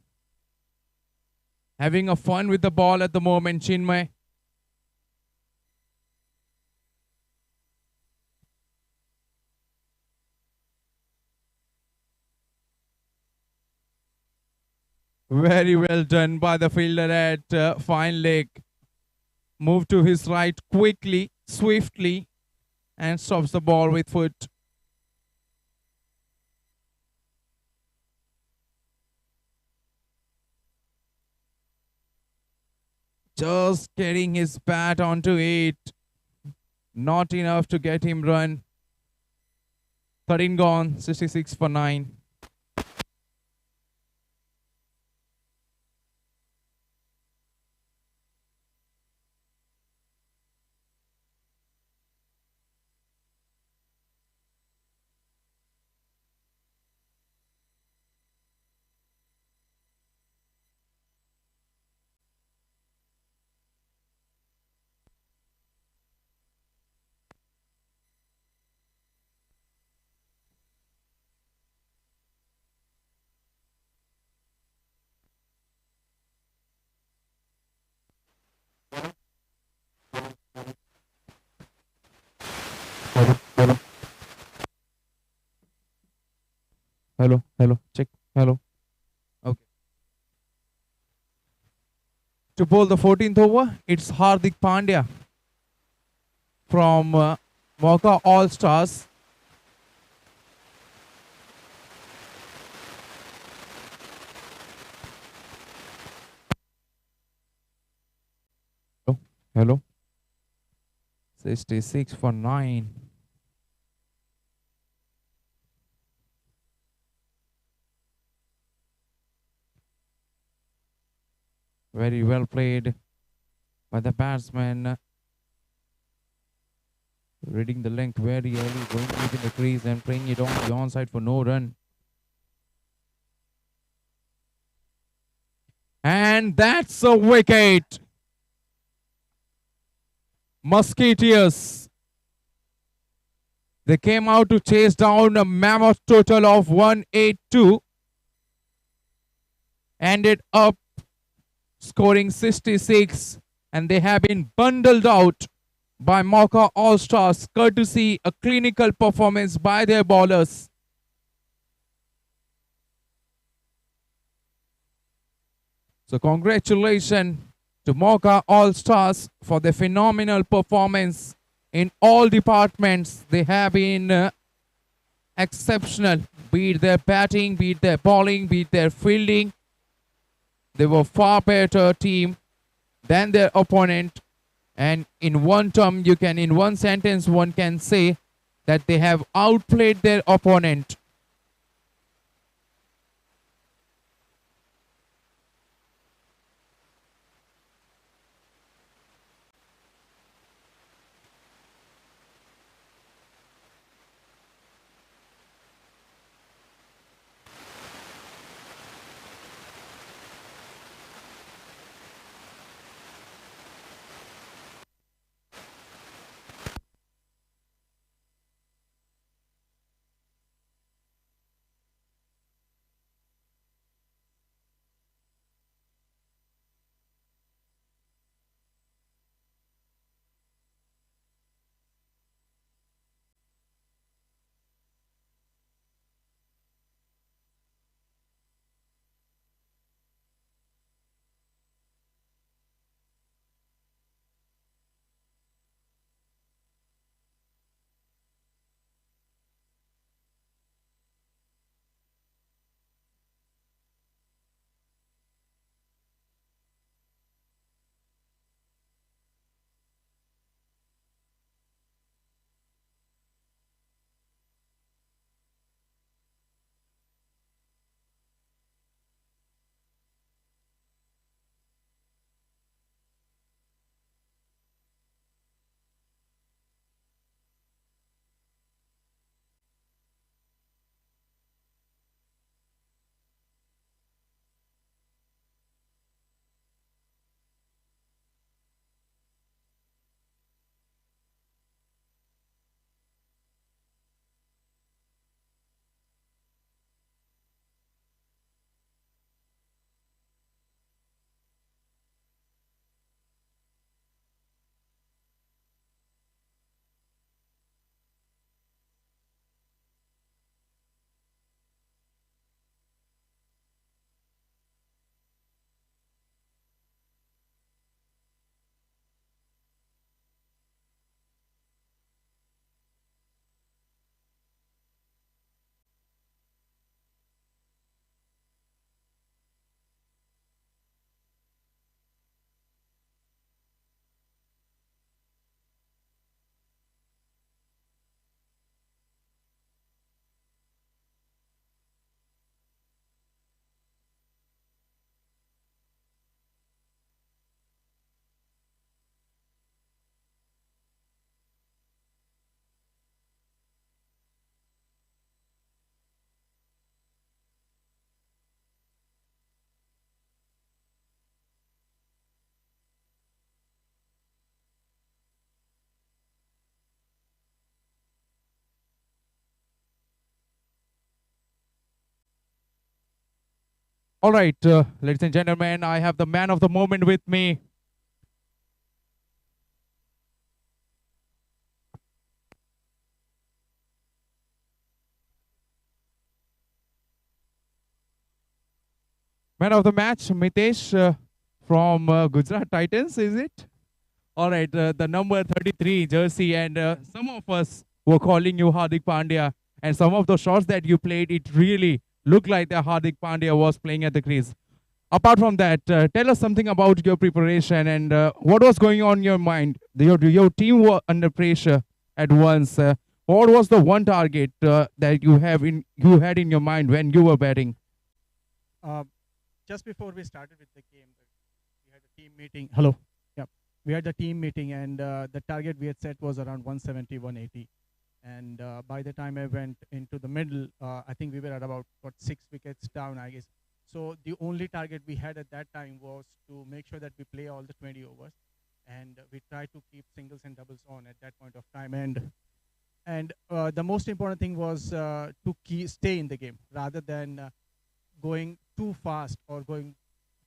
Having a fun with the ball at the moment, Chinmay. Very well done by the fielder at fine leg. Move to his right quickly, swiftly, and stops the ball with foot. Just getting his bat onto it. Not enough to get him run. 13 gone, 66 for 9. Hello, check, hello. Okay. To bowl the 14th over, it's Hardik Pandya from Mauka All Stars. Hello. 66 for 9. Very well played by the batsman. Reading the length very early, going deep in the crease and playing it on the onside for no run. And that's a wicket. Musketeers. They came out to chase down a mammoth total of 182. Ended up scoring 66, and they have been bundled out by Mauka All Stars, courtesy a clinical performance by their bowlers. So congratulations to Mauka All Stars for their phenomenal performance in all departments. They have been exceptional, be it their batting, be it their bowling, be it their fielding. They were far better team than their opponent. And in one term, in one sentence, one can say that they have outplayed their opponent. All right, ladies and gentlemen, I have the man of the moment with me. Man of the match, Mitesh from Gujarat Titans, is it? All right, the number 33 jersey, and some of us were calling you Hardik Pandya, and some of the shots that you played, it really looked like that Hardik Pandya was playing at the crease. Apart from that, tell us something about your preparation and what was going on in your mind. Your team were under pressure at once. What was the one target that you had in your mind when you were batting? Uh, just before we started with the game, we had a team meeting. Hello. Yeah. We had the team meeting, and the target we had set was around 170, 180. And by the time I went into the middle, I think we were at about 6 wickets down, I guess. So the only target we had at that time was to make sure that we play all the 20 overs, and we try to keep singles and doubles on at that point of time. And the most important thing was to stay in the game rather than going too fast or going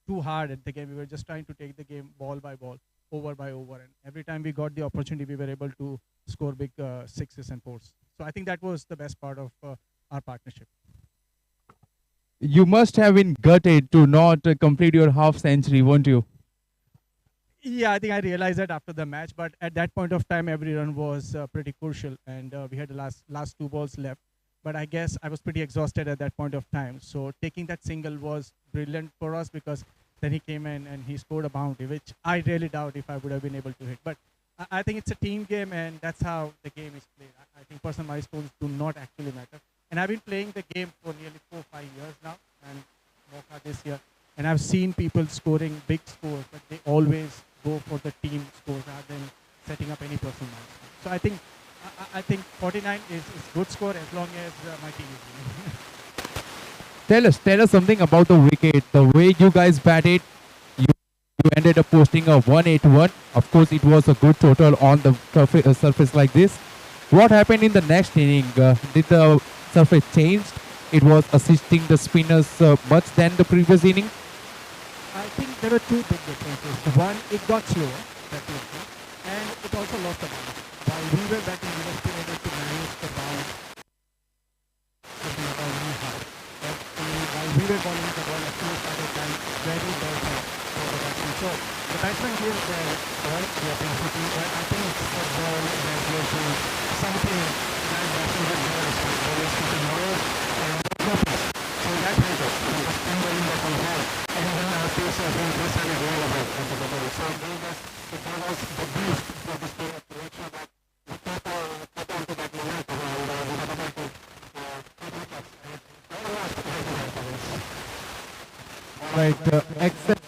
too hard at the game. We were just trying to take the game ball by ball, over by over, and every time we got the opportunity, we were able to score big sixes and fours. So I think that was the best part of our partnership. You must have been gutted to not complete your half century, won't you? Yeah, I think I realized that after the match, but at that point of time, every run was pretty crucial, and we had the last two balls left. But I guess I was pretty exhausted at that point of time. So taking that single was brilliant for us because then he came in and he scored a bounty, which I really doubt if I would have been able to hit. But I think it's a team game, and that's how the game is played. I think personal milestones do not actually matter. And I've been playing the game for nearly 4 or 5 years now, and Mauka this year. And I've seen people scoring big scores, but they always go for the team scores rather than setting up any personal milestone. So I think 49 is good score as long as my team is winning. Tell us something about the wicket. The way you guys batted, you ended up posting a 181. Of course, it was a good total on the surface like this. What happened in the next inning? Did the surface change? It was assisting the spinners much than the previous inning. I think there were two big differences. One, it got slower, definitely, and it also lost the bounce. While we were batting, we were still able to manage the bounce getting the ball really high. But while we were bowling, the ball actually started going very well for the batsman. So the batsman gave the ball the opportunity, but I think it's the ball that led to something that batsman did not expect. They were shooting lower and no pitch. So that hurt us. It was spin bowling that we had. And then our pace of being just started going away into the ball. So it gave us the boost for this player to make sure that we kept on to that momentum and we were able to keep it up. And very much Right, excellent.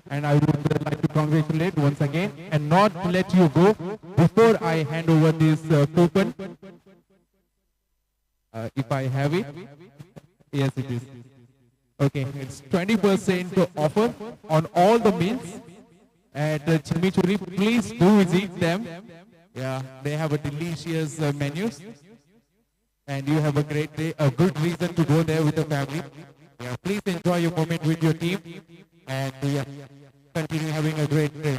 And I would like to congratulate once again and not let you go before I hand over this token. If I have it. Yes, it is. Okay, it's 20% offer on all the meals at Chimichurri. Please do visit them. Yeah, they have a delicious menus. And you have a great day, a good reason to go there with the family. Yeah, please enjoy your moment with your team and continue having a great day.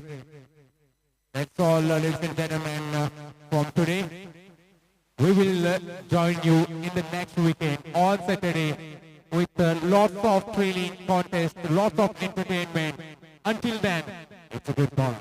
That's all, ladies and gentlemen, from today. We will join you in the next weekend on Saturday with lots of training contests, lots of entertainment. Until then, it's a good ball.